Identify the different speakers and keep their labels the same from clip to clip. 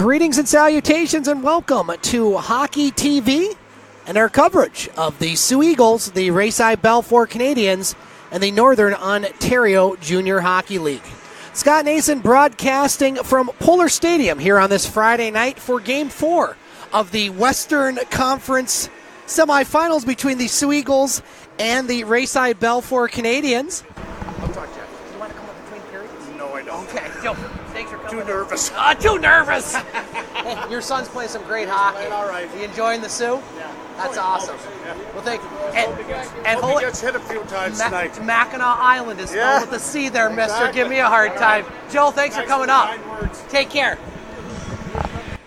Speaker 1: Greetings and salutations and welcome to Hockey TV and our coverage of the Soo Eagles, the Rayside Balfour Canadians, and the Northern Ontario Junior Hockey League. Scott Nason broadcasting from Polar Stadium here on this Friday night for Game 4 of the Western Conference semifinals between the Soo Eagles and the Rayside Balfour Canadians. I'll talk, Jeff. Do you want to come up between periods?
Speaker 2: No, I don't.
Speaker 1: Okay, Joe. Thanks for coming.
Speaker 2: Too nervous.
Speaker 1: Too nervous. Hey, your son's playing some great hockey.
Speaker 2: All right.
Speaker 1: You enjoying the Soo?
Speaker 2: Yeah.
Speaker 1: That's awesome.
Speaker 2: Yeah.
Speaker 1: Well, thank you.
Speaker 2: Hope he gets hit a few times tonight.
Speaker 1: Mackinac Island is spelled with the C there, mister.
Speaker 2: Exactly.
Speaker 1: Give me a hard time. Joel, thanks for coming up. Take care.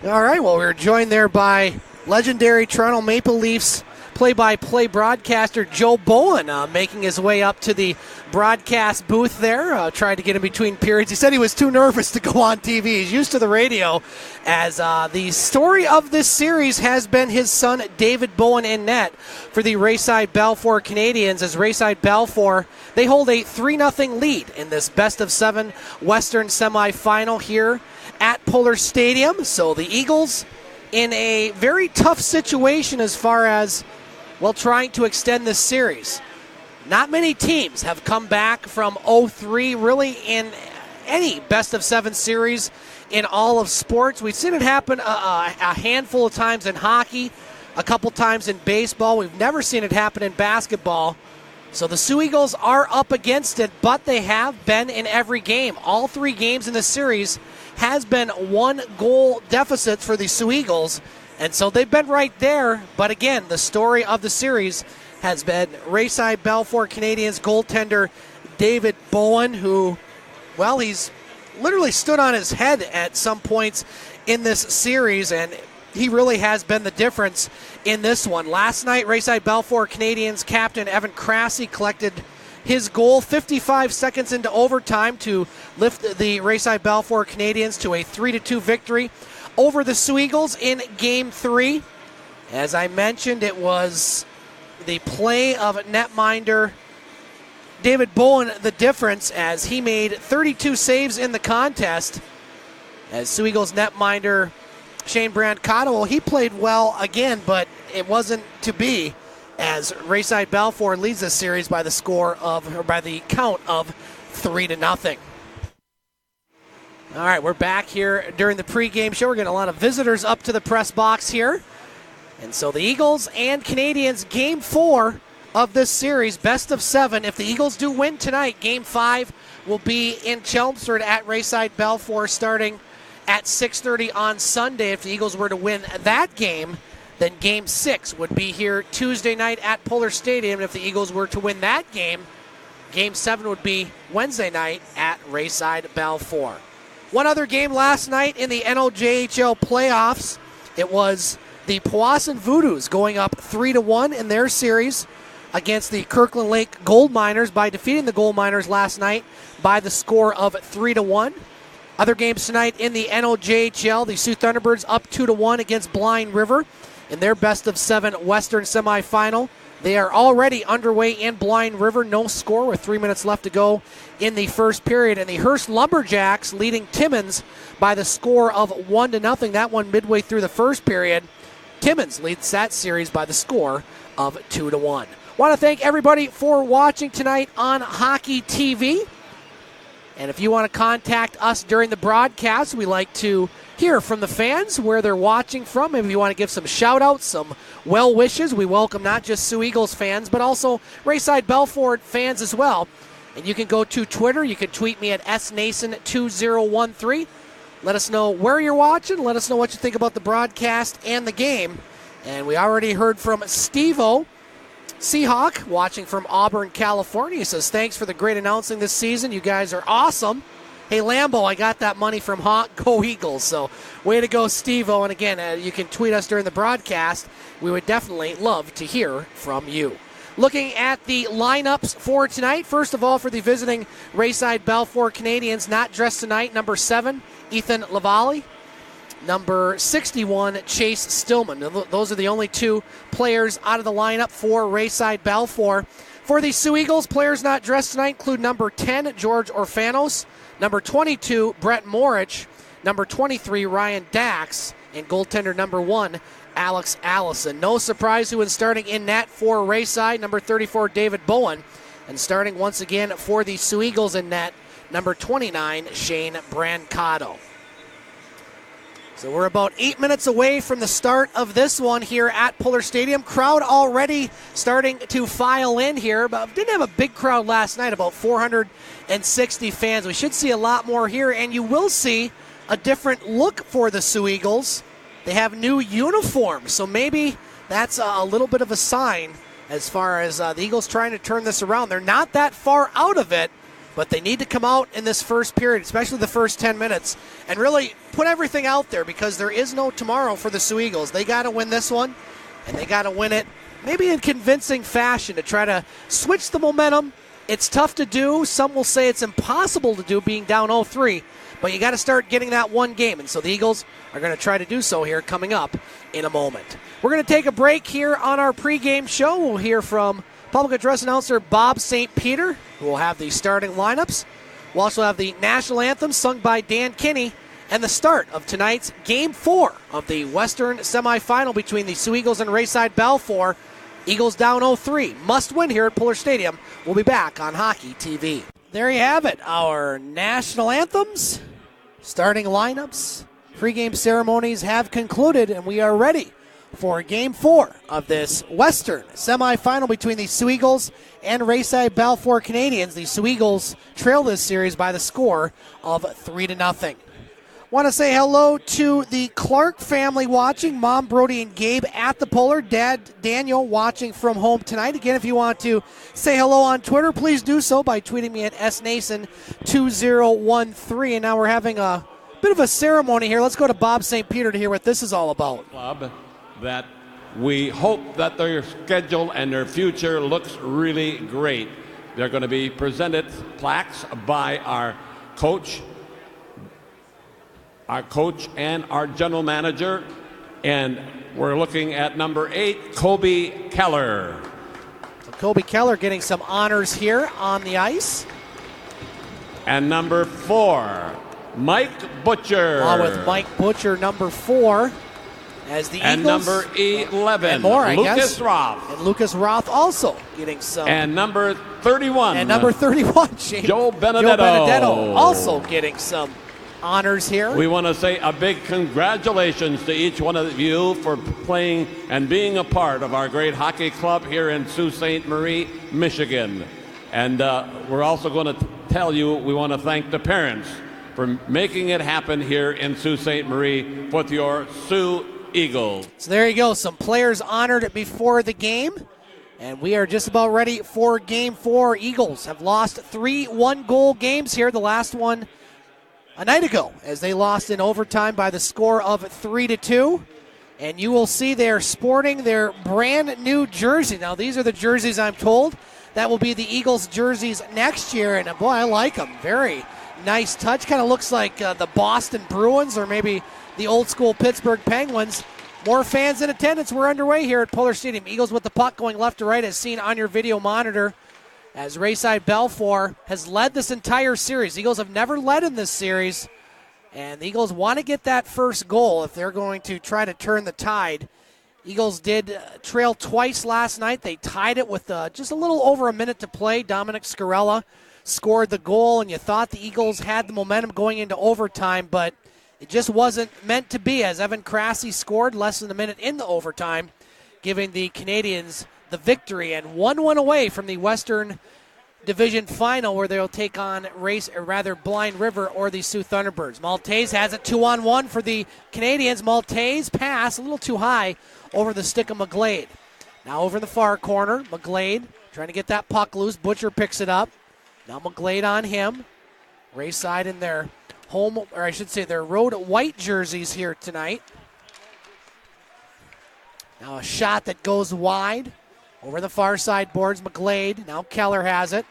Speaker 1: All right, well, we're joined there by legendary Toronto Maple Leafs play-by-play broadcaster Joe Bowen, making his way up to the broadcast booth there, tried to get in between periods. He said he was too nervous to go on TV. He's used to the radio, as the story of this series has been his son David Bowen in net for the Rayside Balfour Canadians, as Rayside Balfour, they hold a 3-0 lead in this best-of-7 Western semifinal here at Polar Stadium. So the Eagles in a very tough situation as far as, well, trying to extend this series. Not many teams have come back from 0-3 really in any best-of-7 series in all of sports. We've seen it happen a handful of times in hockey, a couple times in baseball. We've never seen it happen in basketball. So the Soo Eagles are up against it, but they have been in every game. All 3 games in the series has been 1-goal deficits for the Soo Eagles. And so they've been right there. But again, the story of the series has been Rayside Balfour Canadians goaltender David Bowen, who, well, he's literally stood on his head at some points in this series, and he really has been the difference in this one. Last night, Rayside Balfour Canadians captain Evan Krasse collected his goal 55 seconds into overtime to lift the Rayside Balfour Canadians to a 3-2 victory over the Soo Eagles in Game 3. As I mentioned, it was the play of netminder David Bowen the difference, as he made 32 saves in the contest. As Soo Eagles netminder Shane Brancato, well, he played well again, but it wasn't to be, as Rayside Balfour leads this series by the count of 3-0. All right, we're back here during the pregame show. We're getting a lot of visitors up to the press box here. And so the Eagles and Canadians, Game 4 of this series, best of 7. If the Eagles do win tonight, Game 5 will be in Chelmsford at Rayside Balfour starting at 6:30 on Sunday. If the Eagles were to win that game, then Game 6 would be here Tuesday night at Polar Stadium. If the Eagles were to win that game, Game 7 would be Wednesday night at Rayside Balfour. One other game last night in the NOJHL playoffs. It was the Powassan Voodoos going up 3-1 in their series against the Kirkland Lake Gold Miners by defeating the Gold Miners last night by the score of 3-1. Other games tonight in the NOJHL, the Sioux Thunderbirds up 2-1 against Blind River in their best-of-7 Western semifinal. They are already underway in Blind River, no score with 3 minutes left to go in the first period. And the Hearst Lumberjacks leading Timmins by the score of 1-0. That one midway through the first period. Timmins leads that series by the score of 2-1. Want to thank everybody for watching tonight on Hockey TV. And if you want to contact us during the broadcast, we like to hear from the fans where they're watching from. Maybe you want to give some shout-outs, some well wishes. We welcome not just Soo Eagles fans, but also Rayside Balfour fans as well. And you can go to Twitter. You can tweet me at snason2013. Let us know where you're watching. Let us know what you think about the broadcast and the game. And we already heard from Steve-O Seahawk, watching from Auburn, California. He says, thanks for the great announcing this season. You guys are awesome. Hey, Lambo, I got that money from Hawk. Go Eagles. So way to go, Steve-O. And again, you can tweet us during the broadcast. We would definitely love to hear from you. Looking at the lineups for tonight, first of all, for the visiting Rayside Balfour Canadians, not dressed tonight, number 7, Ethan Lavallee. Number 61, Chase Stillman. Those are the only 2 players out of the lineup for Rayside Balfour. For the Soo Eagles, players not dressed tonight include number 10, George Orfanos, number 22, Brett Morich, number 23, Ryan Dax, and goaltender number 1, Alex Allison. No surprise who is starting in net for Rayside, number 34, David Bowen. And starting once again for the Soo Eagles in net, number 29, Shane Brancato. So we're about 8 minutes away from the start of this one here at Puller Stadium. Crowd already starting to file in here, but didn't have a big crowd last night, about 460 fans. We should see a lot more here, and you will see a different look for the Soo Eagles. They have new uniforms, so maybe that's a little bit of a sign as far as the Eagles trying to turn this around. They're not that far out of it, but they need to come out in this first period, especially the first 10 minutes, and really put everything out there because there is no tomorrow for the Soo Eagles. They got to win this one, and they got to win it maybe in convincing fashion to try to switch the momentum. It's tough to do. Some will say it's impossible to do being down 0-3, but you got to start getting that one game, and so the Eagles are going to try to do so here coming up in a moment. We're going to take a break here on our pregame show. We'll hear from public address announcer Bob St. Peter, who will have the starting lineups. We'll also have the national anthem sung by Dan Kinney and the start of tonight's Game 4 of the Western Semifinal between the Soo Eagles and Rayside Balfour. Eagles down 0-3. Must win here at Puller Stadium. We'll be back on Hockey TV. There you have it, our national anthems, starting lineups, pregame ceremonies have concluded, and we are ready for Game 4 of this Western semifinal between the Soo Eagles and Rayside Balfour Canadians. The Soo Eagles trail this series by the score of 3-0. Want to say hello to the Clark family watching, Mom, Brody, and Gabe at the Puller, Dad, Daniel watching from home tonight. Again, if you want to say hello on Twitter, please do so by tweeting me at snason2013. And now we're having a bit of a ceremony here. Let's go to Bob St. Peter to hear what this is all about.
Speaker 3: Club that we hope that their schedule and their future looks really great. They're going to be presented plaques by our coach and our general manager, and we're looking at number 8, Kobe Keller.
Speaker 1: So Kobe Keller getting some honors here on the ice.
Speaker 3: And number 4, Mike Butcher.
Speaker 1: Along with Mike Butcher, number 4, as the
Speaker 3: and
Speaker 1: Eagles.
Speaker 3: Number 11,
Speaker 1: and more,
Speaker 3: Lucas Roth.
Speaker 1: And Lucas Roth also getting some.
Speaker 3: And number 31.
Speaker 1: And number 31, Shane.
Speaker 3: Joe Benedetto.
Speaker 1: Joe Benedetto also getting some honors here.
Speaker 3: We want to say a big congratulations to each one of you for playing and being a part of our great hockey club here in Sault Ste. Marie, Michigan. And we're also going to tell you we want to thank the parents for making it happen here in Sault Ste. Marie with your Soo Eagles.
Speaker 1: So there you go, some players honored before the game. And we are just about ready for Game 4. Eagles have lost 3 one-goal games here. The last one a night ago, as they lost in overtime by the score of 3-2. And you will see they're sporting their brand new jersey. Now, these are the jerseys, I'm told, that will be the Eagles jerseys next year. And boy, I like them. Very nice touch. Kind of looks like the Boston Bruins or maybe the old school Pittsburgh Penguins. More fans in attendance. We're underway here at Puller Stadium. Eagles with the puck going left to right as seen on your video monitor. As Rayside Balfour has led this entire series. Eagles have never led in this series. And the Eagles want to get that first goal if they're going to try to turn the tide. Eagles did trail twice last night. They tied it with just a little over a minute to play. Dominic Scarella scored the goal, and you thought the Eagles had the momentum going into overtime, but it just wasn't meant to be as Evan Krasse scored less than a minute in the overtime, giving the Canadians the victory and 1-1 away from the Western Division Final where they'll take on Blind River or the Sioux Thunderbirds. Maltese has it 2-on-1 for the Canadians. Maltese pass a little too high over the stick of McGlade. Now over in the far corner, McGlade trying to get that puck loose. Butcher picks it up. Now McGlade on him. Rayside in their home, or I should say their road white jerseys here tonight. Now a shot that goes wide. Over the far side boards, McGlade. Now Keller has it.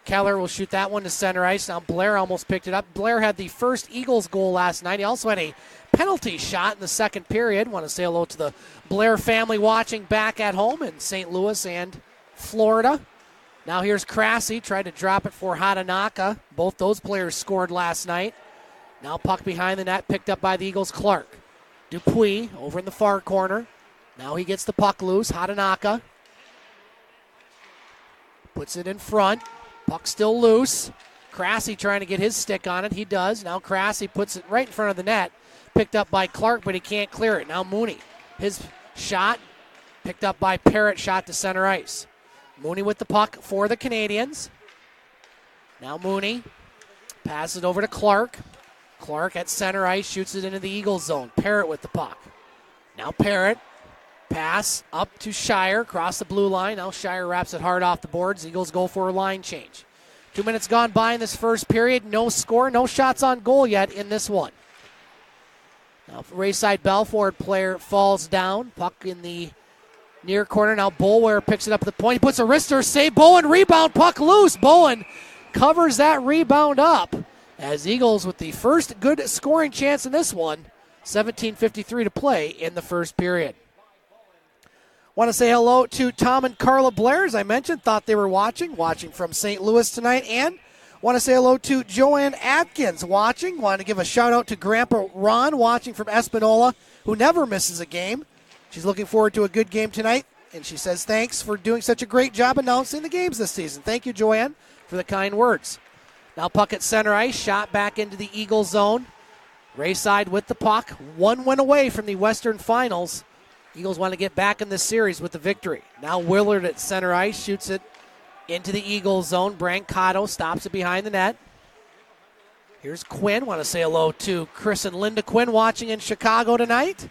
Speaker 1: Keller will shoot that one to center ice. Now Blair almost picked it up. Blair had the first Eagles goal last night. He also had a penalty shot in the second period. Want to say hello to the Blair family watching back at home in St. Louis and Florida. Now here's Krasse. Tried to drop it for Hatanaka. Both those players scored last night. Now puck behind the net, picked up by the Eagles, Clark. Dupuis over in the far corner. Now he gets the puck loose. Hatanaka puts it in front. Puck still loose. Krasse trying to get his stick on it. He does. Now Krasse puts it right in front of the net. Picked up by Clark, but he can't clear it. Now Mooney. His shot picked up by Parrott. Shot to center ice. Mooney with the puck for the Canadians. Now Mooney passes it over to Clark. Clark at center ice shoots it into the Eagles zone. Parrott with the puck. Now Parrott. Pass up to Shire, across the blue line. Now Shire wraps it hard off the boards. Eagles go for a line change. 2 minutes gone by in this first period. No score, no shots on goal yet in this one. Now Rayside Balfour player falls down. Puck in the near corner. Now Boulware picks it up at the point. He puts a wrister save. Bowen rebound. Puck loose. Bowen covers that rebound up as Eagles with the first good scoring chance in this one. 17:53 to play in the first period. Want to say hello to Tom and Carla Blair, as I mentioned. Thought they were watching from St. Louis tonight. And want to say hello to Joanne Atkins watching. Want to give a shout out to Grandpa Ron watching from Espanola, who never misses a game. She's looking forward to a good game tonight. And she says thanks for doing such a great job announcing the games this season. Thank you, Joanne, for the kind words. Now puck at center ice, shot back into the Eagles zone. Rayside with the puck. One win away from the Western Finals. Eagles want to get back in this series with the victory. Now Willard at center ice shoots it into the Eagles zone. Brancato stops it behind the net. Here's Quinn. Want to say hello to Chris and Linda Quinn watching in Chicago tonight.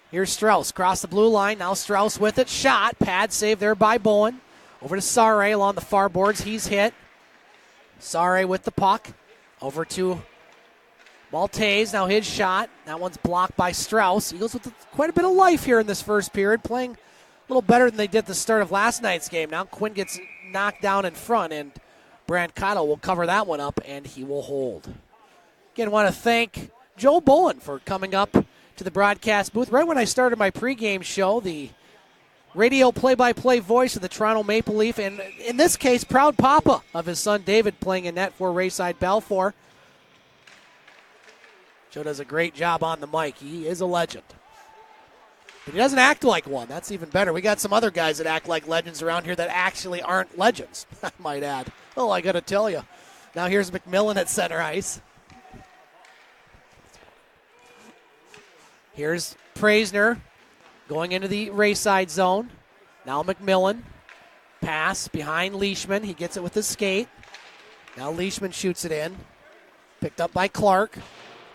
Speaker 1: Here's Strauss across the blue line. Now Strauss with it. Shot. Pad save there by Bowen. Over to Sare along the far boards. He's hit. Sare with the puck. Over to Maltese, now his shot. That one's blocked by Strauss. Eagles with quite a bit of life here in this first period, playing a little better than they did at the start of last night's game. Now Quinn gets knocked down in front, and Brancato will cover that one up, and he will hold. Again, want to thank Joe Bowen for coming up to the broadcast booth. Right when I started my pregame show, the radio play-by-play voice of the Toronto Maple Leaf, and in this case, proud papa of his son David playing in net for Rayside Balfour. Joe does a great job on the mic. He is a legend. But he doesn't act like one. That's even better. We got some other guys that act like legends around here that actually aren't legends, I might add. Oh, I got to tell you. Now here's McMillan at center ice. Here's Praisner going into the Rayside zone. Now McMillan. Pass behind Leishman. He gets it with his skate. Now Leishman shoots it in. Picked up by Clark.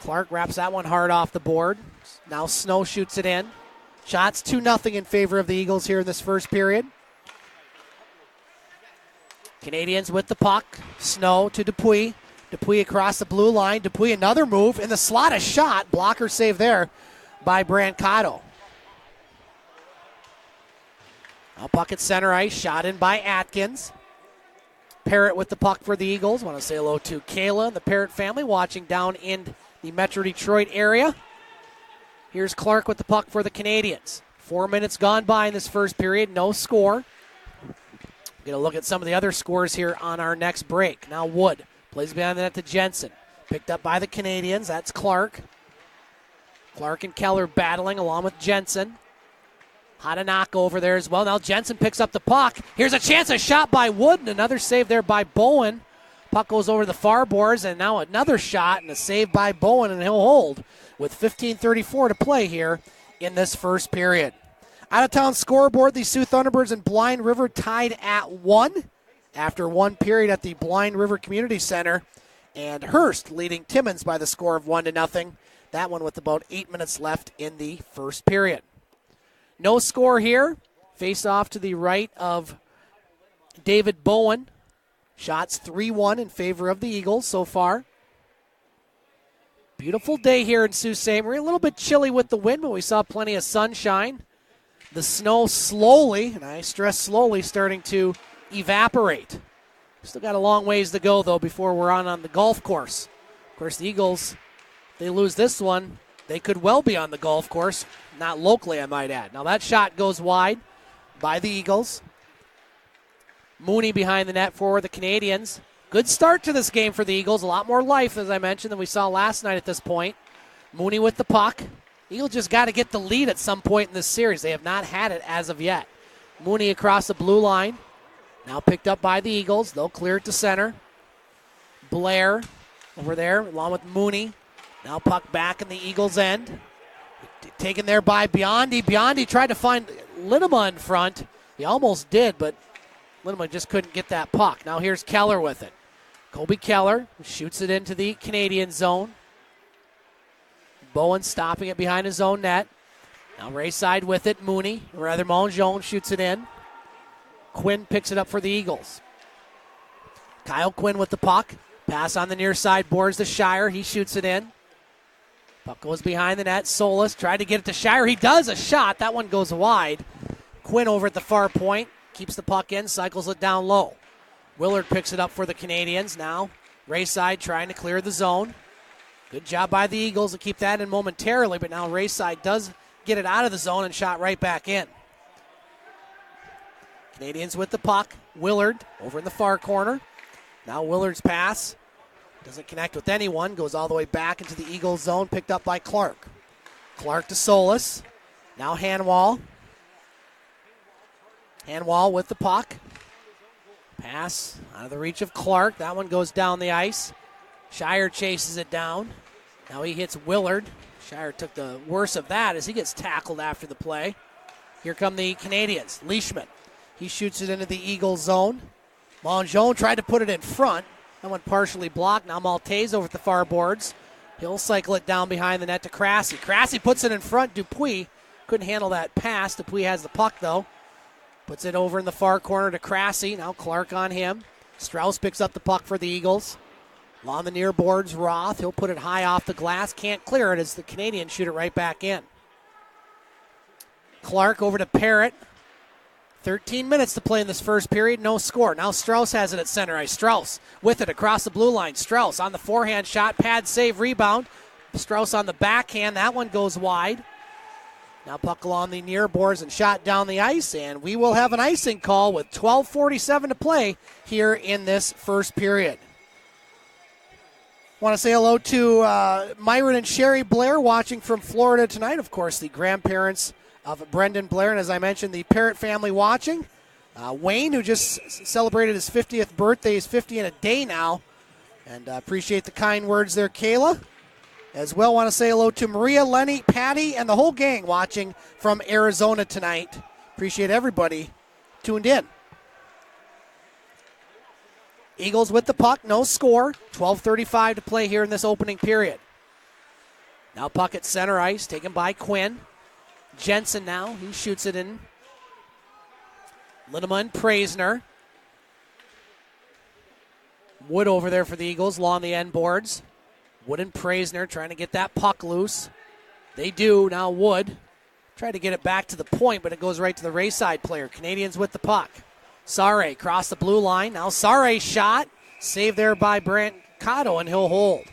Speaker 1: Clark wraps that one hard off the board. Now Snow shoots it in. Shots 2-0 in favor of the Eagles here in this first period. Canadians with the puck. Snow to Dupuis. Dupuis across the blue line. Dupuis another move in the slot, a shot. Blocker save there by Brancato. Now puck at center ice. Shot in by Atkins. Parrott with the puck for the Eagles. Want to say hello to Kayla and the Parrott family watching down in the Metro Detroit area. Here's Clark with the puck for the Canadians. 4 minutes gone by in this first period. No score. Going to look at some of the other scores here on our next break. Now Wood plays behind the net to Jensen. Picked up by the Canadians. That's Clark. Clark and Keller battling along with Jensen. Hatanaka over there as well. Now Jensen picks up the puck. Here's a chance, a shot by Wood, and another save there by Bowen. Puck goes over the far boards, and now another shot and a save by Bowen, and he'll hold with 15:34 to play here in this first period. Out-of-town scoreboard, the Sioux Thunderbirds and Blind River tied at 1 after one period at the Blind River Community Center, and Hearst leading Timmins by the score of 1-0. That one with about 8 minutes left in the first period. No score here. Face off to the right of David Bowen. Shots 3-1 in favor of the Eagles so far. Beautiful day here in Sault Ste. Marie. A little bit chilly with the wind, but we saw plenty of sunshine. The snow slowly, and I stress slowly, starting to evaporate. Still got a long ways to go, though, before we're on the golf course. Of course, the Eagles, if they lose this one, they could well be on the golf course. Not locally, I might add. Now that shot goes wide by the Eagles. Mooney behind the net for the Canadians. Good start to this game for the Eagles. A lot more life, as I mentioned, than we saw last night at this point. Mooney with the puck. Eagles just got to get the lead at some point in this series. They have not had it as of yet. Mooney across the blue line. Now picked up by the Eagles. They'll clear it to center. Blair over there along with Mooney. Now puck back in the Eagles' end. Taken there by Biondi. Biondi tried to find Linema in front. He almost did, but Linema just couldn't get that puck. Now here's Keller with it. Kobe Keller shoots it into the Canadian zone. Bowen stopping it behind his own net. Now Rayside with it. Mooney, or rather Mongeon shoots it in. Quinn picks it up for the Eagles. Kyle Quinn with the puck. Pass on the near side, boards to Shire. He shoots it in. Puck goes behind the net. Solis tried to get it to Shire. He does a shot. That one goes wide. Quinn over at the far point. Keeps the puck in, cycles it down low. Willard picks it up for the Canadians. Now Rayside trying to clear the zone. Good job by the Eagles to keep that in momentarily, but now Rayside does get it out of the zone and shot right back in. Canadians with the puck. Willard over in the far corner. Now Willard's pass doesn't connect with anyone. Goes all the way back into the Eagles zone, picked up by Clark. Clark to Solis. Now Hanwall. Hanwall with the puck. Pass out of the reach of Clark. That one goes down the ice. Shire chases it down. Now he hits Willard. Shire took the worst of that as he gets tackled after the play. Here come the Canadians. Leishman. He shoots it into the Eagles zone. Mongeon tried to put it in front. That one partially blocked. Now Maltese over at the far boards. He'll cycle it down behind the net to Cressy. Cressy puts it in front. Dupuis couldn't handle that pass. Dupuis has the puck, though. Puts it over in the far corner to Cressy. Now Clark on him. Strauss picks up the puck for the Eagles. Along the near boards, Roth. He'll put it high off the glass. Can't clear it as the Canadians shoot it right back in. Clark over to Parrott. 13 minutes to play in this first period. No score. Now Strauss has it at center ice. Strauss with it across the blue line. Strauss on the forehand shot. Pad save, rebound. Strauss on the backhand. That one goes wide. Now puck along the near boards and shot down the ice. And we will have an icing call with 12:47 to play here in this first period. Want to say hello to Myron and Sherry Blair watching from Florida tonight. Of course, the grandparents of Brendan Blair, and as I mentioned, the Parrott family watching. Wayne, who just celebrated his 50th birthday, is 50 in a day now. And appreciate the kind words there, Kayla. As well, want to say hello to Maria, Lenny, Patty, and the whole gang watching from Arizona tonight. Appreciate everybody tuned in. Eagles with the puck, no score. 12:35 to play here in this opening period. Now puck at center ice, taken by Quinn. Jensen now, he shoots it in. Linema and Praisner. Wood over there for the Eagles, along the end boards. Wood and Praisner trying to get that puck loose. They do. Now Wood try to get it back to the point, but it goes right to the Rayside player. Canadians with the puck. Sare across the blue line. Now Sare's shot. Saved there by Brant Cotto, and he'll hold.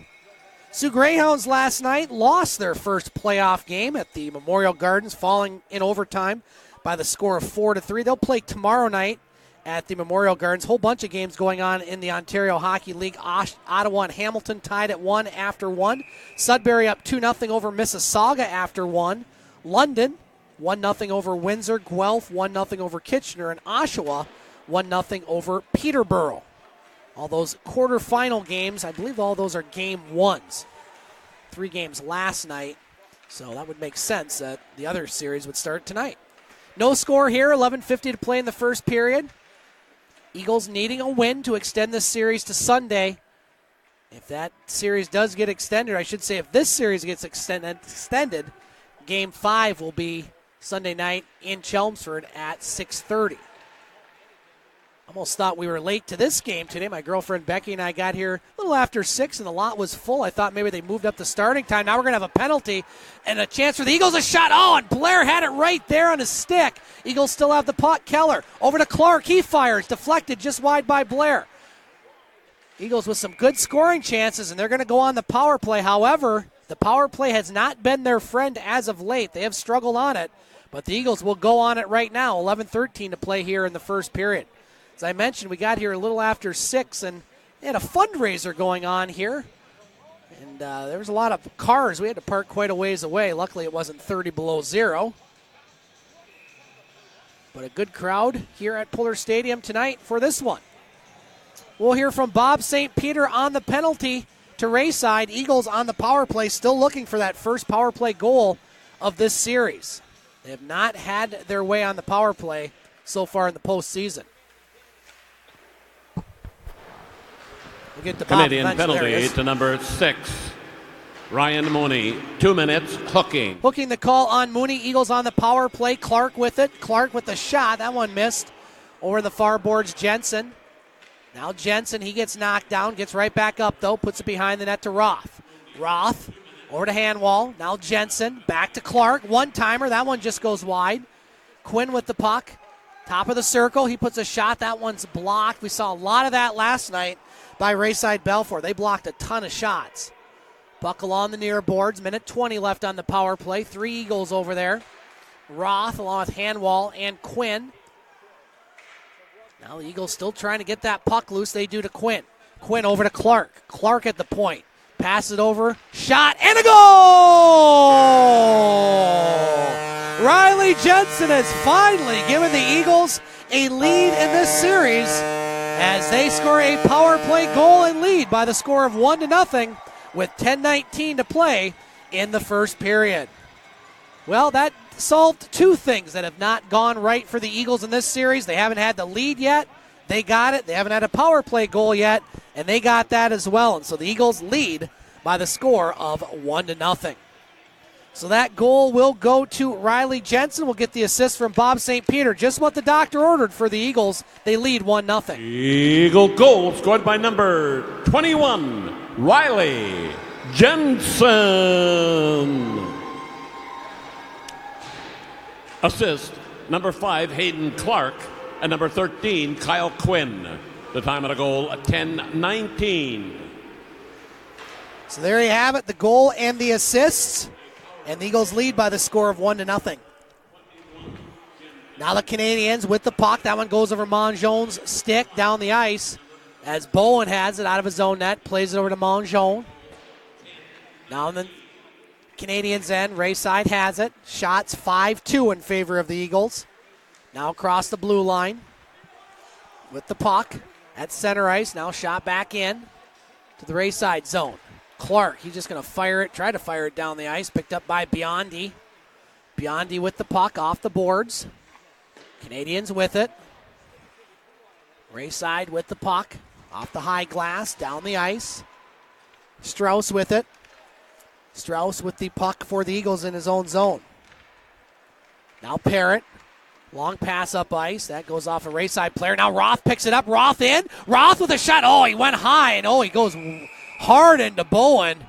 Speaker 1: Sioux Greyhounds last night lost their first playoff game at the Memorial Gardens, falling in overtime by the score of 4-3. They'll play tomorrow night at the Memorial Gardens. Whole bunch of games going on in the Ontario Hockey League. Ottawa and Hamilton tied at 1 after 1. Sudbury up 2-0 over Mississauga after 1. London 1-0 over Windsor. Guelph 1-0 over Kitchener. And Oshawa 1-0 over Peterborough. All those quarterfinal games, I believe all those are game ones. 3 games last night, so that would make sense that the other series would start tonight. No score here, 11:50 to play in the first period. Eagles needing a win to extend this series to Sunday. If that series does get extended, I should say if this series gets extended, Game 5 will be Sunday night in Chelmsford at 6:30. Almost thought we were late to this game today. My girlfriend Becky and I got here a little after 6, and the lot was full. I thought maybe they moved up the starting time. Now we're going to have a penalty and a chance for the Eagles. A shot. Oh, and Blair had it right there on his stick. Eagles still have the puck. Keller over to Clark. He fires. Deflected just wide by Blair. Eagles with some good scoring chances, and they're going to go on the power play. However, the power play has not been their friend as of late. They have struggled on it, but the Eagles will go on it right now. 11:13 to play here in the first period. As I mentioned, we got here a little after 6, and They had a fundraiser going on here. And there was a lot of cars. We had to park quite a ways away. Luckily, it wasn't 30 below zero. But a good crowd here at Puller Stadium tonight for this one. We'll hear from Bob St. Peter on the penalty to Rayside. Eagles on the power play, still looking for that first power play goal of this series. They have not had their way on the power play so far in the postseason. We'll get to Bob
Speaker 3: Canadian penalty to number 6, Ryan Mooney. 2 minutes, hooking.
Speaker 1: Hooking the call on Mooney. Eagles on the power play. Clark with it. Clark with the shot. That one missed. Over the far boards, Jensen. Now Jensen, he gets knocked down, gets right back up, though, puts it behind the net to Roth. Roth over to Hanwall. Now Jensen, back to Clark. One-timer. That one just goes wide. Quinn with the puck. Top of the circle. He puts a shot. That one's blocked. We saw a lot of that last night by Rayside Balfour. They blocked a ton of shots. Puck along the near boards. Minute 20 left on the power play. 3 Eagles over there. Roth along with Hanwall and Quinn. Now the Eagles still trying to get that puck loose. They do to Quinn. Quinn over to Clark. Clark at the point. Pass it over. Shot and a goal! Riley Jensen has finally given the Eagles a lead in this series as they score a power play goal and lead by the score of 1-0 with 10:19 to play in the first period. Well, that solved 2 things that have not gone right for the Eagles in this series. They haven't had the lead yet. They got it. They haven't had a power play goal yet, and they got that as well. And so the Eagles lead by the score of 1-0. So that goal will go to Riley Jensen. We'll get the assist from Bob St. Peter. Just what the doctor ordered for the Eagles. They lead 1-0.
Speaker 3: Eagle goal scored by number 21, Riley Jensen. Assist, number 5, Hayden Clark, and number 13, Kyle Quinn. The time of the goal, 10:19.
Speaker 1: So there you have it, the goal and the assists. And the Eagles lead by the score of 1-0. Now the Canadians with the puck. That one goes over Mongeon's stick down the ice as Bowen has it out of his own net. Plays it over to Mongeon. Now in the Canadians end, Rayside has it. Shots 5-2 in favor of the Eagles. Now across the blue line with the puck at center ice. Now shot back in to the Rayside zone. Clark, he's just going to fire it, try to fire it down the ice. Picked up by Biondi. Biondi with the puck off the boards. Canadians with it. Rayside with the puck off the high glass, down the ice. Strauss with it. Strauss with the puck for the Eagles in his own zone. Now Parrott. Long pass up ice. That goes off a Rayside player. Now Roth picks it up. Roth in. Roth with a shot. Oh, he went high, and he goes hard into Bowen.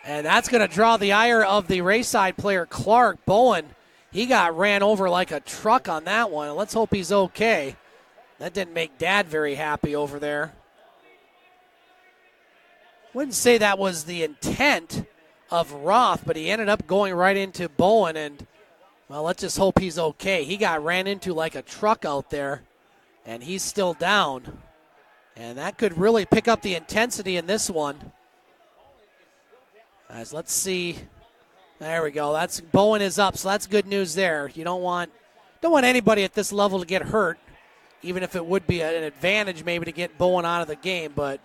Speaker 1: And that's going to draw the ire of the Rayside player, Clark. Bowen, he got ran over like a truck on that one. And let's hope he's okay. That didn't make Dad very happy over there. Wouldn't say that was the intent of Roth, but he ended up going right into Bowen. And, well, let's just hope he's okay. He got ran into like a truck out there, and he's still down. And that could really pick up the intensity in this one. As let's see. There we go. That's Bowen is up, so that's good news there. You don't want anybody at this level to get hurt, even if it would be an advantage maybe to get Bowen out of the game. But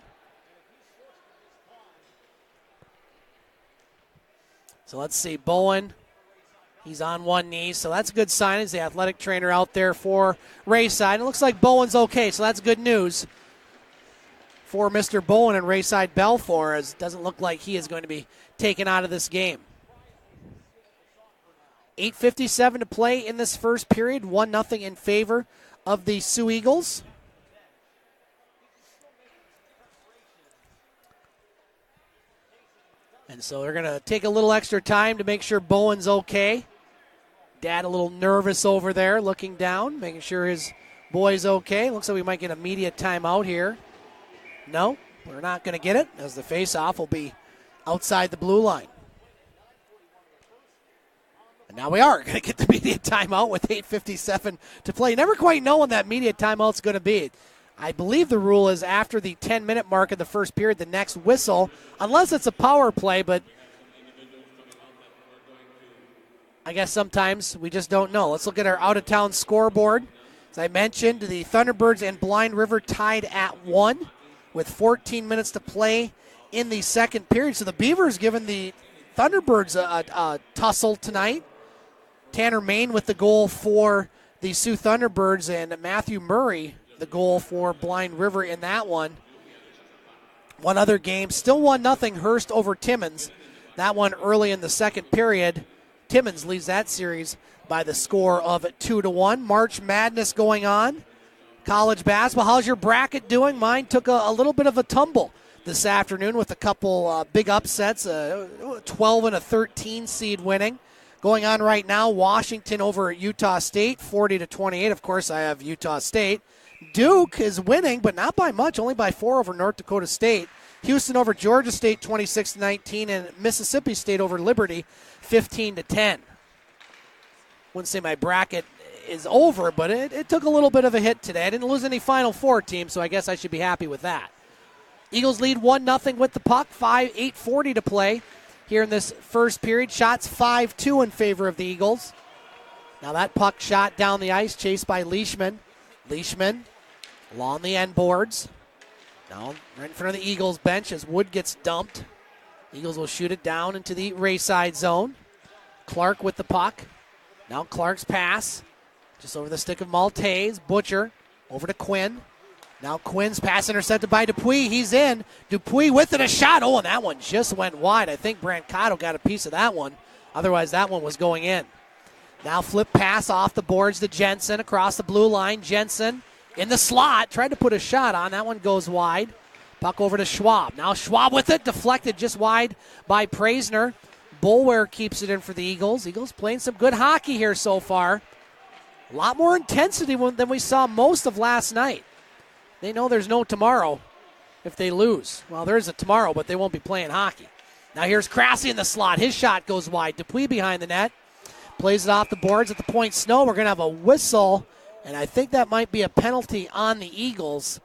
Speaker 1: so let's see. Bowen, he's on one knee, so that's a good sign. He's the athletic trainer out there for Rayside. It looks like Bowen's okay, so that's good news for Mr. Bowen and Rayside Balfour, as it doesn't look like he is going to be taken out of this game. 8:57 to play in this first period, 1-0 in favor of the Soo Eagles. And so they're going to take a little extra time to make sure Bowen's okay. Dad a little nervous over there, looking down, making sure his boy's okay. Looks like we might get an immediate timeout here. No, we're not going to get it, as the face-off will be outside the blue line. And now we are going to get the immediate timeout with 8:57 to play. Never quite know when that immediate timeout's going to be. I believe the rule is after the 10-minute mark of the first period, the next whistle, unless it's a power play, but I guess sometimes we just don't know. Let's look at our out-of-town scoreboard. As I mentioned, the Thunderbirds and Blind River tied at 1 with 14 minutes to play in the second period. So the Beavers giving the Thunderbirds a tussle tonight. Tanner Main with the goal for the Sioux Thunderbirds, and Matthew Murray the goal for Blind River in that one. One other game, still 1-0 Hearst over Timmins. That one early in the second period. Timmins leads that series by the score of 2-1. March Madness going on. College basketball, how's your bracket doing? Mine took a little bit of a tumble this afternoon with a couple big upsets, 12 and a 13 seed winning. Going on right now, Washington over at Utah State, 40-28. Of course, I have Utah State. Duke is winning, but not by much, only by 4 over North Dakota State. Houston over Georgia State, 26-19, and Mississippi State over Liberty, 15-10. Wouldn't say my bracket is over, but it took a little bit of a hit today. I didn't lose any Final Four teams, so I guess I should be happy with that. Eagles lead 1-0 with the puck, 8:40 to play here in this first period. Shots 5-2 in favor of the Eagles. Now that puck shot down the ice, chased by Leishman. Leishman along the end boards. Now right in front of the Eagles bench as Wood gets dumped. Eagles will shoot it down into the Rayside zone. Clark with the puck. Now Clark's pass. Just over the stick of Maltese. Butcher over to Quinn. Now Quinn's pass intercepted by Dupuis. He's in. Dupuis with it, a shot. Oh, and that one just went wide. I think Brancato got a piece of that one. Otherwise, that one was going in. Now flip pass off the boards to Jensen across the blue line. Jensen in the slot. Tried to put a shot on. That one goes wide. Puck over to Schwab. Now Schwab with it. Deflected just wide by Praisner. Boulware keeps it in for the Eagles. Eagles playing some good hockey here so far. A lot more intensity than we saw most of last night. They know there's no tomorrow if they lose. Well, there is a tomorrow, but they won't be playing hockey. Now here's Crassie in the slot. His shot goes wide. Dupuis behind the net. Plays it off the boards at the point. Snow. We're going to have a whistle, and I think that might be a penalty on the Eagles.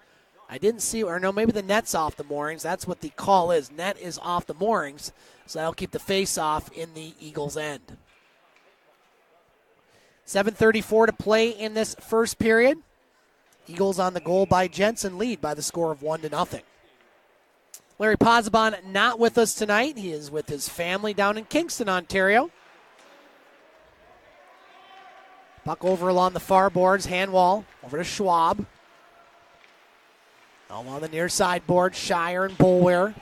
Speaker 1: I didn't see, or no, maybe the net's off the moorings. That's what the call is. Net is off the moorings, so that'll keep the face-off in the Eagles' end. 7:34 to play in this first period. Eagles on the goal by Jensen lead by the score of 1-0. Larry Pozzebon not with us tonight. He is with his family down in Kingston, Ontario. Puck over along the far boards. Handwall over to Schwab. All on the near side board. Shire and Boulware.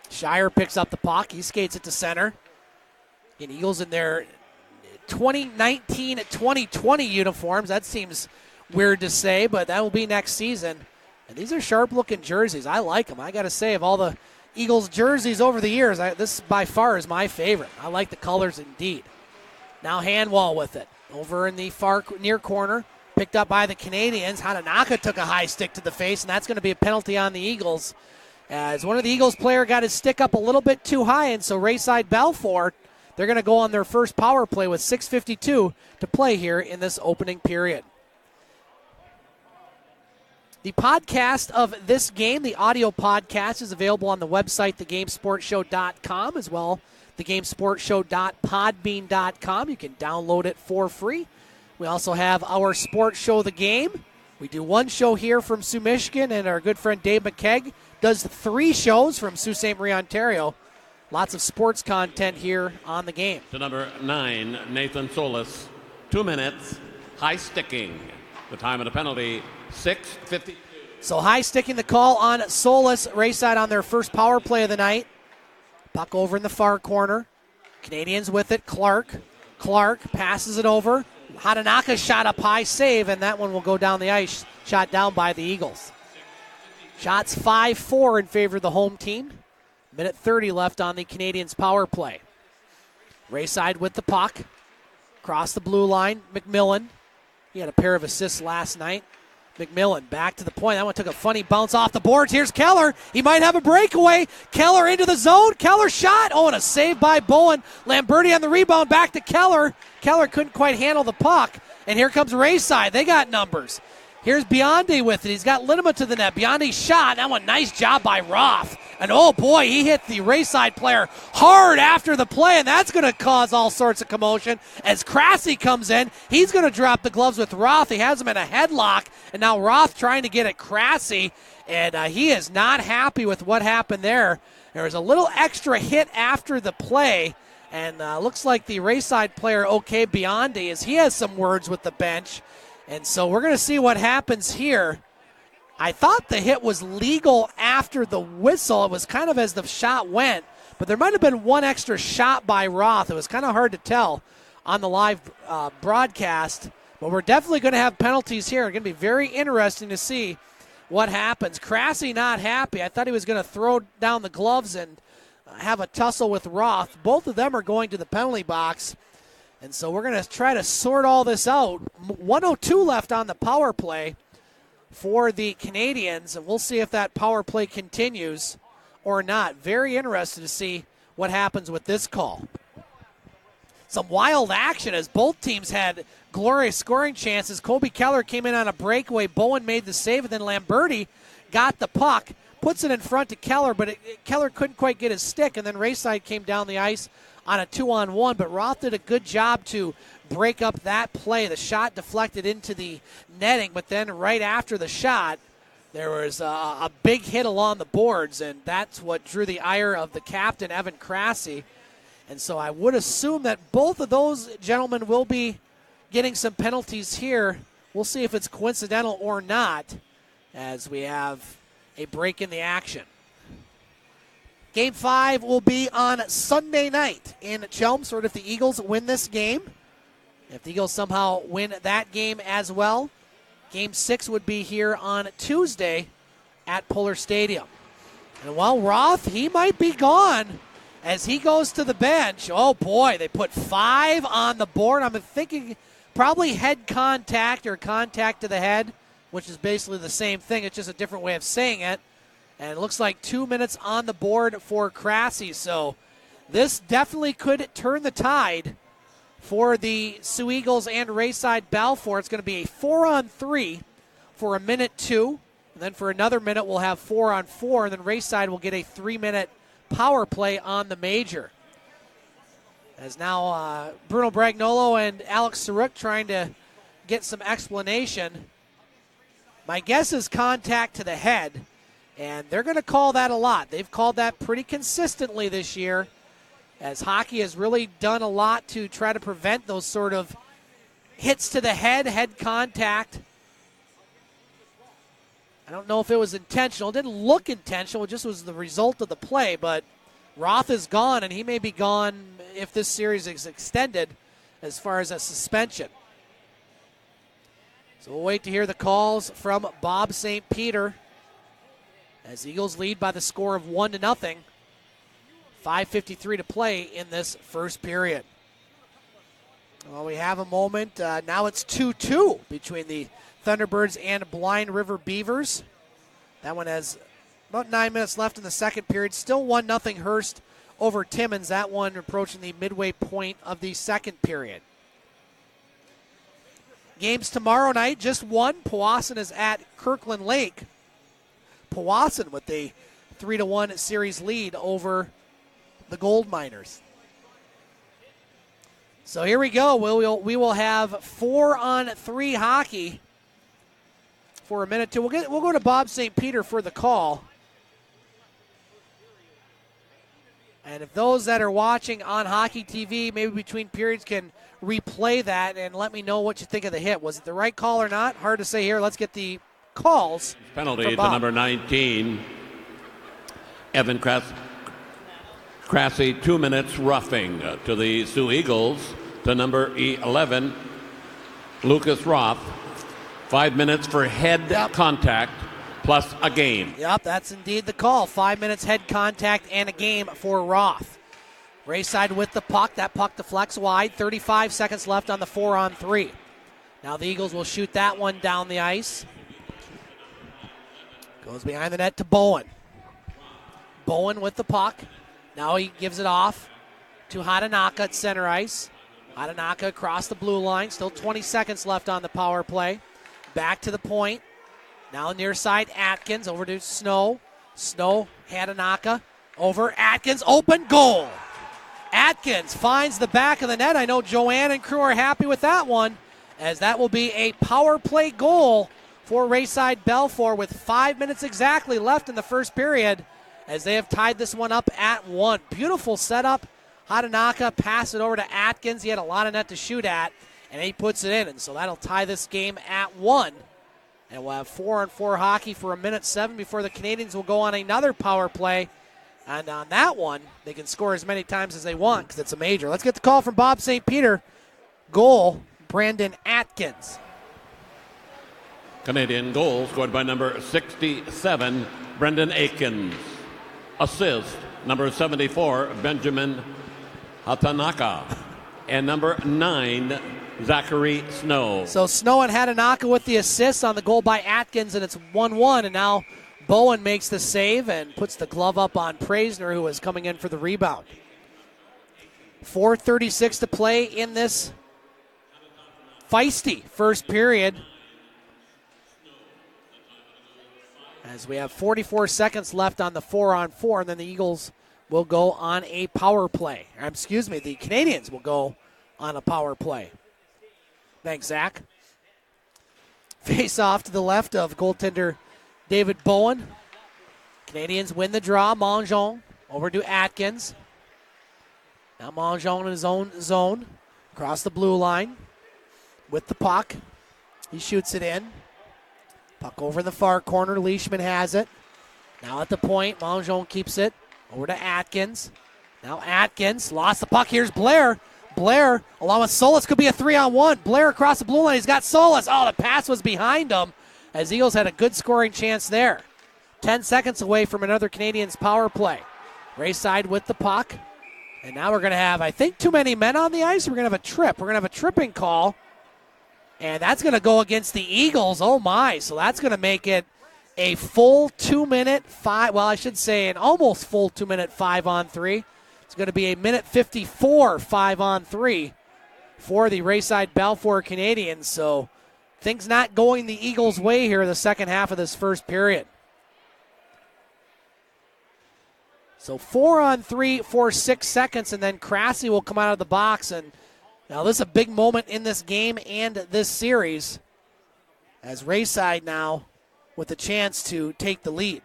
Speaker 1: Shire picks up the puck. He skates it to center. And Eagles in their 2019-2020 uniforms. That seems weird to say, but that will be next season. And these are sharp-looking jerseys. I like them. I got to say, of all the Eagles jerseys over the years, this by far is my favorite. I like the colors indeed. Now Handwall with it. Over in the far near corner, picked up by the Canadians. Hatanaka took a high stick to the face, and that's going to be a penalty on the Eagles. As one of the Eagles player got his stick up a little bit too high, and so Rayside Balfour, they're going to go on their first power play with 6:52 to play here in this opening period. The podcast of this game, the audio podcast, is available on the website, thegamesportshow.com, as well thegamesportshow.podbean.com. You can download it for free. We also have our sports show, The Game. We do one show here from Sault, Michigan, and our good friend Dave McKegg does 3 shows from Sault Ste. Marie, Ontario. Lots of sports content here on The Game.
Speaker 3: To number 9, Nathan Solis. 2 minutes, high sticking. The time of the penalty, 6:52.
Speaker 1: So high sticking the call on Solis. Rayside on their first power play of the night. Puck over in the far corner. Canadians with it. Clark passes it over. Hatanaka shot up high, save, and that one will go down the ice. Shot down by the Eagles. Shots 5-4 in favor of the home team. Minute 30 left on the Canadians' power play. Rayside with the puck. Across the blue line, McMillan. He had a pair of assists last night. McMillan back to the point. That one took a funny bounce off the boards. Here's Keller. He might have a breakaway. Keller into the zone. Keller shot. Oh, and a save by Bowen. Lamberti on the rebound. Back to Keller. Keller couldn't quite handle the puck. And here comes Rayside. They got numbers. Here's Biondi with it. He's got Linema to the net. Biondi's shot. That one, nice job by Roth. And oh boy, he hit the Rayside player hard after the play, and that's going to cause all sorts of commotion. As Krasse comes in, he's going to drop the gloves with Roth. He has him in a headlock, and now Roth trying to get at Krasse, and he is not happy with what happened there. There was a little extra hit after the play, and looks like the Rayside player, okay, Biondi, as he has some words with the bench. And so we're going to see what happens here. I thought the hit was legal after the whistle. It was kind of as the shot went, but there might have been one extra shot by Roth. It was kind of hard to tell on the live broadcast, but we're definitely going to have penalties here. It's going to be very interesting to see what happens. Krasse not happy. I thought he was going to throw down the gloves and have a tussle with Roth. Both of them are going to the penalty box. And so we're going to try to sort all this out. 1:02 left on the power play for the Canadians, and we'll see if that power play continues or not. Very interested to see what happens with this call. Some wild action as both teams had glorious scoring chances. Colby Keller came in on a breakaway. Bowen made the save, and then Lamberti got the puck, puts it in front to Keller, but Keller couldn't quite get his stick, and then Rayside came down the ice on a 2-on-1, but Roth did a good job to break up that play. The shot deflected into the netting, but then right after the shot, there was a big hit along the boards, and that's what drew the ire of the captain, Evan Krasse. And so I would assume that both of those gentlemen will be getting some penalties here. We'll see if it's coincidental or not as we have a break in the action. Game 5 will be on Sunday night in Chelmsford if the Eagles win this game. If the Eagles somehow win that game as well, Game 6 would be here on Tuesday at Puller Stadium. And while Roth, he might be gone as he goes to the bench. Oh boy, they put 5 on the board. I'm thinking probably head contact or contact to the head, which is basically the same thing. It's just a different way of saying it. And it looks like 2 minutes on the board for Krasse. So this definitely could turn the tide for the Soo Eagles and Rayside Balfour. It's going to be a 4-on-3 for a minute 2. And then for another minute, we'll have 4-on-4. And then Rayside will get a 3-minute power play on the major. As now Bruno Bragnolo and Alex Saruk trying to get some explanation. My guess is contact to the head. And they're going to call that a lot. They've called that pretty consistently this year, as hockey has really done a lot to try to prevent those sort of hits to the head contact. I don't know if it was intentional. It didn't look intentional. It just was the result of the play. But Roth is gone, and he may be gone if this series is extended as far as a suspension. So we'll wait to hear the calls from Bob St. Peter as the Eagles lead by the score of 1-0. 5:53 to play in this first period. Well, we have a moment. Now it's 2-2 between the Thunderbirds and Blind River Beavers. That one has about 9 minutes left in the second period. Still 1-0 Hearst over Timmins. That one approaching the midway point of the second period. Games tomorrow night, just one. Powassan is at Kirkland Lake. Powassan with a 3-1 series lead over the Gold Miners. So here we go. We will have 4-on-3 hockey for a minute 2. We'll go to Bob St. Peter for the call. And if those that are watching on Hockey TV, maybe between periods, can replay that and let me know what you think of the hit. Was it the right call or not? Hard to say here. Let's get the calls.
Speaker 3: Penalty to number 19, Evan Krasse. 2 minutes roughing to the Soo Eagles. To number 11, Lucas Roth. 5 minutes for head contact plus a game.
Speaker 1: Yep, that's indeed the call. 5 minutes head contact and a game for Roth. Rayside with the puck. That puck deflects wide. 35 seconds left on the 4-on-3. Now the Eagles will shoot that one down the ice. Goes behind the net to Bowen. Bowen with the puck. Now he gives it off to Hatanaka at center ice. Hatanaka across the blue line. Still 20 seconds left on the power play. back to the point. Now near side, Atkins over to Snow. Snow, Hatanaka, over Atkins, open goal. Atkins finds the back of the net. I know Joanne and crew are happy with that one, as that will be a power play goal for Rayside Balfour with 5 minutes exactly left in the first period, as they have tied this one up at 1. Beautiful setup. Hatanaka passed it over to Atkins. He had a lot of net to shoot at, and he puts it in. And so that'll tie this game at 1. And we'll have 4-on-4 hockey for 1:07 before the Canadians will go on another power play. And on that one, they can score as many times as they want because it's a major. Let's get the call from Bob St. Peter. Goal, Brandon Atkins.
Speaker 3: Canadian goal scored by number 67, Brendan Atkins. Assist, number 74, Benjamin Hatanaka. And number 9, Zachary Snow.
Speaker 1: So Snow and Hatanaka with the assists on the goal by Atkins, and it's 1-1. And now Bowen makes the save and puts the glove up on Praisner, who is coming in for the rebound. 4:36 to play in this feisty first period, as we have 44 seconds left on the 4-on-4, and then the Eagles will go on a power play. The Canadians will go on a power play. Thanks, Zach. Face off to the left of goaltender David Bowen. Canadians win the draw. Mongeon over to Atkins. Now Mongeon in his own zone. Across the blue line with the puck. He shoots it in. Puck over in the far corner. Leishman has it. Now at the point, Mongeon keeps it. Over to Atkins. Now Atkins lost the puck. Here's Blair. Blair, along with Solis, could be a 3-on-1. Blair across the blue line. He's got Solis. Oh, the pass was behind him, as Eagles had a good scoring chance there. 10 seconds away from another Canadians power play. Rayside with the puck. And now we're going to have, I think, too many men on the ice. We're going to have a trip. We're going to have a tripping call. And that's going to go against the Eagles. Oh, my. So that's going to make it a full 2-minute, an almost full 2-minute 5-on-3. It's going to be a 1:54 5-on-3 for the Rayside Balfour Canadians. So things not going the Eagles' way here in the second half of this first period. So 4-on-3 for 6 seconds, and then Crassie will come out of the box. And now this is a big moment in this game and this series, as Rayside now with a chance to take the lead.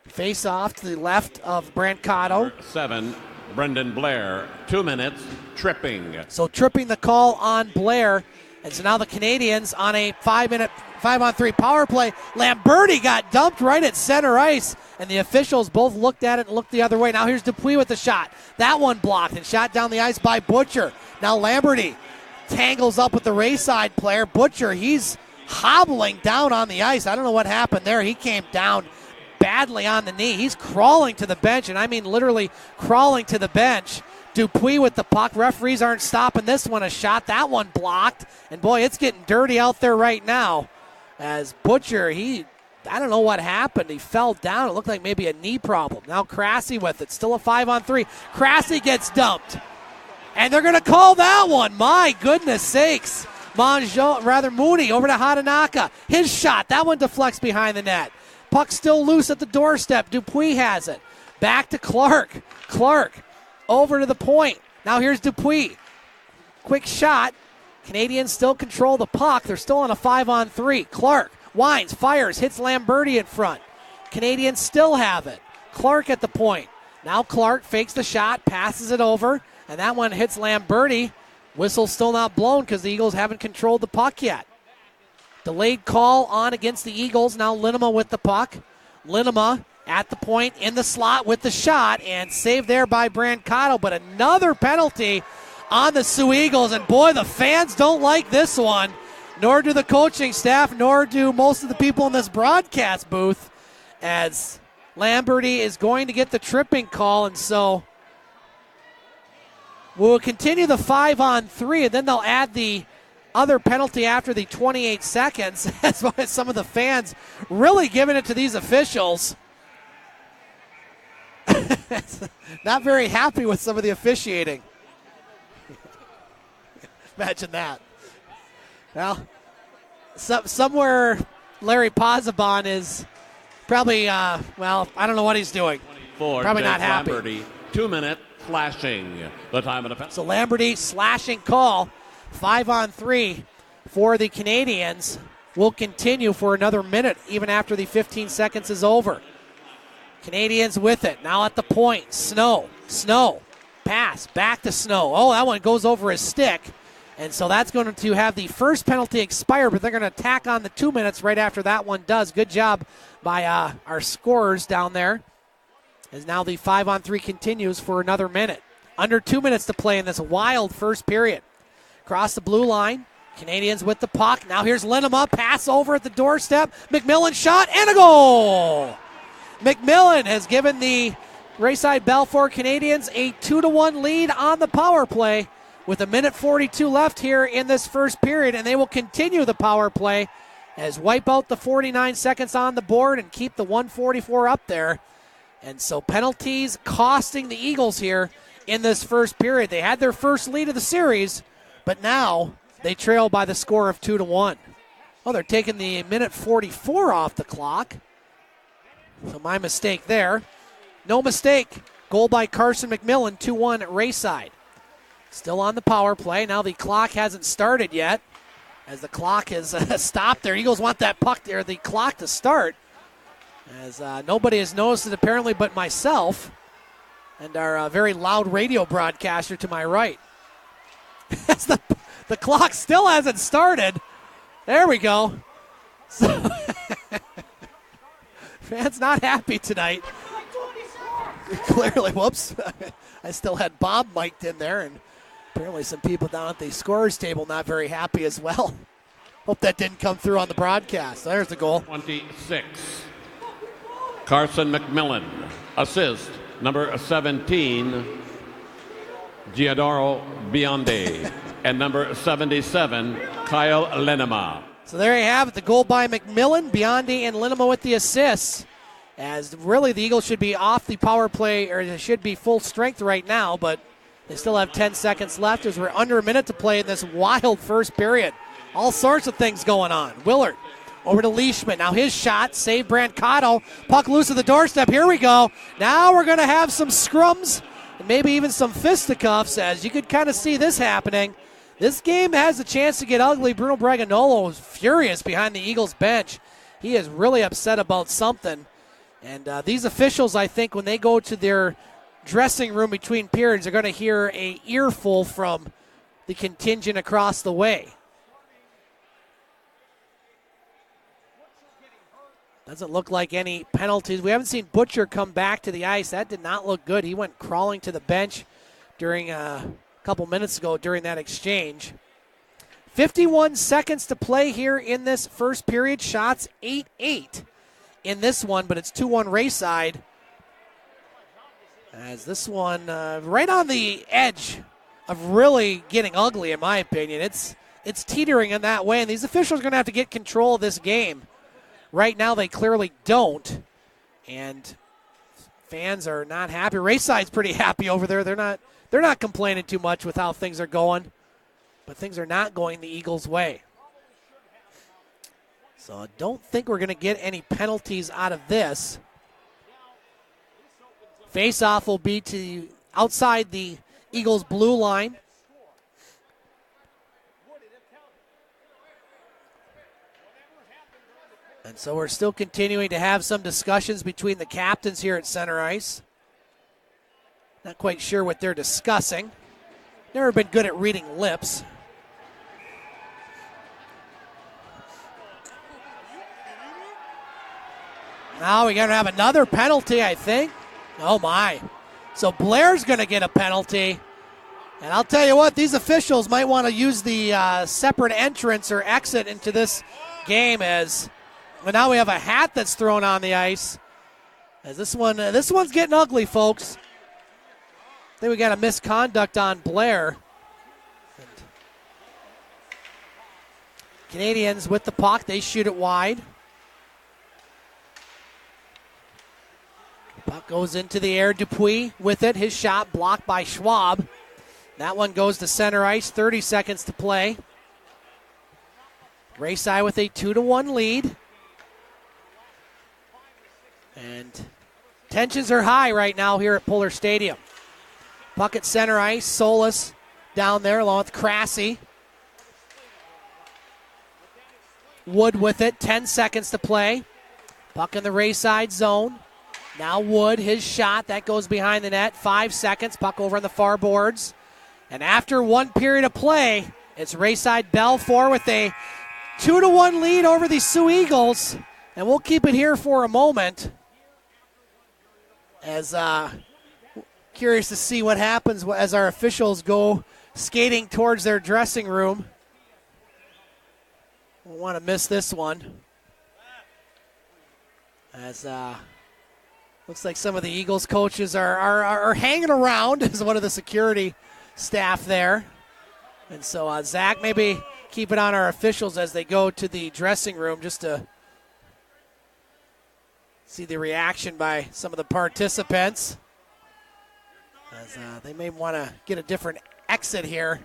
Speaker 1: Face off to the left of Brancato.
Speaker 3: 7, Brendan Blair. 2 minutes, tripping.
Speaker 1: So tripping the call on Blair. And so now the Canadians on a 5-minute 5-on-3 power play. Lamberti got dumped right at center ice, and the officials both looked at it and looked the other way. Now here's Dupuis with the shot. That one blocked and shot down the ice by Butcher. Now Lamberti tangles up with the Rayside player. Butcher, he's hobbling down on the ice. I don't know what happened there. He came down badly on the knee. He's crawling to the bench, and I mean literally crawling to the bench. Dupuis with the puck. Referees aren't stopping this one. A shot, that one blocked. And boy, it's getting dirty out there right now. As Butcher, I don't know what happened. He fell down. It looked like maybe a knee problem. Now Crassie with it. Still a 5-on-3. Crassie gets dumped. And they're going to call that one. My goodness sakes. Mooney over to Hatanaka. His shot. That one deflects behind the net. Puck still loose at the doorstep. Dupuis has it. Back to Clark. Clark over to the point. Now here's Dupuis. Quick shot. Canadians still control the puck. They're still on a 5-on-3. Clark winds, fires, hits Lamberti in front. Canadians still have it. Clark at the point. Now Clark fakes the shot, passes it over, and that one hits Lamberti. Whistle still not blown because the Eagles haven't controlled the puck yet. Delayed call on against the Eagles. Now Linema with the puck. Linema at the point in the slot with the shot, and saved there by Brancato, but another penalty on the Soo Eagles, and boy, the fans don't like this one, nor do the coaching staff, nor do most of the people in this broadcast booth, as Lamberti is going to get the tripping call, and so we'll continue the 5-on-3, and then they'll add the other penalty after the 28 seconds, as well as some of the fans really giving it to these officials. Not very happy with some of the officiating. Imagine that. Well, somewhere Larry Pozzebon is probably, I don't know what he's doing. Probably not happy.
Speaker 3: Lamberty, 2-minute slashing. The time of the
Speaker 1: So Lamberty slashing call. 5-on-3 for the Canadians will continue for another minute even after the 15 seconds is over. Canadians with it. Now at the point. Snow. Pass. Back to Snow. Oh, that one goes over his stick. And so that's going to have the first penalty expire, but they're going to tack on the 2 minutes right after that one does. Good job by our scorers down there. As now the 5-on-3 continues for another minute. Under 2 minutes to play in this wild first period. Across the blue line. Canadians with the puck. Now here's Linema. Pass over at the doorstep. McMillan shot and a goal. McMillan has given the Rayside Balfour Canadians a 2-1 lead on the power play with 1:42 left here in this first period, and they will continue the power play as wipe out the 49 seconds on the board and keep the 144 up there. And so penalties costing the Eagles here in this first period. They had their first lead of the series, but now they trail by the score of 2-1. Oh, they're taking the 1:44 off the clock. So my mistake there. No mistake. Goal by Carson McMillan, 2-1 at Rayside. Still on the power play. Now the clock hasn't started yet. As the clock has stopped there. Eagles want that puck there, the clock to start. As nobody has noticed it apparently but myself and our very loud radio broadcaster to my right. As the clock still hasn't started. There we go. So fans not happy tonight. Clearly, whoops. I still had Bob mic'd in there, and apparently some people down at the scorer's table not very happy as well. Hope that didn't come through on the broadcast. There's the goal.
Speaker 3: 26. Carson McMillan. Assist, number 17, Giadoro Bionde. And number 77, Kyle Linema.
Speaker 1: So there you have it, the goal by McMillan, Bionde, and Linema with the assists. As really the Eagles should be off the power play, or they should be full strength right now, but they still have 10 seconds left as we're under a minute to play in this wild first period. All sorts of things going on. Willard over to Leishman. Now his shot, save Brancato. Puck loose at the doorstep. Here we go. Now we're going to have some scrums and maybe even some fisticuffs, as you could kind of see this happening. This game has a chance to get ugly. Bruno Braganolo is furious behind the Eagles bench. He is really upset about something. And these officials, I think, when they go to their dressing room between periods, are going to hear an earful from the contingent across the way. Doesn't look like any penalties. We haven't seen Butcher come back to the ice. That did not look good. He went crawling to the bench during a couple minutes ago during that exchange. 51 seconds to play here in this first period. Shots 8-8 in this one, but it's 2-1 Rayside. As this one right on the edge of really getting ugly, in my opinion. It's teetering in that way, and these officials are going to have to get control of this game. Right now they clearly don't, and fans are not happy. Rayside's pretty happy over there. They're not complaining too much with how things are going, but things are not going the Eagles' way. So I don't think we're going to get any penalties out of this. Face-off will be to outside the Eagles' blue line. And so we're still continuing to have some discussions between the captains here at center ice. Not quite sure what they're discussing. Never been good at reading lips. Now we're going to have another penalty, I think. Oh, my. So Blair's going to get a penalty. And I'll tell you what, these officials might want to use the separate entrance or exit into this game, as well, now we have a hat that's thrown on the ice. As this one's getting ugly, folks. I think we got a misconduct on Blair. And Canadians with the puck, they shoot it wide. Puck goes into the air. Dupuis with it. His shot blocked by Schwab. That one goes to center ice. 30 seconds to play. Rayside with a 2-1 lead. And tensions are high right now here at Puller Stadium. Puck at center ice. Solis down there along with Krasse. Wood with it. 10 seconds to play. Puck in the Rayside zone. Now Wood, his shot. That goes behind the net. 5 seconds. Puck over on the far boards. And after one period of play, it's Rayside Balfour with a 2-1 lead over the Soo Eagles. And we'll keep it here for a moment. As curious to see what happens as our officials go skating towards their dressing room. Won't want to miss this one. As looks like some of the Eagles coaches are hanging around as one of the security staff there. And so Zach, maybe keep it on our officials as they go to the dressing room just to see the reaction by some of the participants. As they may want to get a different exit here.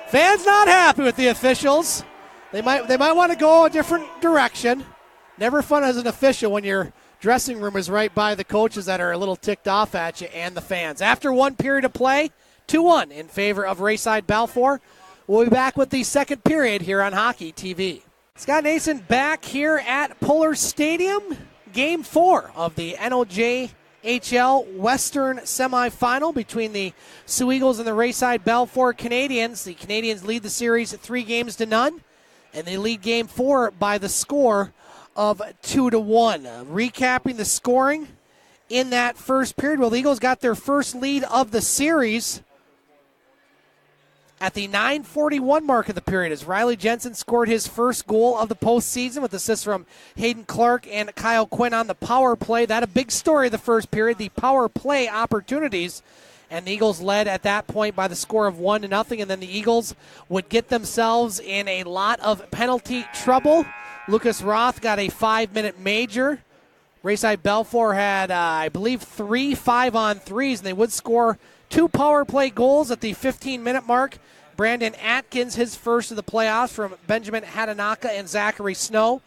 Speaker 1: Fans not happy with the officials. They might want to go a different direction. Never fun as an official when your dressing room is right by the coaches that are a little ticked off at you and the fans. After one period of play, 2-1 in favor of Rayside Balfour. We'll be back with the second period here on Hockey TV. Scott Nason back here at Puller Stadium. Game 4 of the NOJHL Western Semifinal between the Soo Eagles and the Rayside Balfour Canadians. The Canadians lead the series 3-0, and they lead Game 4 by the score of 2-1. Recapping the scoring in that first period, well, the Eagles got their first lead of the series at the 9:41 mark of the period as Riley Jensen scored his first goal of the postseason with assists from Hayden Clark and Kyle Quinn on the power play. That a big story of the first period, the power play opportunities. And the Eagles led at that point by the score of 1-0, and then the Eagles would get themselves in a lot of penalty trouble. Lucas Roth got a 5-minute major. Rayside Balfour had, I believe, 3 5-on-3s, and they would score 2 power play goals at the 15-minute mark. Brandon Atkins, his first of the playoffs from Benjamin Hatanaka and Zachary Snow.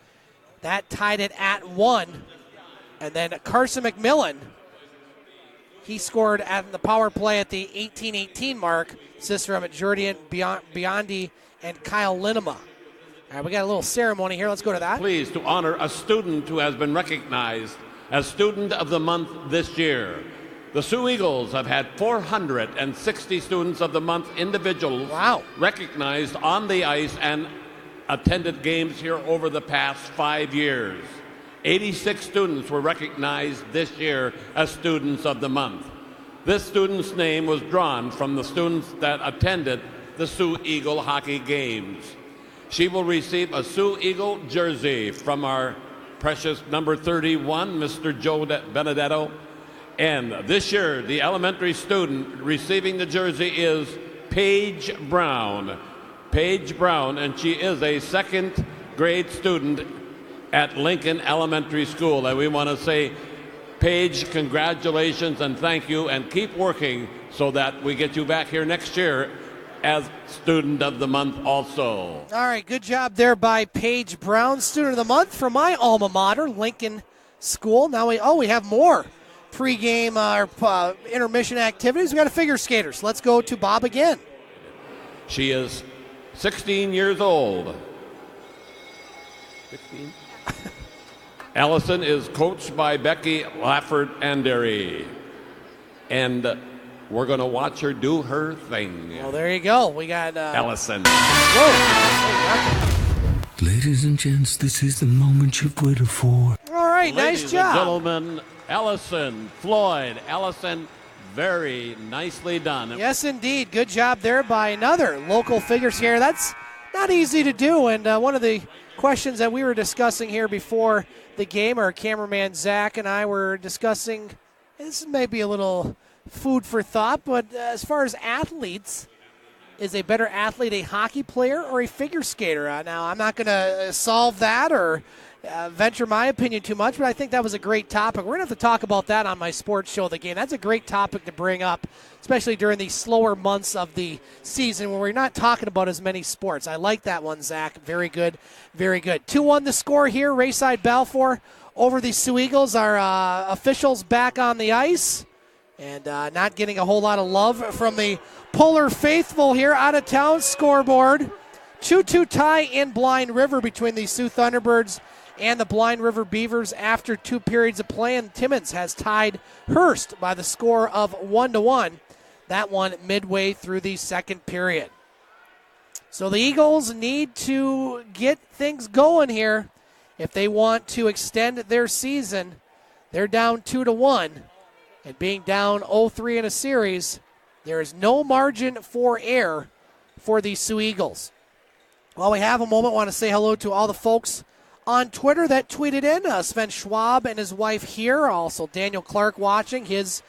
Speaker 1: That tied it at 1. And then Carson McMillan, he scored at the power play at the 18-18 mark. Assists from Jordan Biondi and Kyle Linema. All right, we got a little ceremony here. Let's go to that.
Speaker 3: Pleased to honor a student who has been recognized as Student of the Month this year. The Soo Eagles have had 460 Students of the Month individuals recognized on the ice and attended games here over the past 5 years. 86 students were recognized this year as Students of the Month. This student's name was drawn from the students that attended the Soo Eagle hockey games. She will receive a Soo Eagle jersey from our precious number 31, Mr. Joe Benedetto. And this year, the elementary student receiving the jersey is Paige Brown. Paige Brown, and she is a second grade student at Lincoln Elementary School. And we want to say, Paige, congratulations and thank you, and keep working so that we get you back here next year as Student of the Month also.
Speaker 1: All right, good job there by Paige Brown, Student of the Month from my alma mater, Lincoln School. Now we have more pregame intermission activities. We got a figure skater, so let's go to Bob again.
Speaker 3: She is 16 years old. 16? Allison is coached by Becky Lafford-Andery. And we're going to watch her do her thing.
Speaker 1: Well, there you go. We got
Speaker 3: Allison.
Speaker 1: Whoa.
Speaker 4: Ladies and gents, this is the moment you've waited for.
Speaker 1: All right,
Speaker 3: Ladies
Speaker 1: nice job.
Speaker 3: and gentlemen, Allison Floyd. Allison, very nicely done.
Speaker 1: Yes, indeed. Good job there by another local figure skater. That's not easy to do. And one of the questions that we were discussing here before the game, our cameraman Zach and I were discussing, this may be a little food for thought, but as far as athletes is a better athlete, a hockey player or a figure skater? Now, I'm not going to solve that or venture my opinion too much, but I think that was a great topic. We're going to have to talk about that on my sports show, The Game. That's a great topic to bring up, especially during the slower months of the season when we're not talking about as many sports. I like that one, Zach. Very good, very good. 2-1 the score here. Rayside Balfour over the Soo Eagles. Our officials back on the ice and not getting a whole lot of love from the Polar faithful here. Out of town scoreboard. 2-2 tie in Blind River between the Sioux Thunderbirds and the Blind River Beavers after 2 periods of play, and Timmins has tied Hearst by the score of 1-1. That one midway through the second period. So the Eagles need to get things going here if they want to extend their season. They're down 2-1, and being down 0-3 in a series, there is no margin for error for the Soo Eagles. While we have a moment, I want to say hello to all the folks on Twitter that tweeted in. Sven Schwab and his wife here. Also Daniel Clark watching. His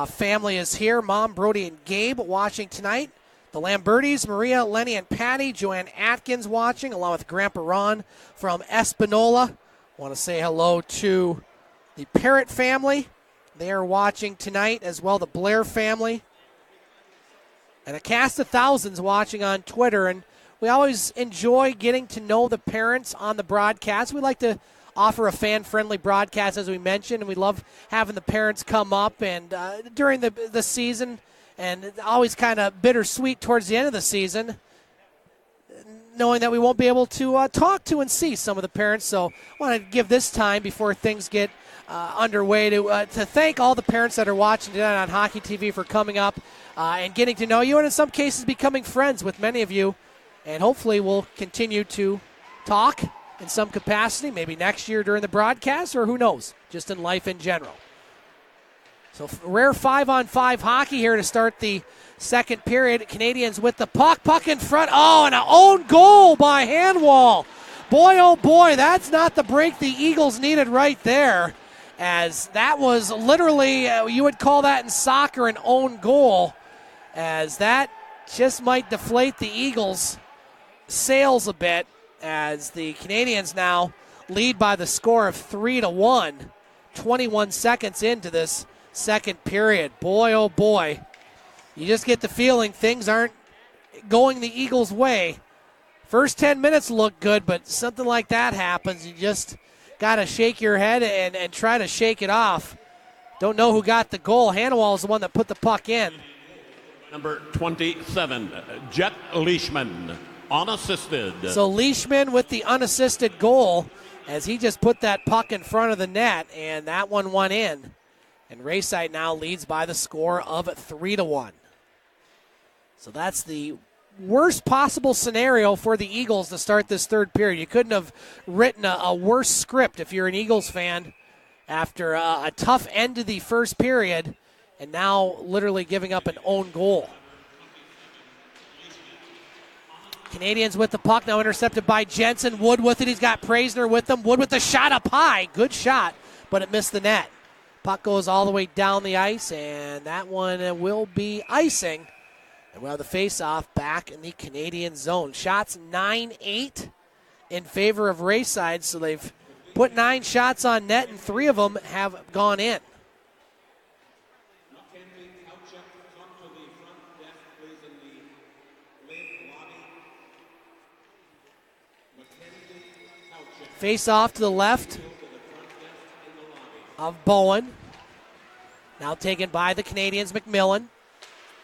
Speaker 1: family is here. Mom, Brody, and Gabe watching tonight. The Lambertis, Maria, Lenny, and Patty. Joanne Atkins watching, along with Grandpa Ron from Espanola. I want to say hello to the Parrott family. They are watching tonight as well. The Blair family. And a cast of thousands watching on Twitter. And we always enjoy getting to know the parents on the broadcast. We like to offer a fan-friendly broadcast, as we mentioned, and we love having the parents come up and during the season, and it's always kind of bittersweet towards the end of the season, knowing that we won't be able to talk to and see some of the parents. So I want to give this time before things get underway to thank all the parents that are watching tonight on Hockey TV for coming up and getting to know you, and in some cases becoming friends with many of you. And hopefully we'll continue to talk in some capacity, maybe next year during the broadcast, or who knows, just in life in general. So rare 5-on-5 hockey here to start the second period. Canadians with the puck. Puck in front. Oh, and an own goal by Hanwall. Boy, oh boy, that's not the break the Eagles needed right there, as that was literally, you would call that in soccer an own goal, as that just might deflate the Eagles' sails a bit, as the Canadians now lead by the score of 3-1, 21 seconds into this second period. Boy, oh boy, you just get the feeling things aren't going the Eagles' way. First 10 minutes look good, but something like that happens. You just got to shake your head and try to shake it off. Don't know who got the goal. Hanwall is the one that put the puck in.
Speaker 3: Number 27, Jet Leishman, unassisted.
Speaker 1: So Leishman with the unassisted goal, as he just put that puck in front of the net, and that one went in. And Rayside now leads by the score of 3-1. So that's the worst possible scenario for the Eagles to start this third period. You couldn't have written a worse script if you're an Eagles fan after a tough end to the first period, and now literally giving up an own goal. Canadians with the puck, now intercepted by Jensen. Wood with it, he's got Praisner with him. Wood with the shot up high. Good shot, but it missed the net. Puck goes all the way down the ice, and that one will be icing. And we'll have the face-off back in the Canadian zone. Shots 9-8 in favor of Rayside, so they've put 9 shots on net, and 3 of them have gone in. Face-off to the left of Bowen. Now taken by the Canadians, McMillan.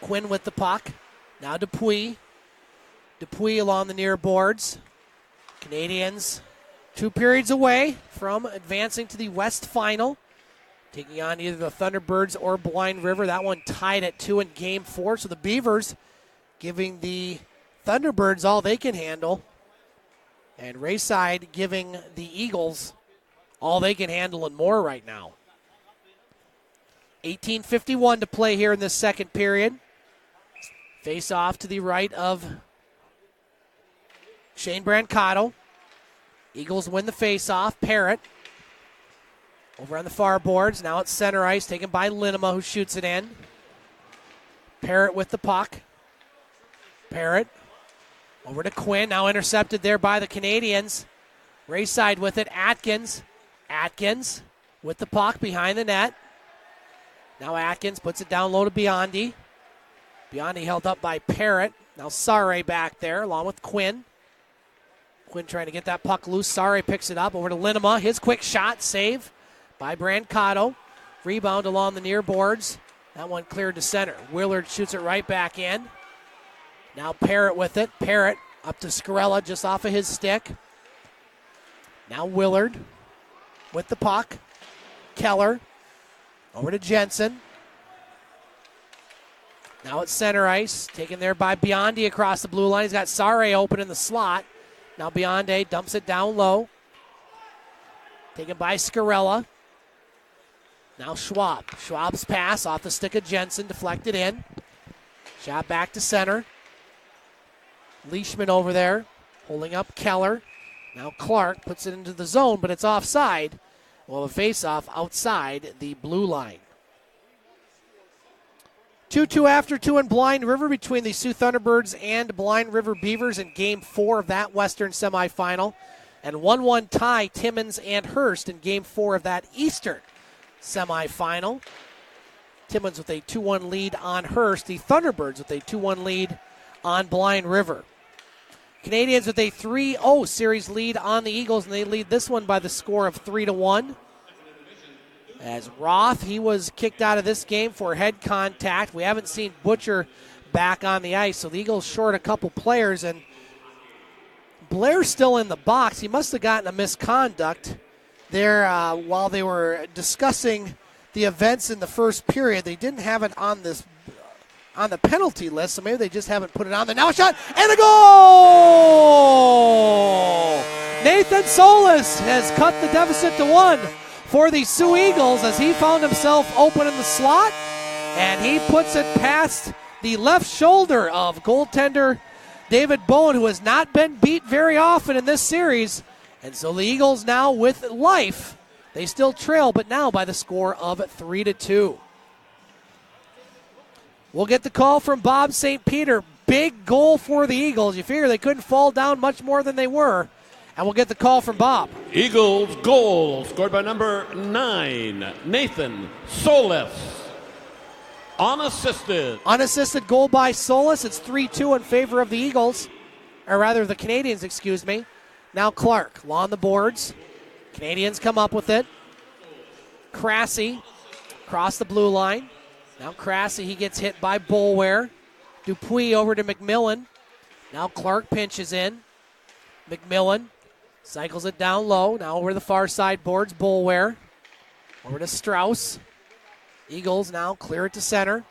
Speaker 1: Quinn with the puck. Now Dupuis. Dupuis along the near boards. Canadians 2 periods away from advancing to the West Final. Taking on either the Thunderbirds or Blind River. That one tied at 2 in Game 4. So the Beavers giving the Thunderbirds all they can handle. And Rayside giving the Eagles all they can handle and more right now. 18:51 to play here in this second period. Face off to the right of Shane Brancato. Eagles win the face-off. Parrott over on the far boards. Now it's center ice, taken by Linema, who shoots it in. Parrott with the puck. Parrott over to Quinn. Now intercepted there by the Canadians. Rayside with it. Atkins. Atkins with the puck behind the net. Now Atkins puts it down low to Biondi. Biondi held up by Parrott. Now Sare back there along with Quinn. Quinn trying to get that puck loose. Sare picks it up over to Linema. His quick shot, save by Brancato. Rebound along the near boards. That one cleared to center. Willard shoots it right back in. Now Parrott with it. Parrott up to Scarella just off of his stick. Now Willard with the puck. Keller over to Jensen. Now it's center ice. Taken there by Biondi across the blue line. He's got Sare open in the slot. Now Biondi dumps it down low. Taken by Scarella. Now Schwab. Schwab's pass off the stick of Jensen. Deflected in. Shot back to center. Leishman over there. Holding up Keller. Now Clark puts it into the zone, but it's offside. Well, a face-off outside the blue line. 2-2 after 2 in Blind River between the Sioux Thunderbirds and Blind River Beavers in Game 4 of that Western semifinal. And 1-1 tie Timmins and Hearst in Game 4 of that Eastern semifinal. Timmins with a 2-1 lead on Hearst. The Thunderbirds with a 2-1 lead on Blind River. Canadians with a 3-0 series lead on the Eagles, and they lead this one by the score of 3-1. As Roth, he was kicked out of this game for head contact. We haven't seen Butcher back on the ice, so the Eagles short a couple players, and Blair's still in the box. He must have gotten a misconduct there while they were discussing the events in the first period. They didn't have it on the penalty list, so maybe they just haven't put it on there. Now a shot, and a goal! Nathan Solis has cut the deficit to 1 for the Sioux Eagles as he found himself open in the slot, and he puts it past the left shoulder of goaltender David Bowen, who has not been beat very often in this series. And so the Eagles now with life, they still trail, but now by the score of 3-2. We'll get the call from Bob St. Peter. Big goal for the Eagles. You figure they couldn't fall down much more than they were. And we'll get the call from Bob.
Speaker 3: Eagles goal scored by number 9, Nathan Solis. Unassisted.
Speaker 1: Unassisted goal by Solis. It's 3-2 in favor of the Eagles. Or rather, the Canadians, excuse me. Now Clark, along the boards. Canadians come up with it. Crassy across the blue line. Now Crassy, he gets hit by Boulware. Dupuis over to McMillan. Now Clark pinches in. McMillan cycles it down low. Now over the far side boards, Boulware. Over to Strauss. Eagles now clear it to center.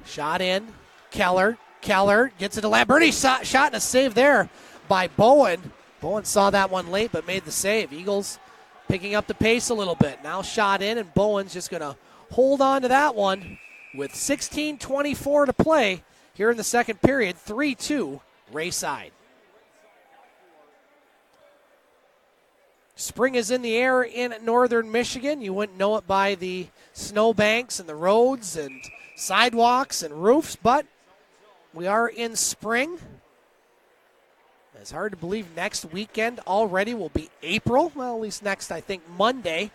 Speaker 1: Shot in. Keller. Keller gets it to Lamberti. Shot and a save there by Bowen. Bowen saw that one late but made the save. Eagles picking up the pace a little bit. Now shot in, and Bowen's just going to hold on to that one with 16:24 to play here in the second period. 3-2 Rayside. Spring is in the air in northern Michigan. You wouldn't know it by the snowbanks and the roads and sidewalks and roofs, but we are in spring. It's hard to believe next weekend already will be April. Well, at least next, I think, Monday.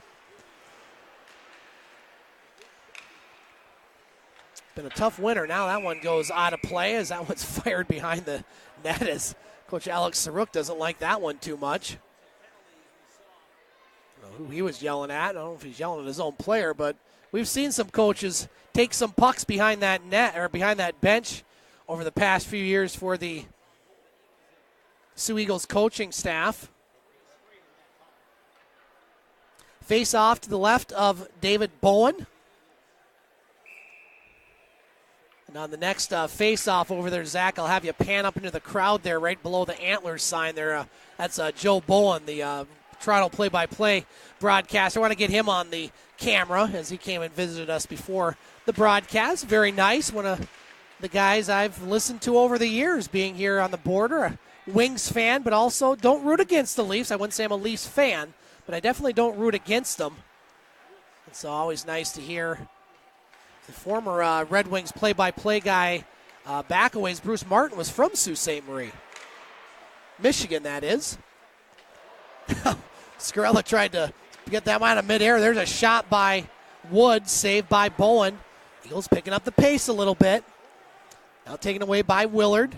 Speaker 1: It's been a tough winter. Now that one goes out of play as that one's fired behind the net as Coach Alex Saruk doesn't like that one too much. I don't know who he was yelling at. I don't know if he's yelling at his own player, but we've seen some coaches take some pucks behind that net or behind that bench over the past few years for the Sioux Eagles coaching staff. Face off to the left of David Bowen. And on the next face-off over there, Zach, I'll have you pan up into the crowd there right below the Antlers sign there. That's Joe Bowen, the Toronto play-by-play broadcaster. I want to get him on the camera as he came and visited us before the broadcast. Very nice. One of the guys I've listened to over the years being here on the border. A Wings fan, but also don't root against the Leafs. I wouldn't say I'm a Leafs fan, but I definitely don't root against them. It's always nice to hear the former Red Wings play-by-play guy backaways. Bruce Martin was from Sault Ste. Marie. Michigan, that is. Scarella tried to get that one out of midair. There's a shot by Wood, saved by Bowen. Eagles picking up the pace a little bit. Now taken away by Willard.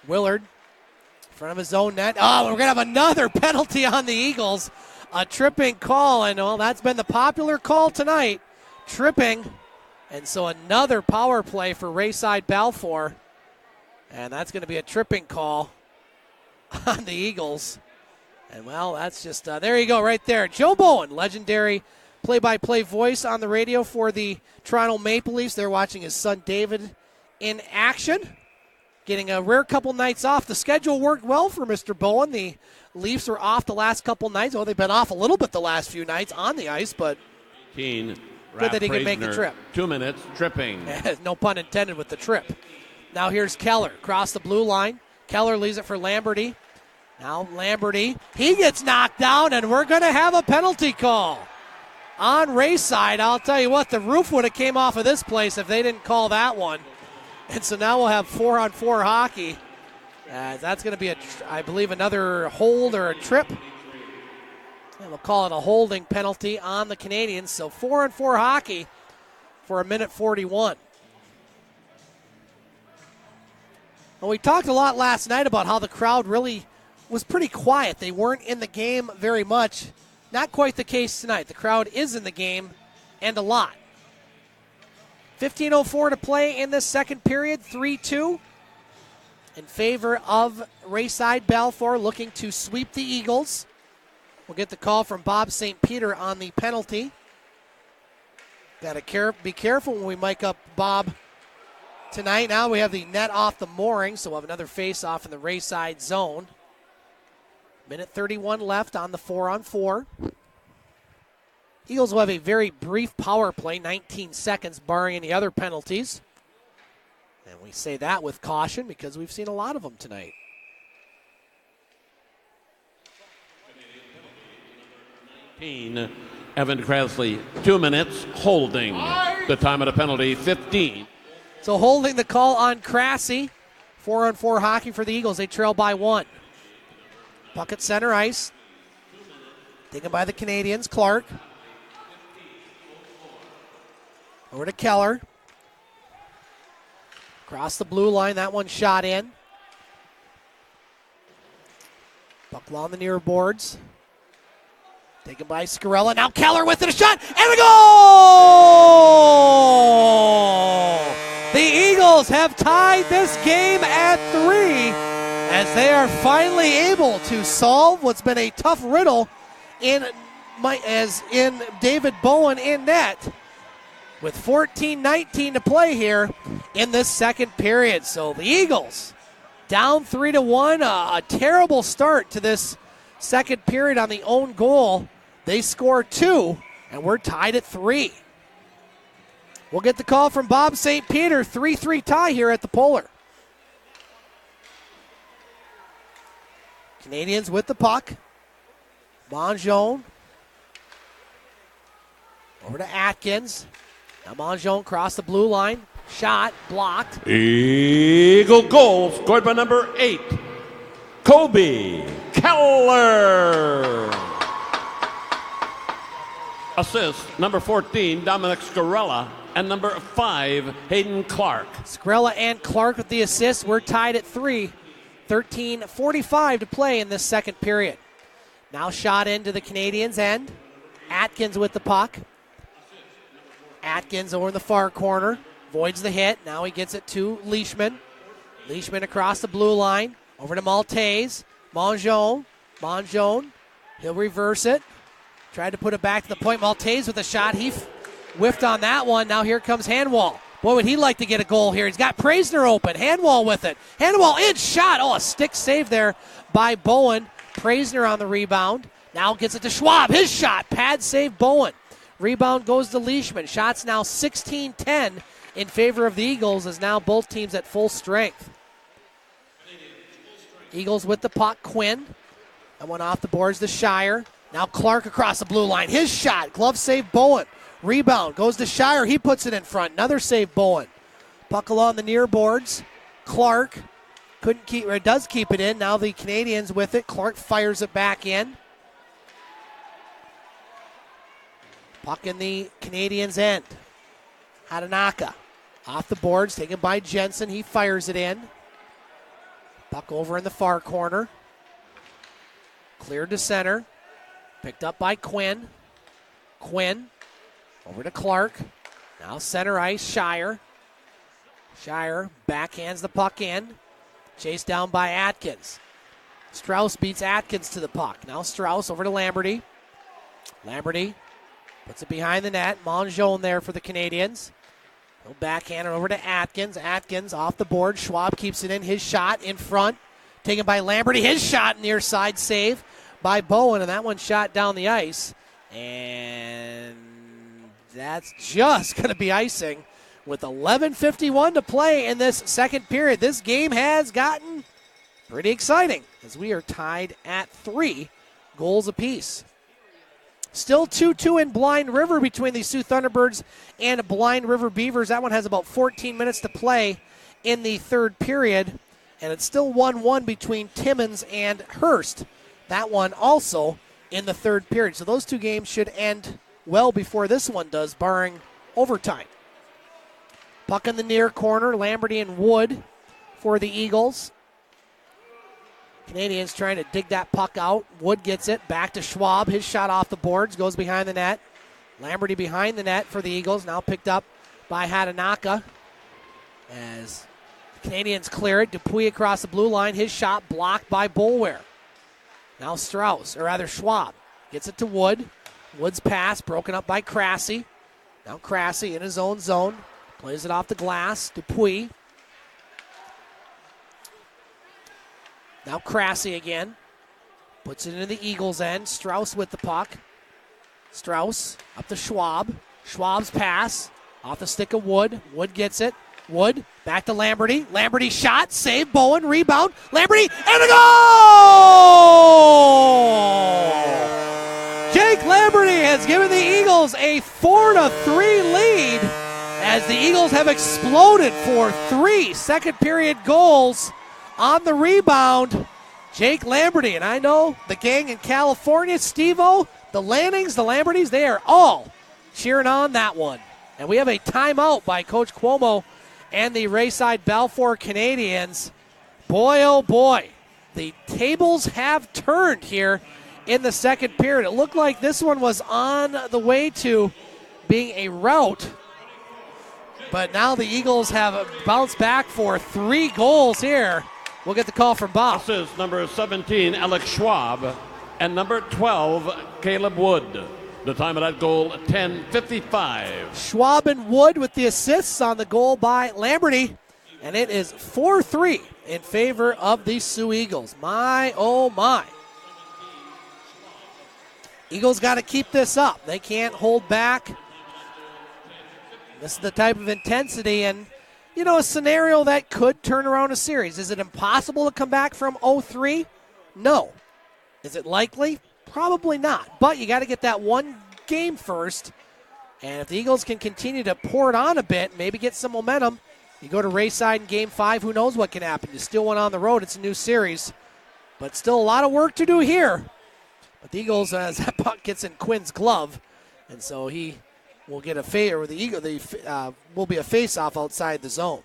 Speaker 1: Willard in front of his own net. Oh, we're going to have another penalty on the Eagles. A tripping call, and well, that's been the popular call tonight. Tripping. And so another power play for Rayside Balfour. And that's going to be a tripping call on the Eagles. And, well, that's just, there you go right there. Joe Bowen, legendary play-by-play voice on the radio for the Toronto Maple Leafs. They're watching his son David in action. Getting a rare couple nights off. The schedule worked well for Mr. Bowen. The Leafs were off the last couple nights. Oh, they've been off a little bit the last few nights on the ice, but
Speaker 3: good
Speaker 1: that he could make the trip.
Speaker 3: 2 minutes, tripping.
Speaker 1: No pun intended with the trip. Now here's Keller across the blue line. Keller leaves it for Lamberty. Now Lamberty, he gets knocked down, and we're going to have a penalty call on Rayside. I'll tell you what, the roof would have came off of this place if they didn't call that one. And so now we'll have 4-on-4 hockey. That's going to be, I believe, another hold or a trip. And we'll call it a holding penalty on the Canadians. So 4-on-4 hockey for 1:41. Well, we talked a lot last night about how the crowd really was pretty quiet. They weren't in the game very much. Not quite the case tonight. The crowd is in the game and a lot. 15:04 to play in this second period, 3-2 in favor of Rayside Balfour, looking to sweep the Eagles. We'll get the call from Bob St. Peter on the penalty. Got to be careful when we mic up Bob tonight. Now we have the net off the mooring, so we'll have another face-off in the Rayside zone. 1:31 left on the 4-on-4. Eagles will have a very brief power play, 19 seconds, barring any other penalties. And we say that with caution because we've seen a lot of them tonight.
Speaker 3: Evan Krasley, 2 minutes, holding. The time of the penalty, 15.
Speaker 1: So holding the call on Krasie. 4-on-4 hockey for the Eagles. They trail by 1. Puck at center ice. Taken by the Canadians. Clark. Over to Keller. Across the blue line. That one shot in. Puck along the near boards. Taken by Scarella. Now Keller with it. A shot. And a goal! The Eagles have tied this game at 3 as they are finally able to solve what's been a tough riddle in David Bowen in net. With 14:19 to play here in this second period. So the Eagles down 3-1. A terrible start to this second period on the own goal. They score 2, and we're tied at 3. We'll get the call from Bob St. Peter. 3-3 tie here at the Polar. Canadians with the puck. Mongeon. Over to Atkins. Now Mongeon across the blue line. Shot blocked.
Speaker 3: Eagle goal scored by number 8, Kobe Keller. Assist, number 14, Dominic Scarella, and number 5, Hayden Clark.
Speaker 1: Scarella and Clark with the assist. We're tied at 3. 13:45 to play in this second period. Now shot into the Canadians' end. Atkins with the puck. Atkins over in the far corner. Voids the hit. Now he gets it to Leishman. Leishman across the blue line. Over to Maltese. Mongeon. He'll reverse it. Tried to put it back to the point. Maltese with a shot. He whiffed on that one. Now here comes Hanwall. Boy, would he like to get a goal here. He's got Praisner open. Hanwall with it. Hanwall in shot. Oh, a stick save there by Bowen. Praisner on the rebound. Now gets it to Schwab. His shot. Pad save Bowen. Rebound goes to Leishman. Shots now 16-10 in favor of the Eagles as now both teams at full strength. Eagles with the puck. Quinn. That one off the boards to Shire. Now Clark across the blue line. His shot. Glove save Bowen. Rebound goes to Shire. He puts it in front. Another save Bowen. Puck along the near boards. Clark couldn't keep, or does keep it in. Now the Canadians with it. Clark fires it back in. Puck in the Canadians' end. Hatanaka off the boards, taken by Jensen. He fires it in. Puck over in the far corner. Cleared to center. Picked up by Quinn. Quinn over to Clark. Now center ice, Shire. Shire backhands the puck in. Chased down by Atkins. Strauss beats Atkins to the puck. Now Strauss over to Lamberty. Lamberty puts it behind the net. Mongeon there for the Canadians. He'll backhand it over to Atkins. Atkins off the board. Schwab keeps it in. His shot in front. Taken by Lamberty. His shot near side save by Bowen. And that one shot down the ice. And that's just going to be icing with 11:51 to play in this second period. This game has gotten pretty exciting as we are tied at 3 goals apiece. Still 2-2 in Blind River between the Sioux Thunderbirds and Blind River Beavers. That one has about 14 minutes to play in the third period. And it's still 1-1 between Timmins and Hearst. That one also in the third period. So those two games should end well before this one does, barring overtime. Puck in the near corner, Lamberty and Wood for the Eagles. Canadians trying to dig that puck out. Wood gets it, back to Schwab. His shot off the boards, goes behind the net. Lamberty behind the net for the Eagles, now picked up by Hatanaka. As the Canadians clear it, Dupuis across the blue line. His shot blocked by Boulware. Now Strauss, or rather Schwab, gets it to Wood. Wood's pass broken up by Krasse. Now Krasse in his own zone. Plays it off the glass. Dupuis. Now Krasse again. Puts it into the Eagles' end. Strauss with the puck. Strauss up to Schwab. Schwab's pass off the stick of Wood. Wood gets it. Wood back to Lamberty. Lamberty shot. Save. Bowen. Rebound. Lamberty. And a goal! Jake Lamberty has given the Eagles a 4-3 lead as the Eagles have exploded for 3 second-period goals on the rebound. Jake Lamberty, and I know the gang in California, Steve-O, the Lannings, the Lambertys, they are all cheering on that one. And we have a timeout by Coach Cuomo and the Rayside Balfour Canadians. Boy, oh boy, the tables have turned here in the second period. It looked like this one was on the way to being a rout, but now the Eagles have bounced back for 3 goals here. We'll get the call from Bob.
Speaker 3: This is number 17, Alex Schwab, and number 12, Caleb Wood. The time of that goal, 10:55.
Speaker 1: Schwab and Wood with the assists on the goal by Lamberty, and it is 4-3 in favor of the Sioux Eagles. My, oh my. Eagles got to keep this up. They can't hold back. This is the type of intensity and, you know, a scenario that could turn around a series. Is it impossible to come back from 0-3? No. Is it likely? Probably not. But you got to get that one game first. And if the Eagles can continue to pour it on a bit, maybe get some momentum, you go to Rayside in Game 5, who knows what can happen. You still went on the road. It's a new series. But still a lot of work to do here. But the Eagles, as that puck gets in Quinn's glove, and so he will get a or the Eagle will be a face-off outside the zone.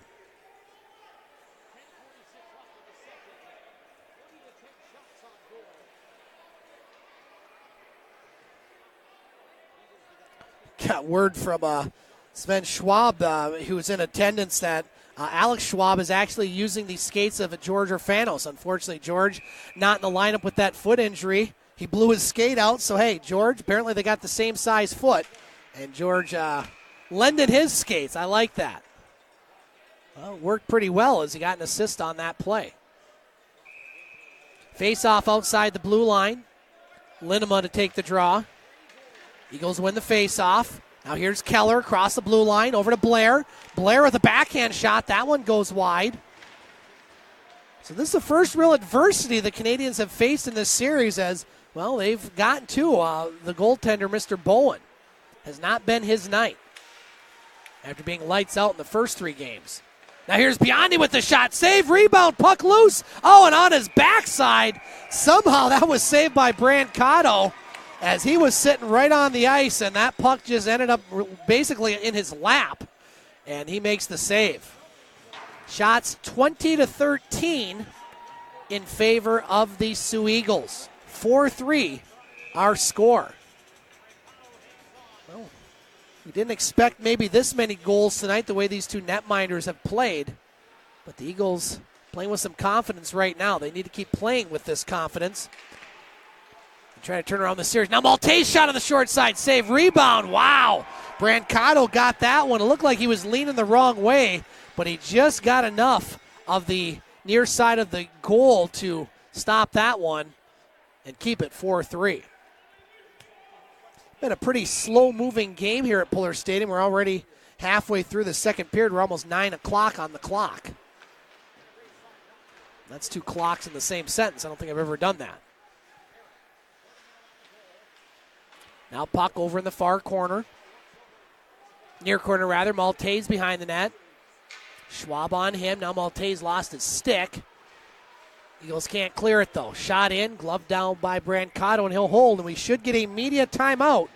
Speaker 1: Got word from Sven Schwab, who was in attendance, that Alex Schwab is actually using the skates of George Orfanos. Unfortunately, George not in the lineup with that foot injury. He blew his skate out, so hey, George, apparently they got the same size foot. And George lended his skates. I like that. Well, worked pretty well as he got an assist on that play. Face-off outside the blue line. Linema to take the draw. Eagles win the face-off. Now here's Keller across the blue line over to Blair. Blair with a backhand shot. That one goes wide. So this is the first real adversity the Canadians have faced in this series as, well, they've gotten to the goaltender, Mr. Bowen. Has not been his night after being lights out in the first 3 games. Now here's Biondi with the shot. Save, rebound, puck loose. Oh, and on his backside. Somehow that was saved by Brancato as he was sitting right on the ice, and that puck just ended up basically in his lap, and he makes the save. Shots 20-13 in favor of the Soo Eagles. 4-3 our score. Well, we didn't expect maybe this many goals tonight the way these two netminders have played, but the Eagles playing with some confidence right now. They need to keep playing with this confidence. Trying to turn around the series. Now Maltese shot on the short side. Save, rebound. Wow. Brancato got that one. It looked like he was leaning the wrong way, but he just got enough of the near side of the goal to stop that one and keep it 4-3. Been a pretty slow-moving game here at Puller Stadium. We're already halfway through the second period. We're almost 9 o'clock on the clock. That's two clocks in the same sentence. I don't think I've ever done that. Now puck over in the far corner. Near corner, rather. Maltese behind the net. Schwab on him. Now Maltese lost his stick. Eagles can't clear it, though. Shot in, gloved down by Brancato, and he'll hold. And we should get a media timeout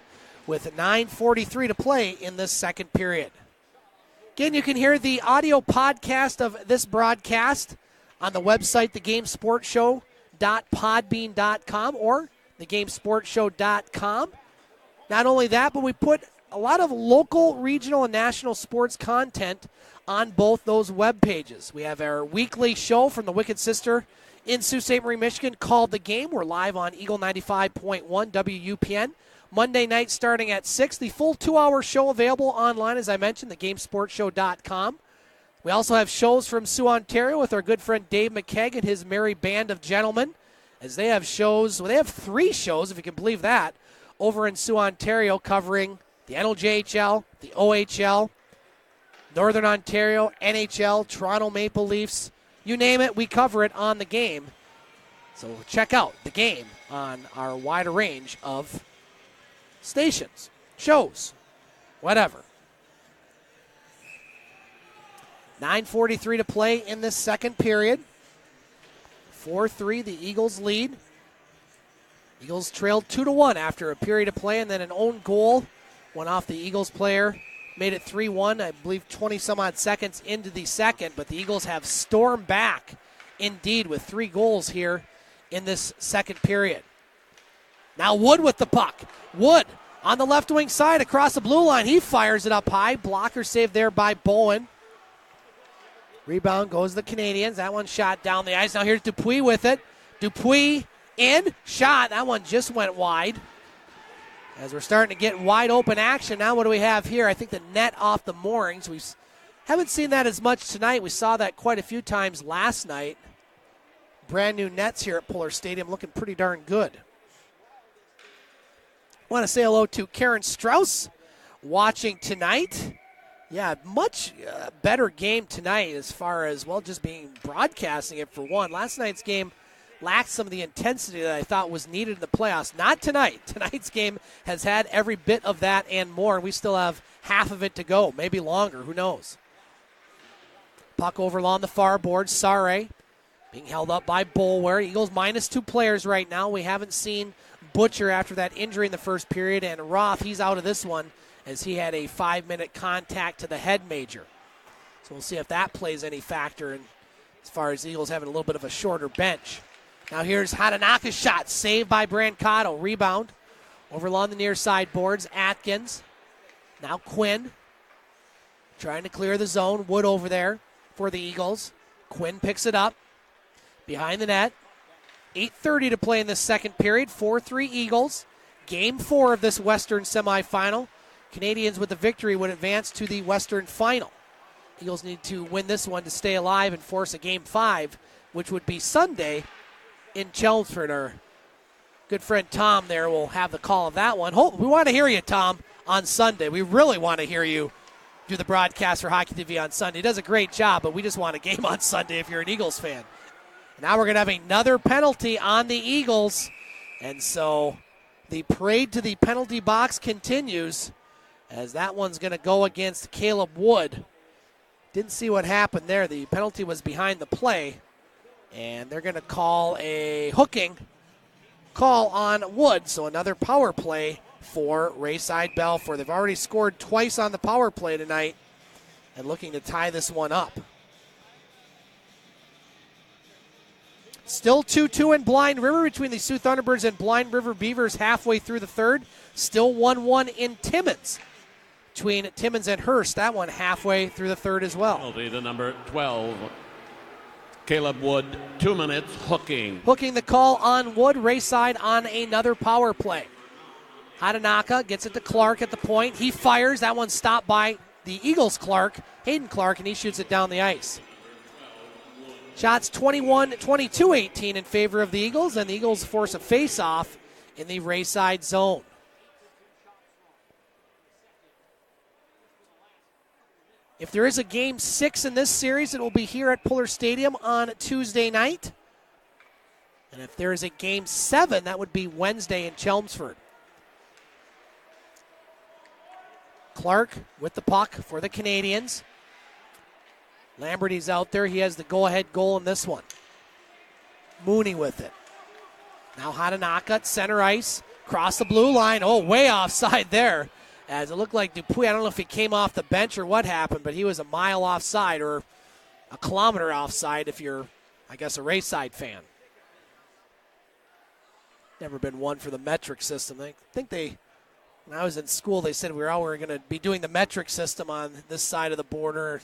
Speaker 1: with 9:43 to play in this second period. Again, you can hear the audio podcast of this broadcast on the website, thegamesportshow.podbean.com or thegamesportshow.com. Not only that, but we put a lot of local, regional, and national sports content on both those web pages. We have our weekly show from the Wicked Sister in Sault Ste. Marie, Michigan, called The Game. We're live on Eagle 95.1 WUPN. Monday night starting at 6. The full 2-hour show available online, as I mentioned, thegamesportshow.com. We also have shows from Sioux, Ontario with our good friend Dave McKegg and his merry band of gentlemen, as they have shows. Well, they have 3 shows, if you can believe that, over in Sioux, Ontario, covering the NOJHL, the OHL, Northern Ontario, NHL, Toronto Maple Leafs. You name it, we cover it on The Game. So check out The Game on our wider range of stations, shows, whatever. 9:43 to play in this second period. 4-3, the Eagles lead. Eagles trailed 2-1 after a period of play, and then an own goal went off the Eagles player. Made it 3-1, I believe 20-some-odd seconds into the second, but the Eagles have stormed back, indeed, with 3 goals here in this second period. Now Wood with the puck. Wood on the left wing side across the blue line. He fires it up high. Blocker saved there by Bowen. Rebound goes to the Canadians. That one shot down the ice. Now here's Dupuis with it. Dupuis in. Shot. That one just went wide. As we're starting to get wide open action. Now what do we have here? I think the net off the moorings. We haven't seen that as much tonight. We saw that quite a few times last night. Brand new nets here at Puller Stadium, looking pretty darn good. Want to say hello to Karen Strauss watching tonight. Yeah, much better game tonight as far as, well, just being broadcasting it for one. Last night's game lacked some of the intensity that I thought was needed in the playoffs. Not tonight. Tonight's game has had every bit of that and more, and we still have half of it to go, maybe longer, who knows. Puck over along the far board. Sare being held up by Boulware. Eagles -2 players right now. We haven't seen Butcher after that injury in the first period, and Roth, he's out of this one as he had a 5-minute contact to the head major. So we'll see if that plays any factor in, as far as Eagles having a little bit of a shorter bench. Now here's Hatanaka's shot, saved by Brancato. Rebound over along the near side boards. Atkins. Now Quinn trying to clear the zone. Wood over there for the Eagles. Quinn picks it up behind the net. 8:30 to play in this second period. 4-3 Eagles. Game 4 of this Western semifinal. Canadians with the victory would advance to the Western final. Eagles need to win this one to stay alive and force a Game 5, which would be Sunday in Chelmsford. Our good friend Tom there will have the call of that one. We want to hear you, Tom, on Sunday. We really want to hear you do the broadcast for Hockey TV on Sunday. He does a great job, but we just want a game on Sunday if you're an Eagles fan. Now we're going to have another penalty on the Eagles, and so the parade to the penalty box continues, as that one's going to go against Caleb Wood. Didn't see what happened there. The penalty was behind the play. And they're going to call a hooking call on Wood. So another power play for Rayside Balfour. They've already scored twice on the power play tonight and looking to tie this one up. Still 2-2 in Blind River between the Sioux Thunderbirds and Blind River Beavers halfway through the third. Still 1-1 in Timmins between Timmins and Hearst. That one halfway through the third as well.
Speaker 3: Penalty to number 12, Caleb Wood, 2 minutes, hooking.
Speaker 1: Hooking the call on Wood. Rayside on another power play. Hatanaka gets it to Clark at the point. He fires. That one stopped by the Eagles' Hayden Clark, and he shoots it down the ice. Shots 22-18 in favor of the Eagles, and the Eagles force a face-off in the Rayside zone. If there is a Game 6 in this series, it will be here at Puller Stadium on Tuesday night. And if there is a Game 7, that would be Wednesday in Chelmsford. Clark with the puck for the Canadians. Lamberty's out there. He has the go-ahead goal in this one. Mooney with it. Now Hatanaka at center ice. Cross the blue line. Oh, way offside there. As it looked like Dupuis, I don't know if he came off the bench or what happened, but he was a mile offside or a kilometer offside if you're, I guess, a Rayside fan. Never been one for the metric system. I think when I was in school, they said we were going to be doing the metric system on this side of the border.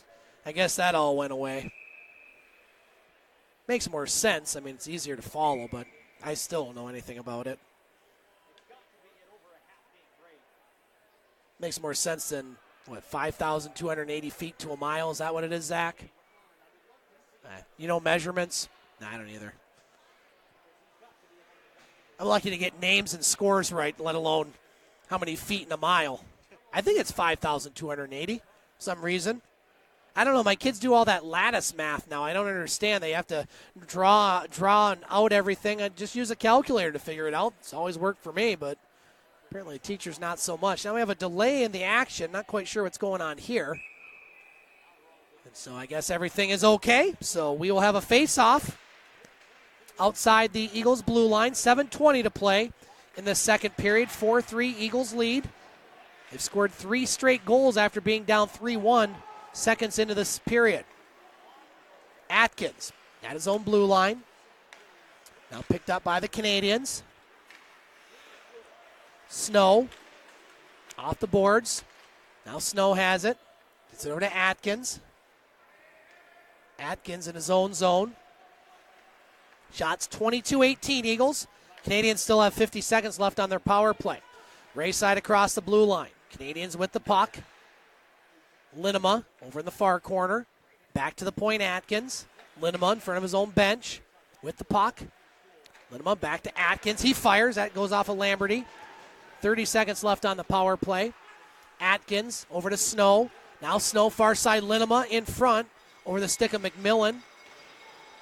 Speaker 1: I guess that all went away. Makes more sense. I mean, it's easier to follow, but I still don't know anything about it. Makes more sense than, 5,280 feet to a mile? Is that what it is, Zach? You know measurements? No, I don't either. I'm lucky to get names and scores right, let alone how many feet in a mile. I think it's 5,280 for some reason. I don't know. My kids do all that lattice math now. I don't understand. They have to draw out everything. I just use a calculator to figure it out. It's always worked for me, but apparently teachers not so much. Now we have a delay in the action. Not quite sure what's going on here. And so I guess everything is okay. So we will have a face-off outside the Eagles' blue line. 7:20 to play in the second period. 4-3 Eagles lead. They've scored 3 straight goals after being down 3-1. Seconds into this period. Atkins at his own blue line. Now picked up by the Canadians. Snow off the boards. Now Snow has it. Gets it over to Atkins. Atkins in his own zone. Shots 22-18 Eagles. Canadians still have 50 seconds left on their power play. Rayside across the blue line. Canadians with the puck. Linema over in the far corner. Back to the point, Atkins. Linema in front of his own bench with the puck. Linema back to Atkins. He fires. That goes off of Lamberty. 30 seconds left on the power play. Atkins over to Snow. Now Snow far side. Linema in front over the stick of McMillan.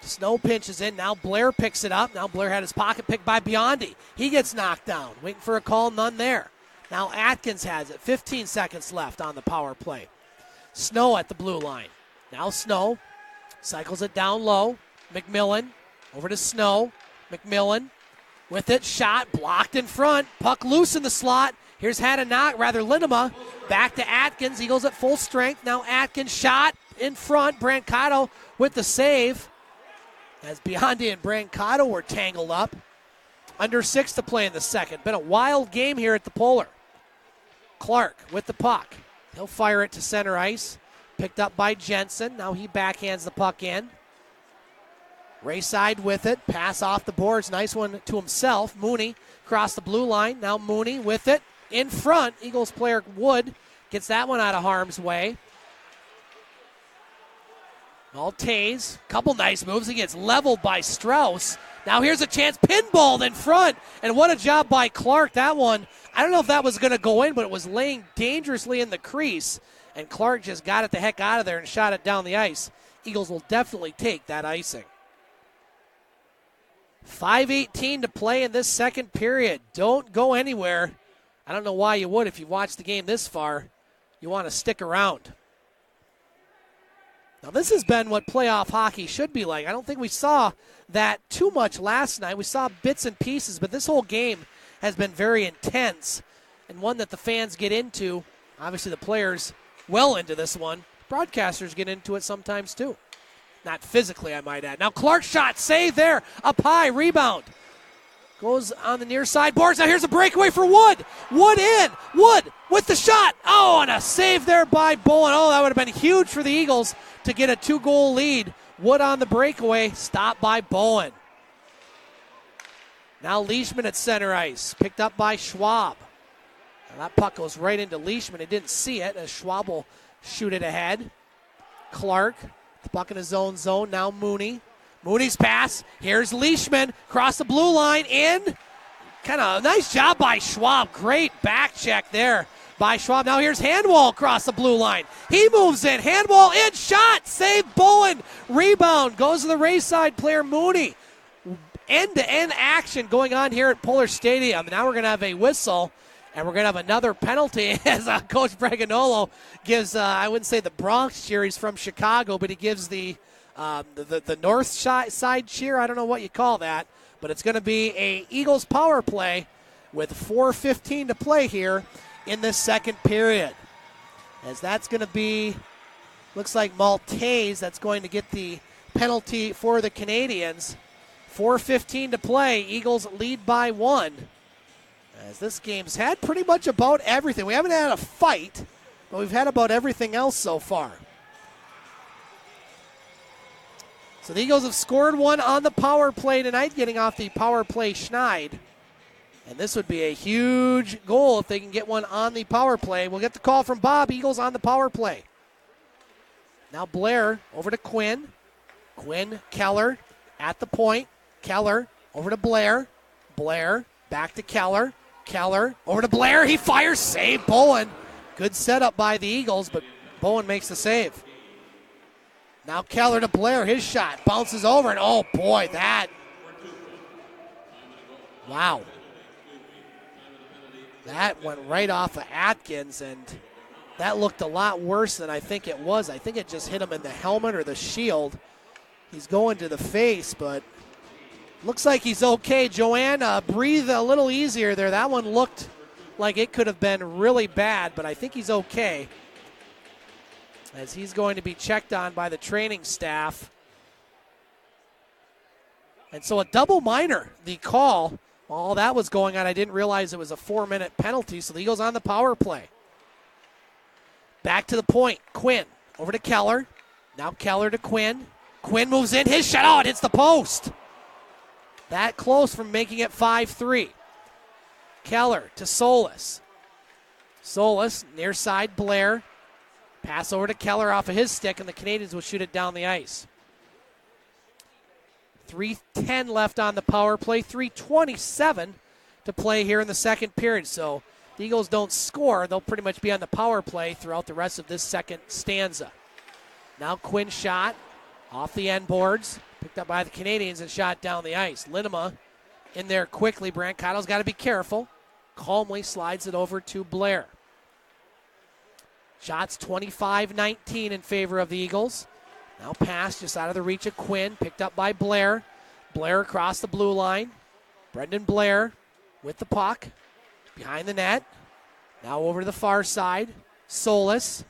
Speaker 1: Snow pinches in. Now Blair picks it up. Now Blair had his pocket picked by Biondi. He gets knocked down. Waiting for a call. None there. Now Atkins has it. 15 seconds left on the power play. Snow at the blue line. Now Snow cycles it down low. McMillan over to Snow. McMillan with it. Shot blocked in front. Puck loose in the slot. Here's Linema. Back to Atkins. Eagles at full strength. Now Atkins shot in front. Brancato with the save. As Biondi and Brancato were tangled up. Under 6 to play in the second. Been a wild game here at the Polar. Clark with the puck. He'll fire it to center ice. Picked up by Jensen. Now he backhands the puck in. Rayside with it. Pass off the boards. Nice one to himself. Mooney across the blue line. Now Mooney with it. In front. Eagles player Wood gets that one out of harm's way. Maltese. Couple nice moves. He gets leveled by Strauss. Now here's a chance. Pinballed in front. And what a job by Clark. That one, I don't know if that was going to go in, but it was laying dangerously in the crease. And Clark just got it the heck out of there and shot it down the ice. Eagles will definitely take that icing. 5:18 to play in this second period. Don't go anywhere. I don't know why you would if you watched the game this far. You want to stick around. Now, this has been what playoff hockey should be like. I don't think we saw that too much last night. We saw bits and pieces, but this whole game has been very intense and one that the fans get into. Obviously, the players well into this one. Broadcasters get into it sometimes, too. Not physically, I might add. Now, Clark's shot, save there, up high, rebound. Goes on the near side boards. Now here's a breakaway for Wood. Wood in. Wood with the shot. Oh, and a save there by Bowen. Oh, that would have been huge for the Eagles to get a 2-goal lead. Wood on the breakaway. Stopped by Bowen. Now Leishman at center ice. Picked up by Schwab. Now that puck goes right into Leishman. He didn't see it as Schwab will shoot it ahead. Clark. The puck in his own zone. Now Mooney. Mooney's pass. Here's Leishman. Cross the blue line in. Kind of nice job by Schwab. Great back check there by Schwab. Now here's Handwall across the blue line. He moves in. Handwall in. Shot. Save Bowen. Rebound. Goes to the Rayside player Mooney. End-to-end action going on here at Polar Stadium. Now we're going to have a whistle. And we're going to have another penalty as Coach Breganolo gives, I wouldn't say the Bronx cheer. He's from Chicago, but he gives the north side cheer. I don't know what you call that, but it's going to be a Eagles power play with 4:15 to play here in this second period. As that's going to be, looks like Maltese that's going to get the penalty for the Canadians. 4:15 to play. Eagles lead by 1. As this game's had pretty much about everything. We haven't had a fight, but we've had about everything else so far. So the Eagles have scored one on the power play tonight, getting off the power play Schneid. And this would be a huge goal if they can get one on the power play. We'll get the call from Bob. Eagles on the power play. Now Blair over to Quinn. Quinn, Keller at the point. Keller over to Blair. Blair back to Keller. Keller over to Blair. He fires. Save Bowen. Good setup by the Eagles, but Bowen makes the save. Now Keller to Blair. His shot bounces over, and oh boy, that. Wow. That went right off of Atkins, and that looked a lot worse than I think it was. I think it just hit him in the helmet or the shield. He's going to the face, but looks like he's okay. Joanne, breathe a little easier there. That one looked like it could have been really bad, but I think he's okay, as he's going to be checked on by the training staff. And so a double minor, the call. While that was going on, I didn't realize it was a 4-minute penalty, so the Eagles on the power play. Back to the point. Quinn over to Keller. Now Keller to Quinn. Quinn moves in. His shot. Oh, it hits the post. That close from making it 5-3. Keller to Solis. Solis, near side, Blair. Pass over to Keller off of his stick, and the Canadians will shoot it down the ice. 3:10 left on the power play. 3:27 to play here in the second period. So the Eagles don't score. They'll pretty much be on the power play throughout the rest of this second stanza. Now Quinn shot off the end boards. Picked up by the Canadians and shot down the ice. Linema in there quickly. Brancado's got to be careful. Calmly slides it over to Blair. Shots 25-19 in favor of the Eagles. Now pass just out of the reach of Quinn. Picked up by Blair. Blair across the blue line. Brendan Blair with the puck. Behind the net. Now over to the far side. Solis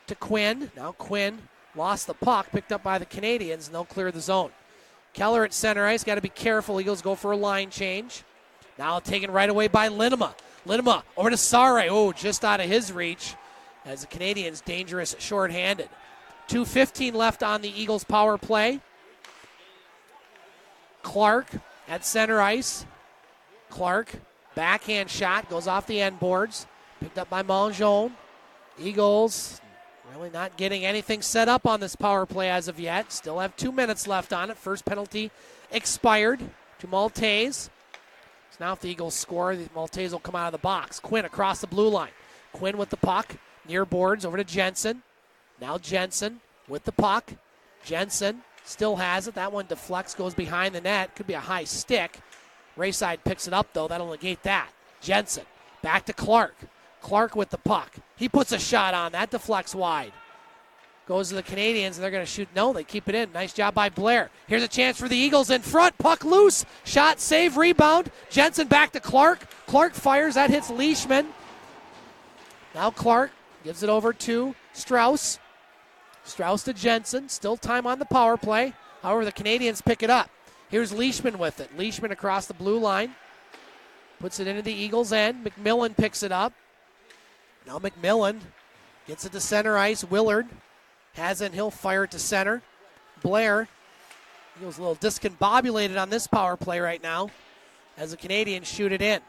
Speaker 1: to Quinn. Now Quinn lost the puck. Picked up by the Canadians, and they'll clear the zone. Keller at center ice. Got to be careful. Eagles go for a line change. Now taken right away by Linema. Linema over to Sare. Oh, just out of his reach, as the Canadians dangerous shorthanded. 2:15 left on the Eagles power play. Clark at center ice. Clark, backhand shot, goes off the end boards. Picked up by Mongeon. Eagles really not getting anything set up on this power play as of yet. Still have 2 minutes left on it. First penalty expired to Maltese. So now if the Eagles score, the Maltese will come out of the box. Quinn across the blue line. Quinn with the puck. Near boards over to Jensen. Now Jensen with the puck. Jensen still has it. That one deflects, goes behind the net. Could be a high stick. Rayside picks it up, though. That'll negate that. Jensen back to Clark. Clark with the puck. He puts a shot on. That deflects wide. Goes to the Canadians, and they're going to shoot. No, they keep it in. Nice job by Blair. Here's a chance for the Eagles in front. Puck loose. Shot, save, rebound. Jensen back to Clark. Clark fires. That hits Leishman. Now Clark gives it over to Strauss. Strauss to Jensen. Still time on the power play. However, the Canadians pick it up. Here's Leishman with it. Leishman across the blue line. Puts it into the Eagles' end. McMillan picks it up. Now McMillan gets it to center ice. Willard has it. He'll fire it to center. Blair. Eagles a little discombobulated on this power play right now as the Canadians shoot it in.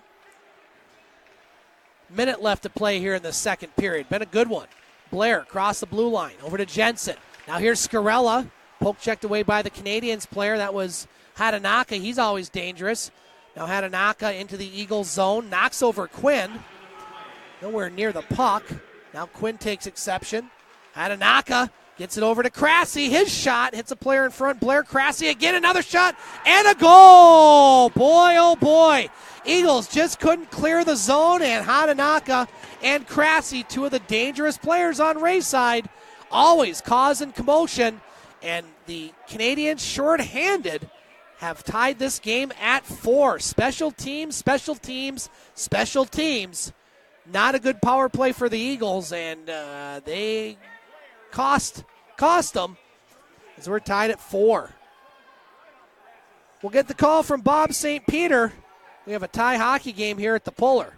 Speaker 1: Minute left to play here in the second period. Been a good one. Blair across the blue line. Over to Jensen. Now here's Scarella. Poke checked away by the Canadians player. That was Hatanaka. He's always dangerous. Now Hatanaka into the Eagles zone. Knocks over Quinn. Nowhere near the puck. Now Quinn takes exception. Hatanaka gets it over to Cressy. His shot hits a player in front. Blair Cressy again. Another shot and a goal. Boy, oh boy. Eagles just couldn't clear the zone, and Hatanaka and Cressy, two of the dangerous players on Rayside, always causing commotion. And the Canadians, short-handed, have tied this game at 4. Special teams, special teams, special teams. Not a good power play for the Eagles, and they cost them as we're tied at 4. We'll get the call from Bob St. Peter. We have a tie hockey game here at the Puller.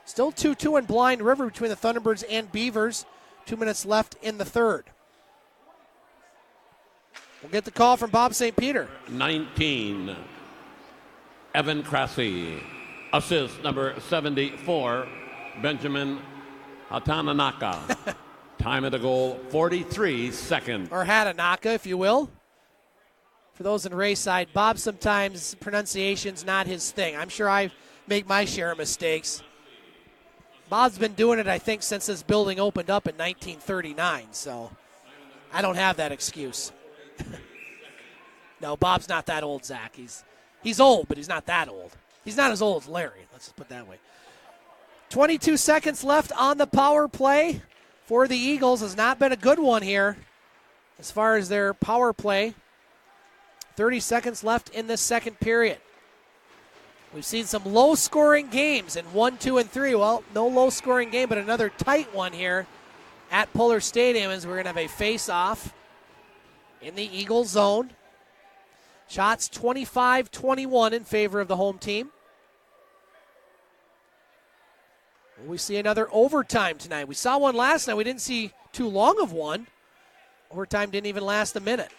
Speaker 1: Still 2-2 in Blind River between the Thunderbirds and Beavers. 2 minutes left in the third. We'll get the call from Bob St. Peter.
Speaker 3: 19, Evan Cressy. Assist number 74, Benjamin Hatanaka. Time of the goal, 43 seconds.
Speaker 1: Or Hatanaka, if you will. For those in Rayside, Bob, sometimes pronunciation's not his thing. I'm sure I make my share of mistakes. Bob's been doing it, I think, since this building opened up in 1939, so I don't have that excuse. No, Bob's not that old, Zach. He's old, but he's not that old. He's not as old as Larry. Let's just put it that way. 22 seconds left on the power play for the Eagles. Has not been a good one here as far as their power play. 30 seconds left in this second period. We've seen some low-scoring games in 1, 2, and 3. Well, no low-scoring game, but another tight one here at Puller Stadium as we're going to have a face-off in the Eagles zone. Shots 25-21 in favor of the home team. We see another overtime tonight. We saw one last night. We didn't see too long of one. Overtime didn't even last a minute.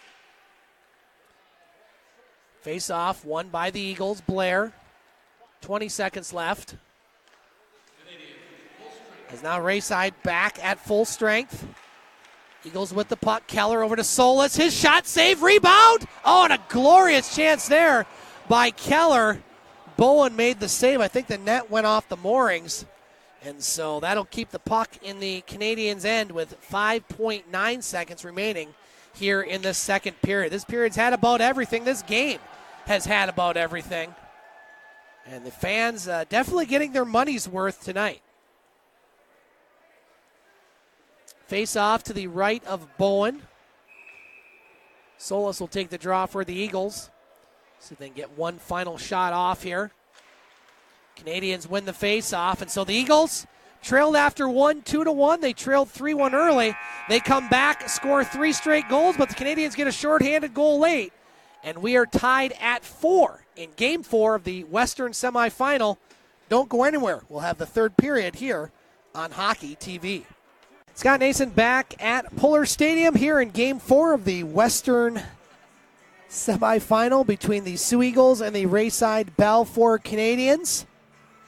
Speaker 1: Face-off won by the Eagles. Blair. 20 seconds left. As now Rayside back at full strength. Eagles with the puck. Keller over to Solis. His shot, save, rebound. Oh, and a glorious chance there by Keller. Bowen made the save. I think the net went off the moorings. And so that'll keep the puck in the Canadians' end with 5.9 seconds remaining here in the second period. This period's had about everything. This game has had about everything. And the fans definitely getting their money's worth tonight. Face off to the right of Bowen. Solis will take the draw for the Eagles. See if they can get one final shot off here. Canadians win the face-off, and so the Eagles trailed after 1, 2-1. They trailed 3-1 early. They come back, score 3 straight goals, but the Canadians get a shorthanded goal late. And we are tied at 4 in Game 4 of the Western Semifinal. Don't go anywhere. We'll have the third period here on Hockey TV. Scott Nason back at Puller Stadium here in Game 4 of the Western Semifinal between the Soo Eagles and the Rayside Balfour Canadians.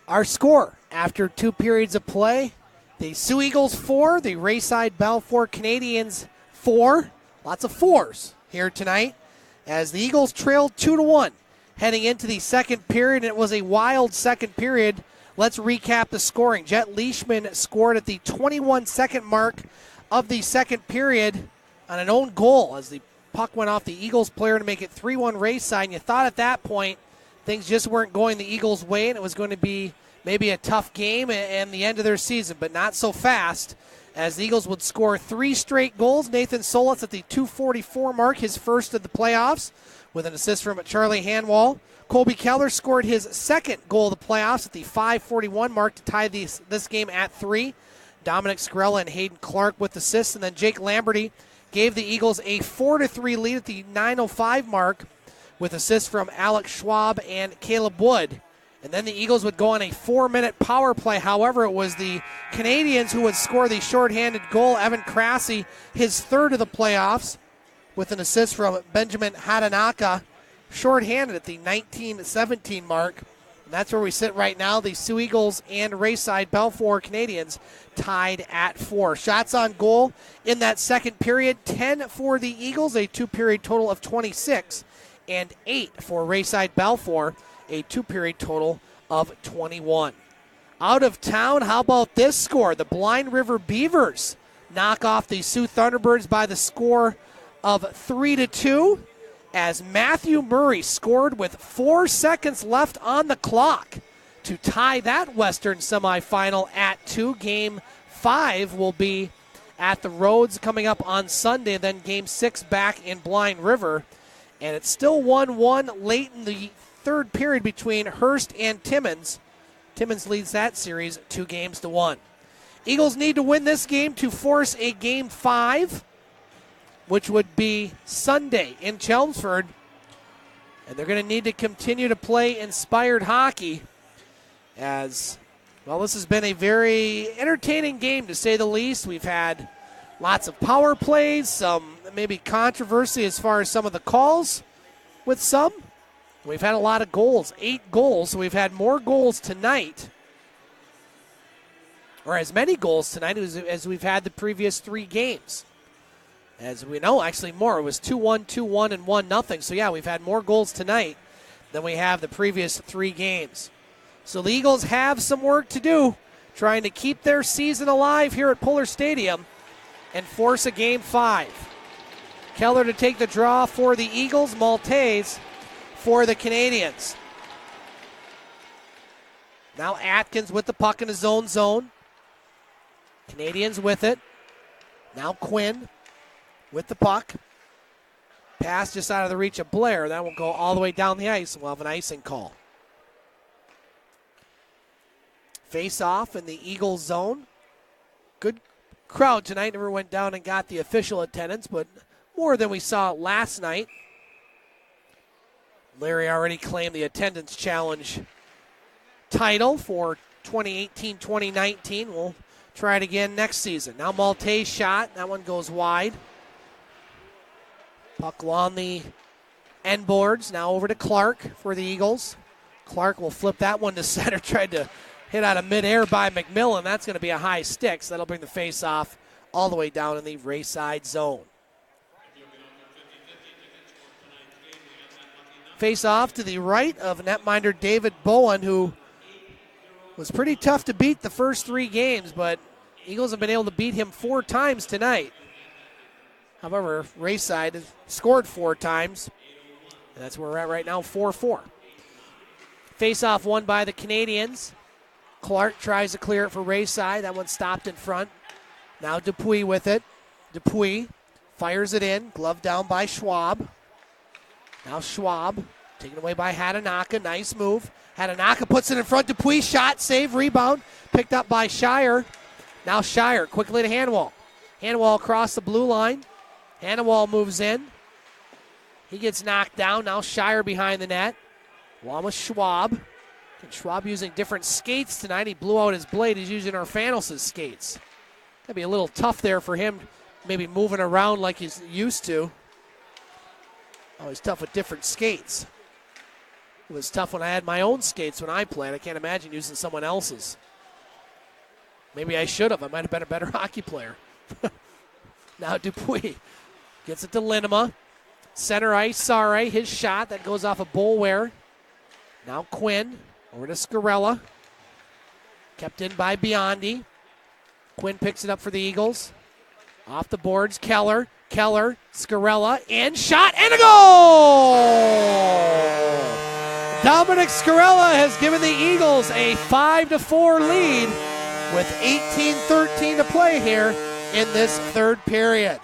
Speaker 1: Our score after 2 periods of play, the Soo Eagles 4, the Rayside Balfour Canadians 4. Lots of 4s here tonight as the Eagles trailed 2-1 heading into the second period. It was a wild second period. Let's recap the scoring. Jet Leishman scored at the 21-second mark of the second period on an own goal as the puck went off the Eagles player to make it 3-1 Rayside. And you thought at that point things just weren't going the Eagles' way, and it was going to be maybe a tough game and the end of their season, but not so fast, as the Eagles would score 3 straight goals. Nathan Solis at the 2:44 mark, his first of the playoffs, with an assist from Charlie Hanwall. Colby Keller scored his second goal of the playoffs at the 5:41 mark to tie this game at 3. Dominic Skrella and Hayden Clark with assists, and then Jake Lamberty gave the Eagles a 4-3 lead at the 9:05 mark with assists from Alex Schwab and Caleb Wood. And then the Eagles would go on a 4-minute power play. However, it was the Canadians who would score the shorthanded goal. Evan Krasny, his third of the playoffs, with an assist from Benjamin Hatanaka, shorthanded at the 19:17 mark. And that's where we sit right now. The Soo Eagles and Rayside Balfour Canadians tied at 4. Shots on goal in that second period, 10 for the Eagles, a 2-period total of 26, and 8 for Rayside Balfour, a 2-period total of 21. Out of town, how about this score? The Blind River Beavers knock off the Sioux Thunderbirds by the score of 3-2, as Matthew Murray scored with 4 seconds left on the clock to tie that Western semifinal at 2. Game 5 will be at the Rhodes coming up on Sunday, then Game 6 back in Blind River. And it's still 1-1 late in the third period between Hearst and Timmins. Timmins leads that series 2-1. Eagles need to win this game to force a Game 5, which would be Sunday in Chelmsford. And they're going to need to continue to play inspired hockey, as, well, this has been a very entertaining game, to say the least. We've had lots of power plays, some maybe controversy as far as some of the calls with some. We've had a lot of goals, 8 goals, so we've had more goals tonight, or as many goals tonight as we've had the previous 3 games. As we know, actually more. It was 2-1, 2-1, and 1-0. So, yeah, we've had more goals tonight than we have the previous 3 games. So the Eagles have some work to do, trying to keep their season alive here at Puller Stadium and force a Game 5. Keller to take the draw for the Eagles. Maltese for the Canadians. Now Atkins with the puck in his own zone. Canadians with it. Now Quinn with the puck. Pass just out of the reach of Blair. That will go all the way down the ice, and we'll have an icing call. Face off in the Eagles zone. Good crowd tonight. Never went down and got the official attendance, but more than we saw last night. Larry already claimed the attendance challenge title for 2018-2019. We'll try it again next season. Now Maltese shot. That one goes wide. Puck along the end boards. Now over to Clark for the Eagles. Clark will flip that one to center. Tried to hit out of midair by McMillan. That's going to be a high stick, so that'll bring the face-off all the way down in the Rayside zone. Face-off to the right of netminder David Bowen, who was pretty tough to beat the first 3 games, but Eagles have been able to beat him 4 times tonight. However, Rayside has scored 4 times, and that's where we're at right now, 4-4. Face-off won by the Canadians. Clark tries to clear it for Rayside. That one stopped in front. Now Dupuis with it. Dupuis fires it in. Glove down by Schwab. Now Schwab taken away by Hatanaka. Nice move. Hatanaka puts it in front. Dupuis shot, save, rebound. Picked up by Shire. Now Shire quickly to Hanwall. Hanwall across the blue line. Hanwall moves in. He gets knocked down. Now Shire behind the net. Along with Schwab. And Schwab using different skates tonight. He blew out his blade. He's using Arfanos' skates. That'd be a little tough there for him, maybe moving around like he's used to. Always tough with different skates. It was tough when I had my own skates when I played. I can't imagine using someone else's. Maybe I should have. I might have been a better hockey player. Now Dupuis gets it to Linema. Center ice, Sare, his shot. That goes off a Bolware. Now Quinn over to Scarella. Kept in by Biondi. Quinn picks it up for the Eagles. Off the boards, Keller, Scarella, and shot, and a goal! Dominic Scarella has given the Eagles a 5-4 lead with 18:13 to play here in this third period.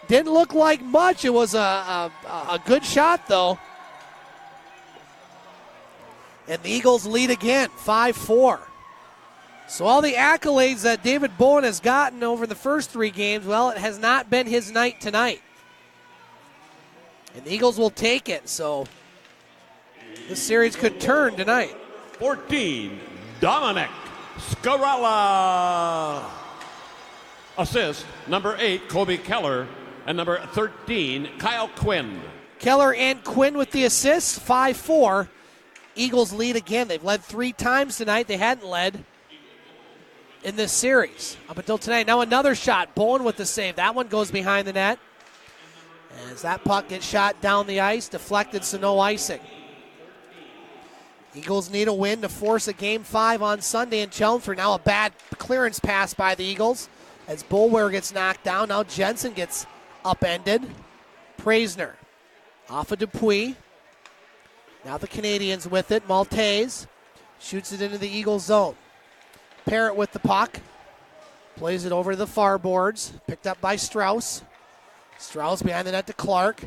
Speaker 1: Didn't look like much. It was a good shot, though. And the Eagles lead again, 5-4. So all the accolades that David Bowen has gotten over the first 3 games, well, it has not been his night tonight. And the Eagles will take it, so this series could turn tonight.
Speaker 3: 14, Dominic Scarella. Assist, number 8, Kobe Keller, and number 13, Kyle Quinn.
Speaker 1: Keller and Quinn with the assists, 5-4. Eagles lead again. They've led 3 times tonight. They hadn't led in this series up until tonight. Now another shot. Bowen with the save. That one goes behind the net. As that puck gets shot down the ice, deflected, so no icing. Eagles need a win to force a Game 5 on Sunday in Chelmsford. Now a bad clearance pass by the Eagles as Boulware gets knocked down. Now Jensen gets upended. Praisner off of Dupuis. Now the Canadians with it. Maltese shoots it into the Eagles zone. Parrott with the puck. Plays it over to the far boards. Picked up by Strauss. Strauss behind the net to Clark.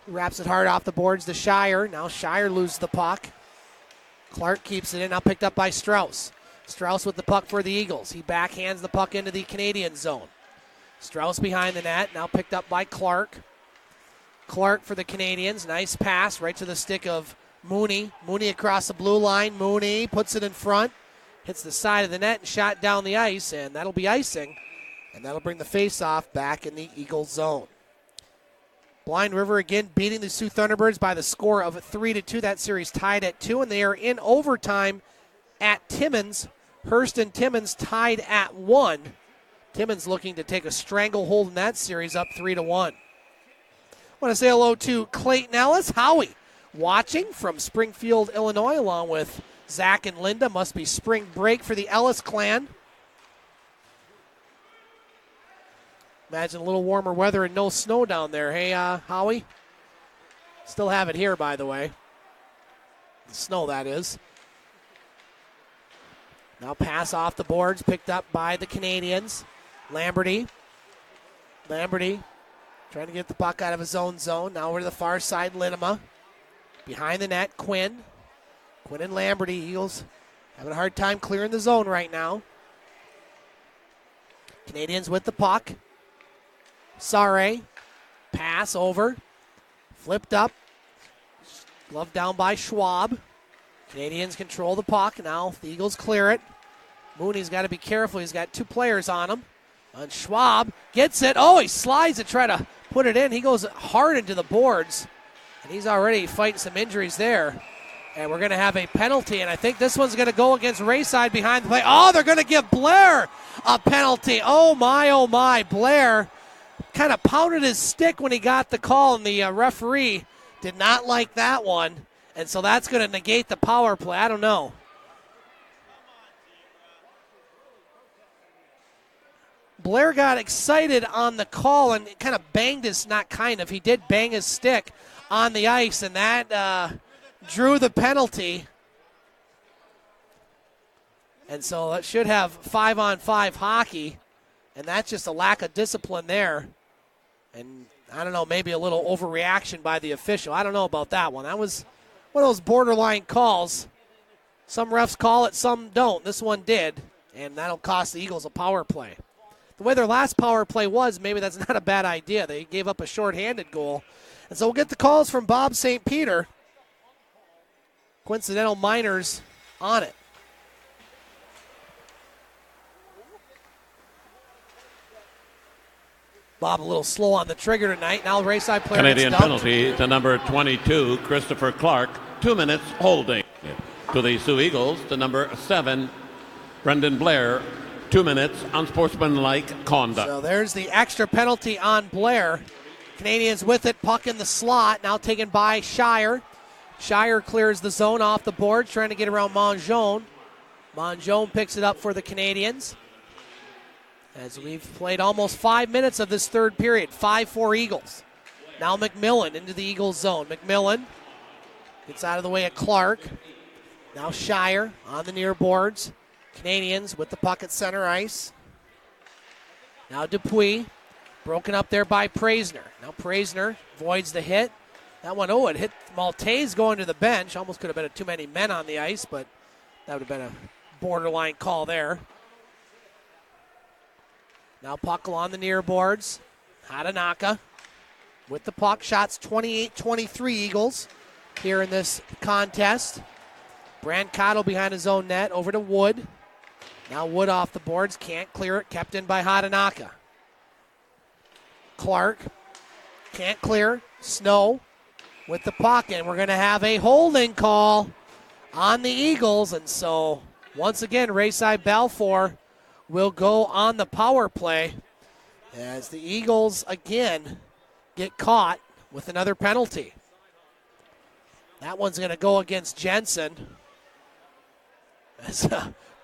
Speaker 1: He wraps it hard off the boards to Shire. Now Shire loses the puck. Clark keeps it in. Now picked up by Strauss. Strauss with the puck for the Eagles. He backhands the puck into the Canadian zone. Strauss behind the net. Now picked up by Clark. Clark for the Canadians. Nice pass right to the stick of Mooney. Mooney across the blue line. Mooney puts it in front. Hits the side of the net and shot down the ice, and that'll be icing. And that'll bring the face-off back in the Eagles zone. Blind River again beating the Sioux Thunderbirds by the score of 3-2. That series tied at 2, and they are in overtime at Timmins. Hurst and Timmins tied at 1. Timmins looking to take a stranglehold in that series, up 3-1. I want to say hello to Clayton Ellis. Howie watching from Springfield, Illinois, along with Zach and Linda. Must be spring break for the Ellis clan. Imagine a little warmer weather and no snow down there. Hey, Howie? Still have it here, by the way. The snow, that is. Now pass off the boards, picked up by the Canadians. Lamberty trying to get the puck out of his own zone. Now over to the far side, Linema. Behind the net, Quinn and Lamberty. Eagles having a hard time clearing the zone right now. Canadians with the puck. Sare, pass over, flipped up, glove down by Schwab. Canadians control the puck. Now the Eagles clear it. Mooney's got to be careful. He's got 2 players on him. And Schwab gets it. Oh, he slides it, try to put it in. He goes hard into the boards, and he's already fighting some injuries there. And we're going to have a penalty, and I think this one's going to go against Rayside behind the play. Oh, they're going to give Blair a penalty. Oh, my. Blair kind of pounded his stick when he got the call, and the referee did not like that one. And so that's going to negate the power play. I don't know. Blair got excited on the call and kind of banged his, he did bang his stick on the ice, and that drew the penalty. And so that should have 5-on-5 hockey, and that's just a lack of discipline there. And I don't know, maybe a little overreaction by the official. I don't know about that one. That was one of those borderline calls. Some refs call it, some don't. This one did, and that'll cost the Eagles a power play. The way their last power play was, maybe that's not a bad idea. They gave up a shorthanded goal. And so we'll get the calls from Bob St. Peter. Coincidental Miners on it. Bob a little slow on the trigger tonight. Now the Rayside player
Speaker 3: Canadian penalty to number 22, Christopher Clark. 2 minutes holding. To the Sioux Eagles, to number 7, Brendan Blair. 2 minutes, unsportsmanlike conduct.
Speaker 1: So there's the extra penalty on Blair. Canadians with it, puck in the slot, now taken by Shire. Shire clears the zone off the board, trying to get around Mongeon. Mongeon picks it up for the Canadians. As we've played almost 5 minutes of this third period, 5-4 Eagles. Now McMillan into the Eagles zone. McMillan Gets out of the way of Clark. Now Shire on the near boards. Canadians with the puck at center ice. Now Dupuis. Broken up there by Praisner. Now Praisner voids the hit. That one, it hit Maltese going to the bench. Almost could have been too many men on the ice, but that would have been a borderline call there. Now Puckle on the near boards. Hatanaka with the puck. Shots 28-23 Eagles here in this contest. Brancato behind his own net. Over to Wood. Now Wood off the boards. Can't clear it. Kept in by Hatanaka. Clark can't clear. Snow with the puck, and we're going to have a holding call on the Eagles. And so, once again, Rayside Balfour will go on the power play as the Eagles again get caught with another penalty. That one's going to go against Jensen. As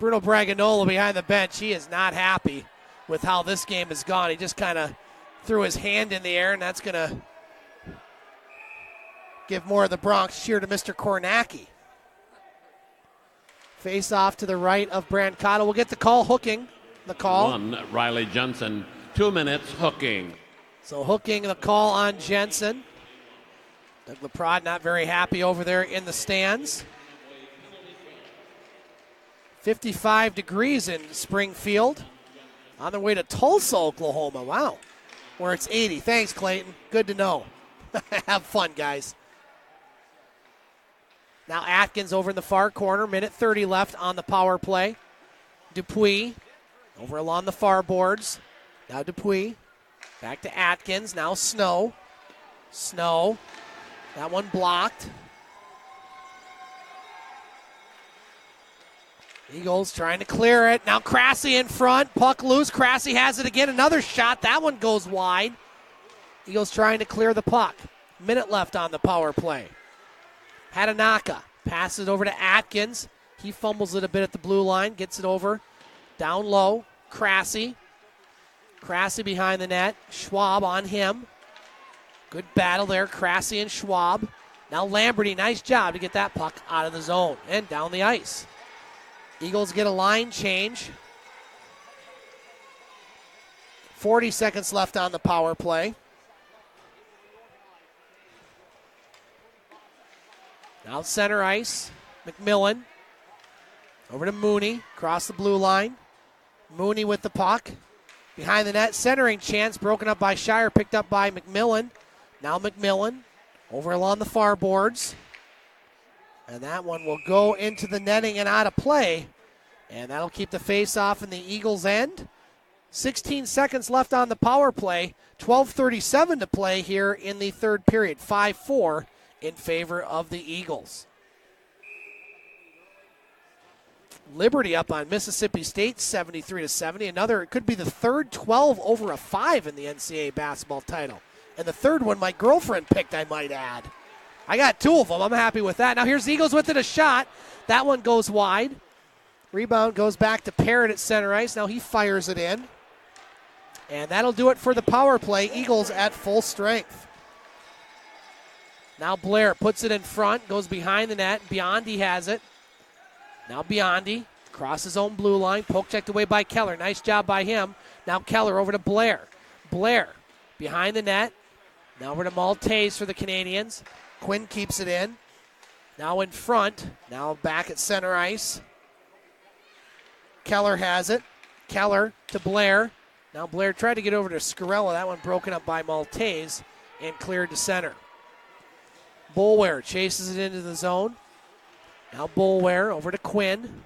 Speaker 1: Bruno Braganola behind the bench, he is not happy with how this game has gone. He just kind of threw his hand in the air, and that's going to give more of the Bronx cheer to Mr. Kornacki. Face off to the right of Brancato. We'll get the call, hooking the call.
Speaker 3: One, Riley Jensen, 2 minutes, hooking.
Speaker 1: So hooking the call on Jensen. Doug LaPrade not very happy over there in the stands. 55 degrees in Springfield. On their way to Tulsa, Oklahoma. Wow. Where it's 80. Thanks, Clayton. Good to know. Have fun, guys. Now Atkins over in the far corner. Minute 30 left on the power play. Dupuis over along the far boards. Now Dupuis. Back to Atkins. Now Snow. Snow. That one blocked. Eagles trying to clear it. Now Crassie in front. Puck loose. Crassie has it again. Another shot. That one goes wide. Eagles trying to clear the puck. Minute left on the power play. Hatanaka passes over to Atkins. He fumbles it a bit at the blue line. Gets it over. Down low. Crassie. Crassie behind the net. Schwab on him. Good battle there. Crassie and Schwab. Now Lamberty. Nice job to get that puck out of the zone and down the ice. Eagles get a line change. 40 seconds left on the power play. Now center ice. McMillan. Over to Mooney. Across the blue line. Mooney with the puck. Behind the net. Centering chance. Broken up by Shire. Picked up by McMillan. Now McMillan. Over along the far boards. And that one will go into the netting and out of play. And that'll keep the face-off in the Eagles' end. 16 seconds left on the power play. 12:37 to play here in the third period. 5-4 in favor of the Eagles. Liberty up on Mississippi State, 73-70. Another, it could be the third 12 over a 5 in the NCAA basketball title. And the third one my girlfriend picked, I might add. I got two of them. I'm happy with that. Now here's the Eagles with it, a shot. That one goes wide. Rebound goes back to Parrott at center ice. Now he fires it in. And that'll do it for the power play. Eagles at full strength. Now Blair puts it in front, goes behind the net. Biondi has it. Now Biondi across his own blue line. Poke checked away by Keller. Nice job by him. Now Keller over to Blair. Blair behind the net. Now over to Maltese for the Canadians. Quinn keeps it in. Now in front. Now back at center ice. Keller has it. Keller to Blair. Now Blair tried to get over to Scarella. That one broken up by Maltese and cleared to center. Boulware chases it into the zone. Now Boulware over to Quinn.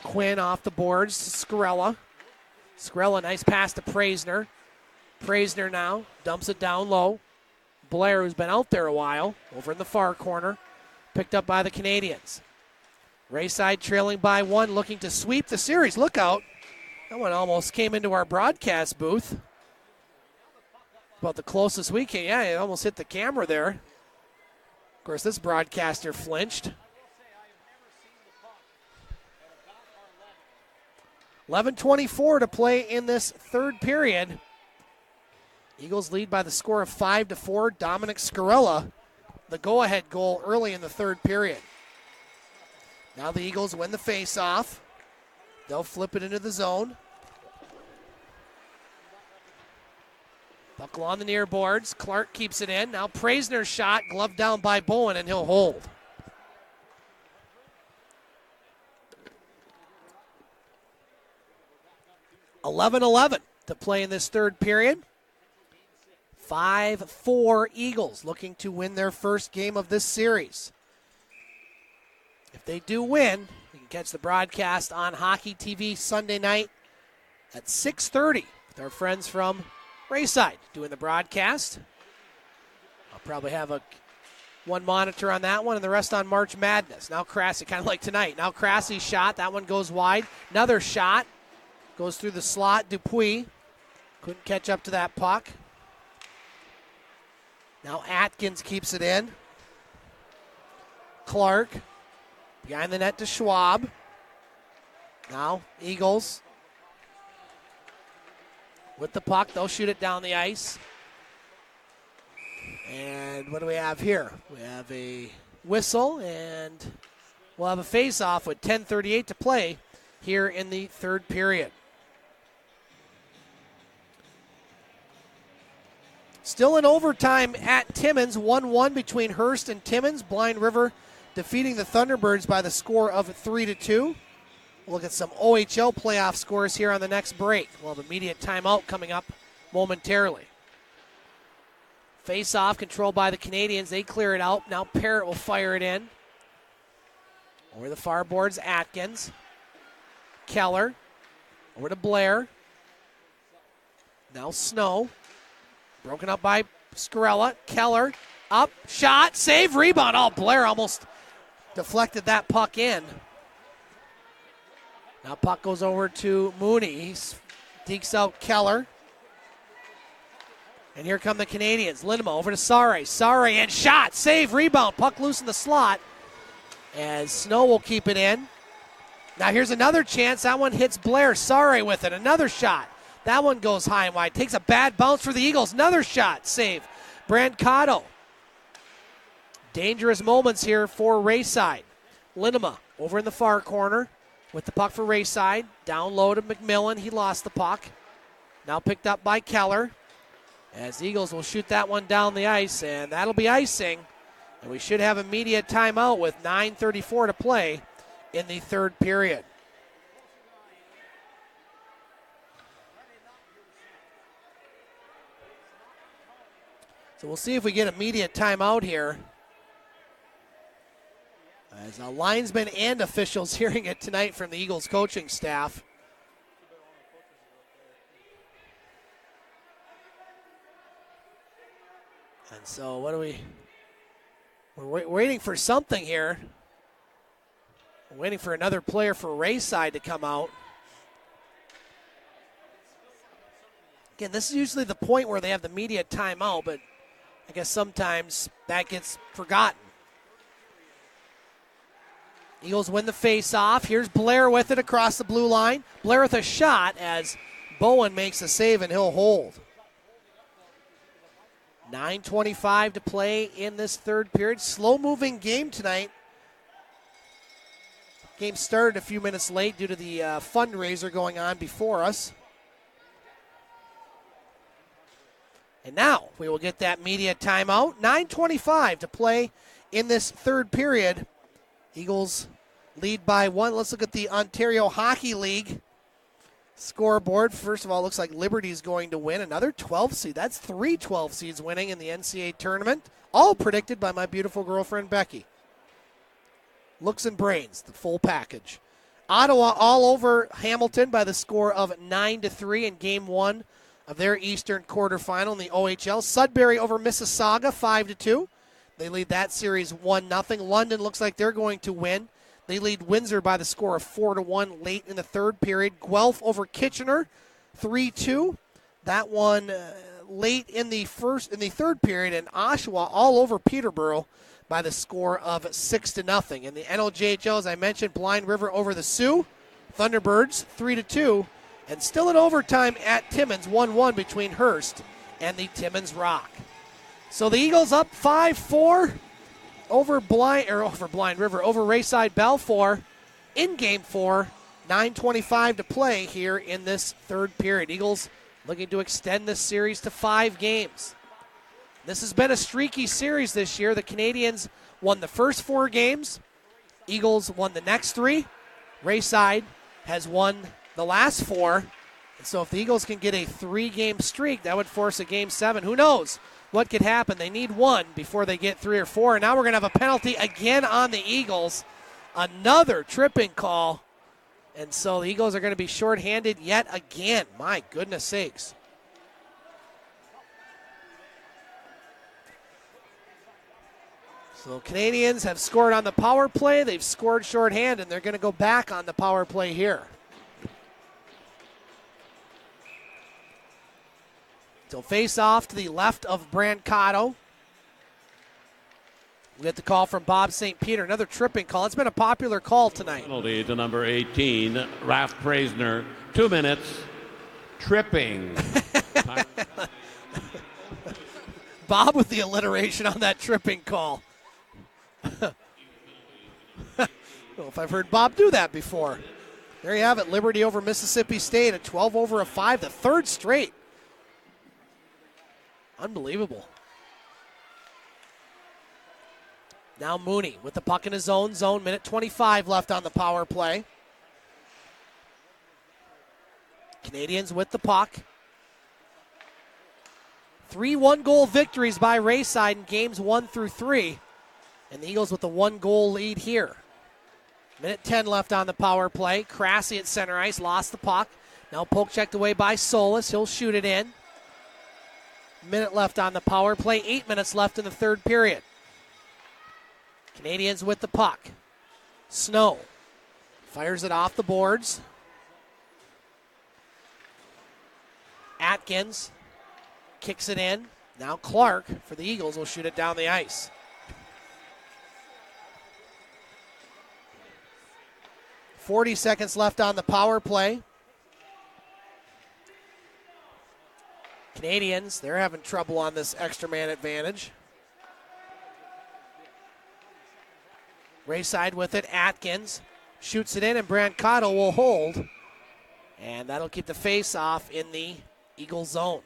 Speaker 1: Quinn off the boards to Scarella. Scarella, nice pass to Praisner. Praisner now dumps it down low. Blair, who's been out there a while, over in the far corner, picked up by the Canadians. Rayside trailing by one, looking to sweep the series. Look out. That one almost came into our broadcast booth. About the closest we came. Yeah, it almost hit the camera there. Of course, this broadcaster flinched. 11:24 to play in this third period. Eagles lead by the score of 5-4. Dominic Scarella the go-ahead goal early in the third period. Now the Eagles win the face-off. They'll flip it into the zone. Puck along the near boards. Clark keeps it in. Now Praisner's shot, gloved down by Bowen, and he'll hold. .11 to play in this third period. 5-4 Eagles looking to win their first game of this series. If they do win, you can catch the broadcast on Hockey TV Sunday night at 6:30 with our friends from Rayside doing the broadcast. I'll probably have one monitor on that one and the rest on March Madness. Now Cressy, kind of like tonight. Now Cressy's shot, that one goes wide. Another shot goes through the slot. Dupuis couldn't catch up to that puck. Now Atkins keeps it in. Clark behind the net to Schwab. Now Eagles with the puck. They'll shoot it down the ice. And what do we have here? We have a whistle, and we'll have a face-off with 10:38 to play here in the third period. Still in overtime at Timmins, 1-1 between Hearst and Timmins. Blind River defeating the Thunderbirds by the score of 3-2. We'll look at some OHL playoff scores here on the next break. We'll have immediate timeout coming up momentarily. Face-off controlled by the Canadians. They clear it out. Now Parrott will fire it in. Over the far boards, Atkins. Keller. Over to Blair. Now Snow. Broken up by Scarella. Keller. Up. Shot. Save. Rebound. Oh, Blair almost deflected that puck in. Now puck goes over to Mooney. He dekes out Keller. And here come the Canadians. Lindema over to Sare. Sare and shot. Save. Rebound. Puck loose in the slot. As Snow will keep it in. Now here's another chance. That one hits Blair. Sare with it. Another shot. That one goes high and wide. Takes a bad bounce for the Eagles. Another shot. Save. Brancato. Dangerous moments here for Rayside. Lindema over in the far corner with the puck for Rayside. Down low to McMillan. He lost the puck. Now picked up by Keller. As the Eagles will shoot that one down the ice, and that'll be icing. And we should have immediate timeout with 9:34 to play in the third period. So we'll see if we get immediate timeout here. As a linesman and officials hearing it tonight from the Eagles coaching staff. And so what do we're waiting for something here. We're waiting for another player for Rayside to come out. Again, this is usually the point where they have the immediate timeout, but I guess sometimes that gets forgotten. Eagles win the face-off. Here's Blair with it across the blue line. Blair with a shot as Bowen makes a save and he'll hold. 9:25 to play in this third period. Slow-moving game tonight. Game started a few minutes late due to the fundraiser going on before us. And now we will get that media timeout. 9:25 to play in this third period. Eagles lead by 1. Let's look at the Ontario Hockey League scoreboard. First of all, it looks like Liberty's going to win. Another 12 seed. That's 3 12 seeds winning in the NCAA tournament. All predicted by my beautiful girlfriend, Becky. Looks and brains, the full package. Ottawa all over Hamilton by the score of 9-3 in Game 1 of their Eastern quarterfinal in the OHL. Sudbury over Mississauga 5-2. They lead that series 1-0. London looks like they're going to win. They lead Windsor by the score of 4-1 late in the third period. Guelph over Kitchener 3-2. That one late in the third period. And Oshawa all over Peterborough by the score of 6-0. In the NOJHL, as I mentioned, Blind River over the Sioux. Thunderbirds 3-2. And still in overtime at Timmins, 1-1 between Hearst and the Timmins Rock. So the Eagles up 5-4. over Rayside Balfour in Game 4. 9:25 to play here in this third period. Eagles looking to extend this series to 5 games. This has been a streaky series this year. The Canadians won the first 4 games. Eagles won the next 3. Rayside has won the last 4. And so if the Eagles can get a 3-game streak, that would force a Game 7. Who knows what could happen? They need 1 before they get 3 or 4. And now we're going to have a penalty again on the Eagles. Another tripping call. And so the Eagles are going to be shorthanded yet again. My goodness sakes. So Canadians have scored on the power play. They've scored shorthand, and they're going to go back on the power play here. So face off to the left of Brancato. We get the call from Bob St. Peter, another tripping call. It's been a popular call tonight.
Speaker 3: Penalty to number 18, Raf Praisner. 2 minutes, tripping.
Speaker 1: Bob with the alliteration on that tripping call. I don't know if I've heard Bob do that before. There you have it, Liberty over Mississippi State, a 12/5, the third straight. Unbelievable. Now Mooney with the puck in his own zone. Minute 25 left on the power play. Canadians with the puck. 3 one-goal victories by Rayside in games 1 through 3. And the Eagles with a 1-goal lead here. Minute 10 left on the power play. Crassie at center ice lost the puck. Now poke checked away by Solis. He'll shoot it in. Minute left on the power play. 8 minutes left in the third period. Canadians with the puck. Snow fires it off the boards. Atkins kicks it in. Now Clark for the Eagles will shoot it down the ice. .40 seconds left on the power play. Canadians, they're having trouble on this extra man advantage. Rayside with it. Atkins shoots it in, and Brancato will hold. And that'll keep the face-off in the Eagle zone.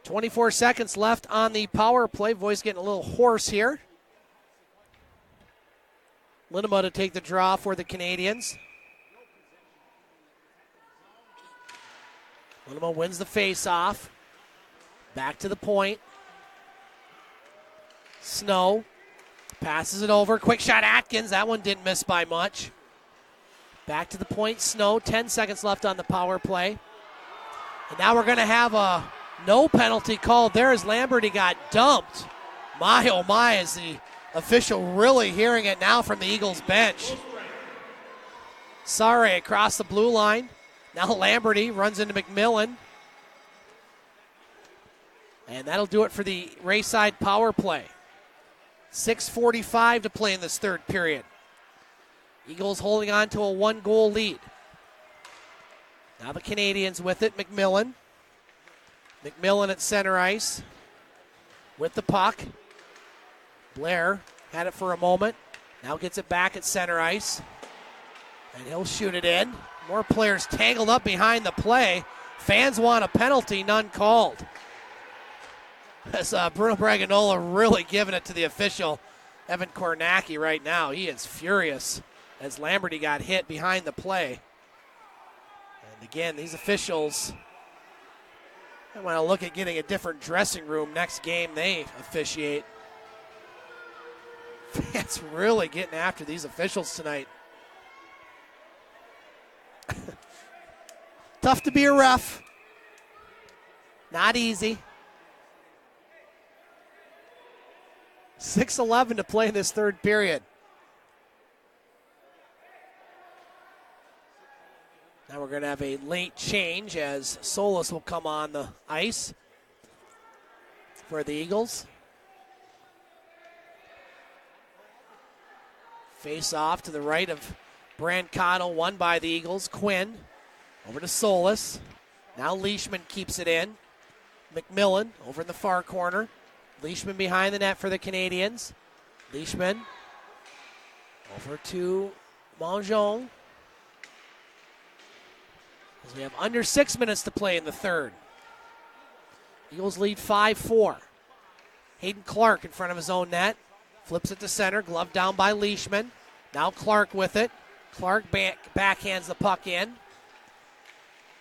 Speaker 1: .24 seconds left on the power play. Voice getting a little hoarse here. Linema to take the draw for the Canadians. Linema wins the face-off. Back to the point. Snow passes it over. Quick shot, Atkins. That one didn't miss by much. Back to the point, Snow. 10 seconds left on the power play. And now we're going to have a no penalty called there as Lamberty got dumped. My, oh my, is the official really hearing it now from the Eagles bench. Sare across the blue line. Now Lamberty runs into McMillan. And that'll do it for the Rayside power play. 6:45 to play in this third period. Eagles holding on to a 1-goal lead. Now the Canadians with it. McMillan. McMillan at center ice with the puck. Blair had it for a moment. Now gets it back at center ice. And he'll shoot it in. More players tangled up behind the play. Fans want a penalty, none called. As Bruno Braganola really giving it to the official, Evan Kornacki, right now. He is furious as Lamberty got hit behind the play. And again, these officials, I want to look at getting a different dressing room next game they officiate. Fans really getting after these officials tonight. Tough to be a ref. Not easy. 6:11 to play in this third period. Now we're going to have a late change as Solis will come on the ice for the Eagles. Face off to the right of Brancato, won by the Eagles. Quinn over to Solis. Now Leishman keeps it in. McMillan over in the far corner. Leishman behind the net for the Canadians. Leishman over to Mongeon. As we have under 6 minutes to play in the third. Eagles lead 5-4. Hayden Clark in front of his own net. Flips it to center. Glove down by Leishman. Now Clark with it. Clark backhands the puck in.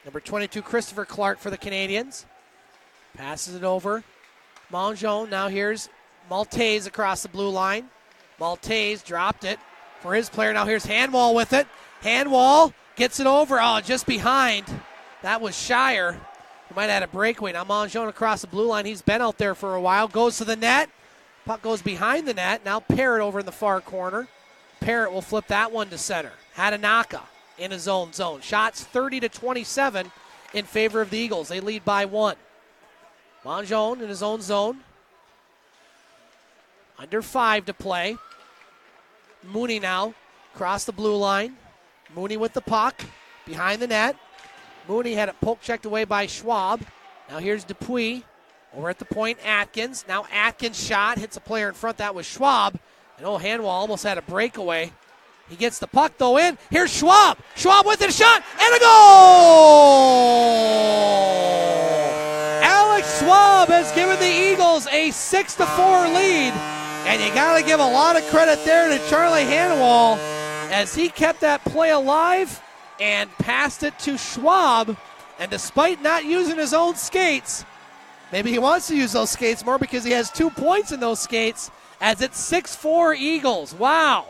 Speaker 1: Number 22, Christopher Clark for the Canadians. Passes it over. Mongeon. Now here's Maltese across the blue line. Maltese dropped it for his player. Now here's Hanwall with it. Hanwall gets it over. Oh, just behind. That was Shire. He might have had a breakaway. Now Mongeon across the blue line. He's been out there for a while. Goes to the net. Puck goes behind the net. Now Parrott over in the far corner. Parrott will flip that one to center. Hatanaka in his own zone. Shots 30-27 in favor of the Eagles. They lead by 1. Mongeon in his own zone. Under 5 to play. Mooney now across the blue line. Mooney with the puck behind the net. Mooney had it poke checked away by Schwab. Now here's Dupuis over at the point. Atkins. Now Atkins shot hits a player in front. That was Schwab. And Hanwall almost had a breakaway. He gets the puck though in. Here's Schwab. Schwab with a shot and a goal! Alex Schwab has given the Eagles a 6-4 lead. And you got to give a lot of credit there to Charlie Hanwall as he kept that play alive and passed it to Schwab. And despite not using his own skates, maybe he wants to use those skates more because he has 2 points in those skates, as it's 6-4 Eagles. Wow.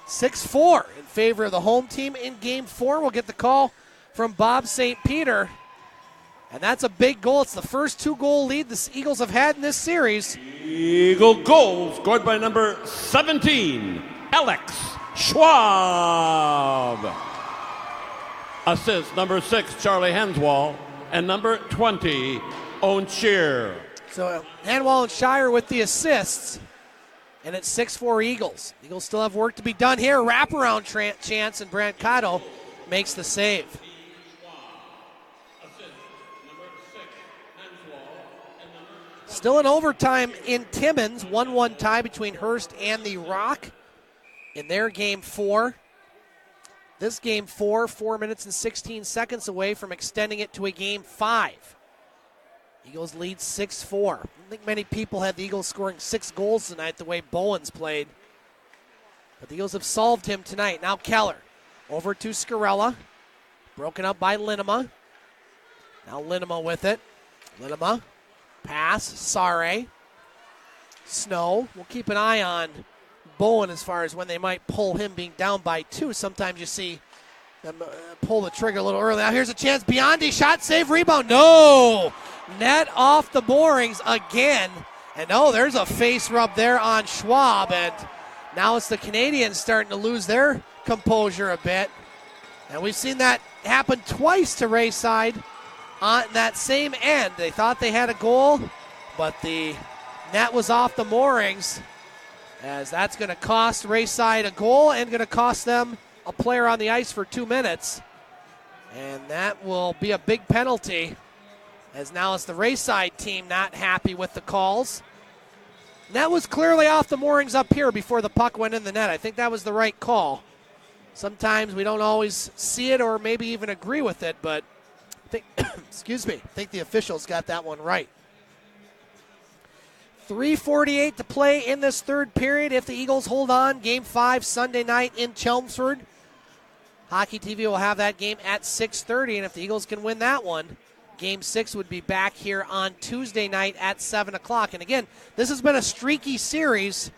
Speaker 1: 6-4 in favor of the home team in Game 4. We'll get the call from Bob St. Peter. And that's a big goal. It's the first 2-goal lead the Eagles have had in this series.
Speaker 3: Eagle goal scored by number 17, Alex Schwab. Assist number 6, Charlie Henswall. And number 20, Owen Shear.
Speaker 1: So Hanwall and Shire with the assists. And it's 6-4 Eagles. Eagles still have work to be done here. Wraparound chance, and Brancato makes the save. Still in overtime in Timmins. 1-1 tie between Hearst and the Rock in their Game 4. This Game 4, 4 minutes and 16 seconds away from extending it to a Game 5. Eagles lead 6-4. I don't think many people had the Eagles scoring 6 goals tonight the way Bowen's played. But the Eagles have solved him tonight. Now Keller over to Scarella. Broken up by Linema. Now Linema with it. Linema. Pass. Sare. Snow. We'll keep an eye on Bowen as far as when they might pull him being down by 2. Sometimes you see them pull the trigger a little early. Now here's a chance. Biondi. Shot, save, rebound. No! Net off the moorings again. And there's a face rub there on Schwab. And now it's the Canadians starting to lose their composure a bit. And we've seen that happen twice to Rayside on that same end. They thought they had a goal, but the net was off the moorings, as that's going to cost Rayside a goal and going to cost them a player on the ice for 2 minutes. And that will be a big penalty, as now it's the Rayside team not happy with the calls. That was clearly off the moorings up here before the puck went in the net. I think that was the right call. Sometimes we don't always see it or maybe even agree with it, but I think, I think the officials got that one right. 3:48 to play in this third period. If the Eagles hold on, Game 5 Sunday night in Chelmsford. Hockey TV will have that game at 6:30, and if the Eagles can win that one, Game 6 would be back here on Tuesday night at 7 o'clock. And again, this has been a streaky series.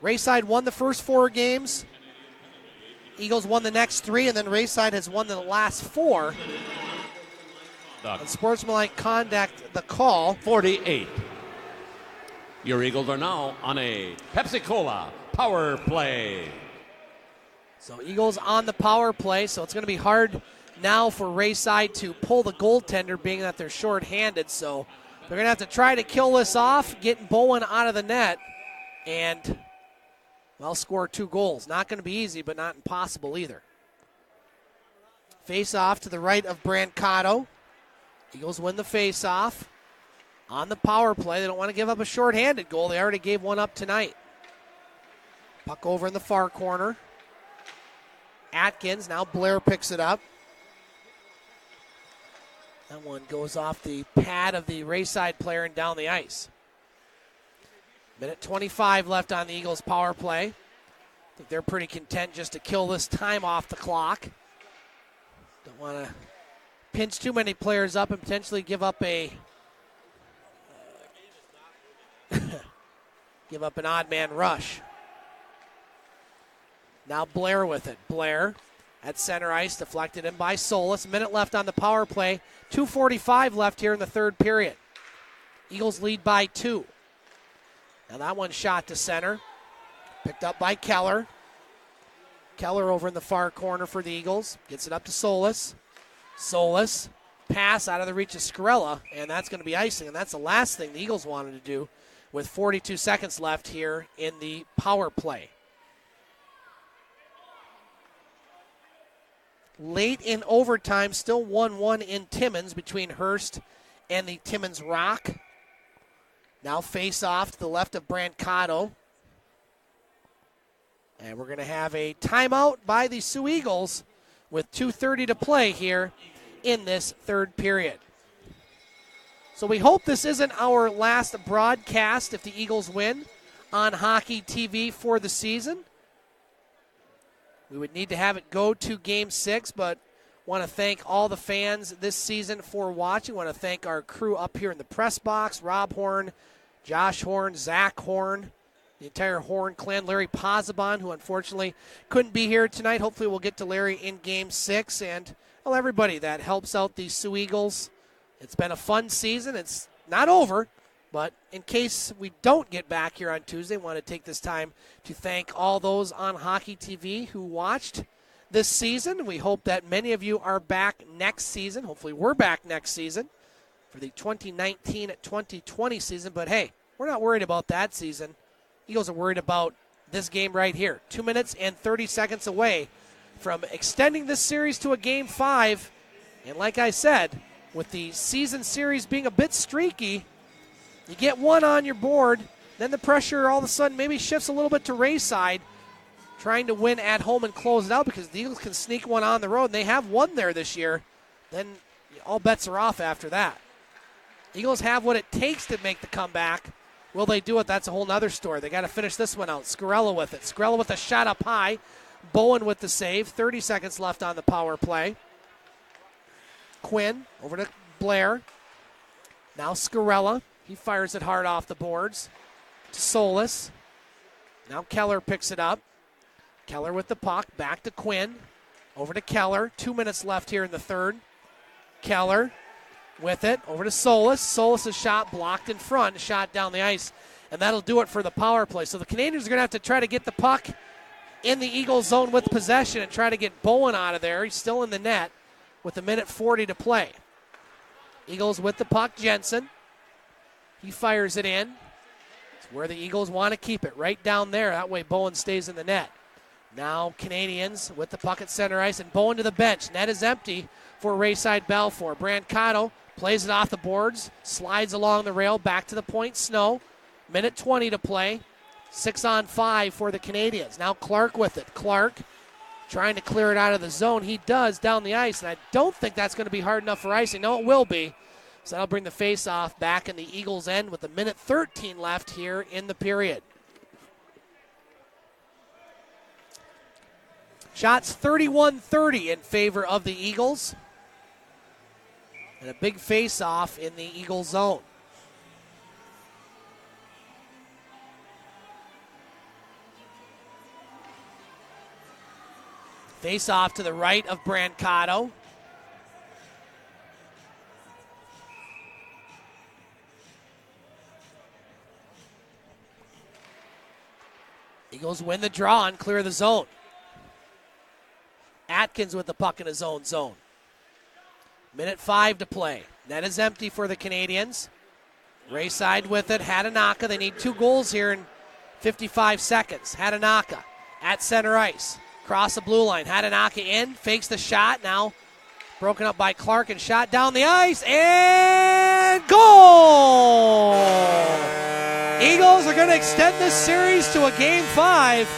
Speaker 1: Rayside won the first 4 games. Eagles won the next 3, and then Rayside has won the last 4. On sportsmanlike conduct, the call.
Speaker 3: 48. Your Eagles are now on a Pepsi-Cola power play.
Speaker 1: So Eagles on the power play, so it's going to be hard now for Rayside to pull the goaltender, being that they're short-handed. So they're going to have to try to kill this off, getting Bowen out of the net, and score 2 goals. Not going to be easy, but not impossible either. Face off to the right of Brancato. Eagles win the face off. On the power play, they don't want to give up a shorthanded goal. They already gave one up tonight. Puck over in the far corner. Atkins, now Blair picks it up. That one goes off the pad of the Rayside player and down the ice. Minute 25 left on the Eagles power play. I think they're pretty content just to kill this time off the clock. Don't want to pinch too many players up and potentially give up an odd man rush. Now Blair with it. Blair at center ice, deflected in by Solis. Minute left on the power play. 2:45 left here in the third period. Eagles lead by 2. Now that one shot to center. Picked up by Keller. Keller over in the far corner for the Eagles. Gets it up to Solis. Solis, pass out of the reach of Scarella, and that's going to be icing. And that's the last thing the Eagles wanted to do with 42 seconds left here in the power play. Late in overtime, still 1-1 in Timmins between Hearst and the Timmins Rock. Now face off to the left of Brancato. And we're going to have a timeout by the Soo Eagles with 2:30 to play here in this third period. So we hope this isn't our last broadcast if the Eagles win on Hockey TV for the season. We would need to have it go to Game 6, but want to thank all the fans this season for watching. Want to thank our crew up here in the press box, Rob Horn, Josh Horn, Zach Horn, the entire Horn clan, Larry Posabon, who unfortunately couldn't be here tonight. Hopefully we'll get to Larry in Game 6, and well, everybody that helps out the Soo Eagles. It's been a fun season. It's not over, but in case we don't get back here on Tuesday, I want to take this time to thank all those on Hockey TV who watched this season. We hope that many of you are back next season. Hopefully we're back next season for the 2019-2020 season. But hey, we're not worried about that season. Eagles are worried about this game right here. 2 minutes and 30 seconds away from extending this series to a Game 5. And like I said, with the season series being a bit streaky, you get one on your board, then the pressure all of a sudden maybe shifts a little bit to Rayside, trying to win at home and close it out because the Eagles can sneak one on the road, and they have won there this year. Then all bets are off after that. Eagles have what it takes to make the comeback. Will they do it? That's a whole other story. They got to finish this one out. Scarella with it. Scarella with a shot up high. Bowen with the save. 30 seconds left on the power play. Quinn over to Blair. Now Scarella. He fires it hard off the boards to Solis. Now Keller picks it up. Keller with the puck. Back to Quinn. Over to Keller. 2 minutes left here in the third. Keller with it. Over to Solis. Solis' shot blocked in front. Shot down the ice. And that'll do it for the power play. So the Canadians are going to have to try to get the puck in the Eagles zone with possession and try to get Bowen out of there. He's still in the net with 1:40 to play. Eagles with the puck. Jensen. He fires it in. It's where the Eagles want to keep it, right down there. That way Bowen stays in the net. Now Canadians with the puck at center ice, and Bowen to the bench. Net is empty for Rayside Balfour. Brancato plays it off the boards, slides along the rail, back to the point. Snow. 1:20 to play. 6-on-5 for the Canadians. Now Clark with it. Clark trying to clear it out of the zone. He does down the ice, and I don't think that's going to be hard enough for icing. No, it will be. So that'll bring the face-off back in the Eagles' end with 1:13 left here in the period. Shots 31-30 in favor of the Eagles. And a big face-off in the Eagles' zone. Face-off to the right of Brancato. Eagles win the draw and clear the zone. Atkins with the puck in his own zone. 1:05 to play. Net is empty for the Canadians. Rayside with it. Hatanaka. They need 2 goals here in 55 seconds. Hatanaka at center ice. Cross the blue line. Hatanaka in. Fakes the shot. Now broken up by Clark and shot down the ice, and goal! Eagles are going to extend this series to a Game 5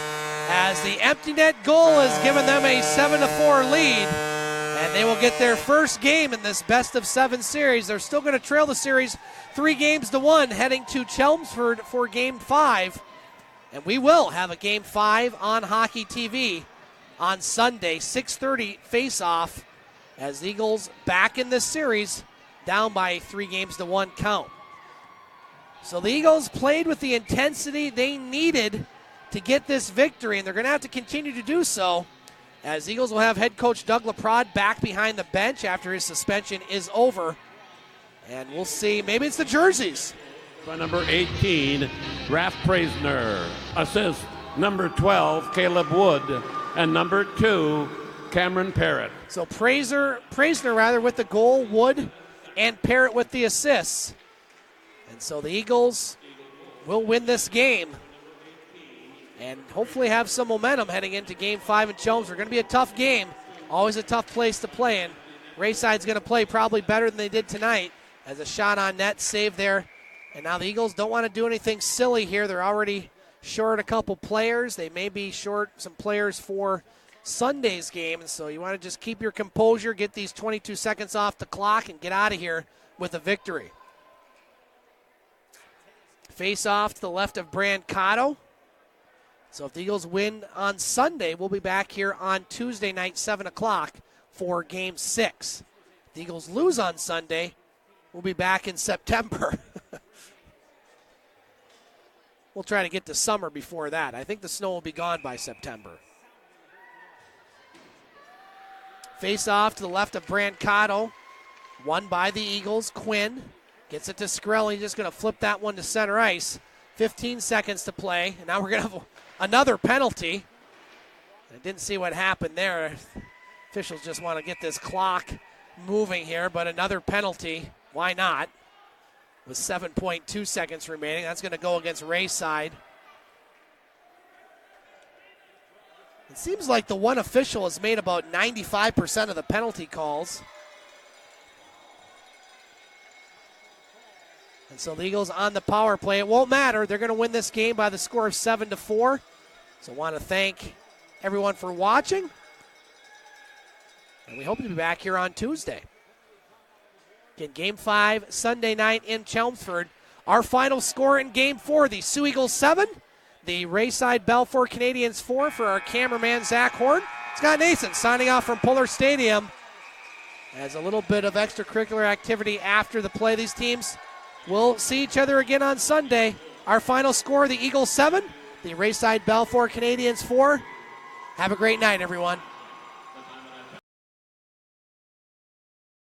Speaker 1: as the empty net goal has given them a 7-4 lead, and they will get their first game in this best-of-7 series. They're still going to trail the series 3-1 heading to Chelmsford for Game 5, and we will have a Game 5 on Hockey TV on Sunday, 6:30 face-off, as the Eagles back in this series, down by 3-1 count. So the Eagles played with the intensity they needed to get this victory, and they're going to have to continue to do so, as the Eagles will have head coach Doug LaPrade back behind the bench after his suspension is over. And we'll see, maybe it's the jerseys.
Speaker 3: By number 18, Raph Praisner. Assist, number 12, Caleb Wood. And number 2, Cameron Parrott.
Speaker 1: So Praisner with the goal, Wood and Parrott with the assists. And so the Eagles will win this game and hopefully have some momentum heading into Game 5 in Chelmsford. Going to be a tough game, always a tough place to play in. Rayside's going to play probably better than they did tonight, as a shot on net saved there. And now the Eagles don't want to do anything silly here. They're already short a couple players. They may be short some players for Sunday's game, and so you want to just keep your composure, get these 22 seconds off the clock, and get out of here with a victory. Face off to the left of Brancato. So if the Eagles win on Sunday, we'll be back here on Tuesday night, 7 o'clock, for Game 6. If the Eagles lose on Sunday, we'll be back in September. We'll try to get to summer before that. I think the snow will be gone by September. Face off to the left of Brancato. Won by the Eagles. Quinn gets it to Skrelly. Just going to flip that one to center ice. 15 seconds to play. And now we're going to have another penalty. I didn't see what happened there. Officials just want to get this clock moving here, but another penalty. Why not? With 7.2 seconds remaining. That's going to go against Rayside. It seems like the one official has made about 95% of the penalty calls. And so the Eagles on the power play. It won't matter. They're going to win this game by the score of 7-4. So I want to thank everyone for watching. And we hope to be back here on Tuesday. Again, Game 5, Sunday night in Chelmsford. Our final score in Game 4, the Soo Eagles 7, the Rayside Balfour Canadians 4 for our cameraman, Zach Horn. Scott Nason signing off from Puller Stadium. As a little bit of extracurricular activity after the play, these teams will see each other again on Sunday. Our final score, the Eagles 7, the Rayside Balfour Canadians 4. Have a great night, everyone.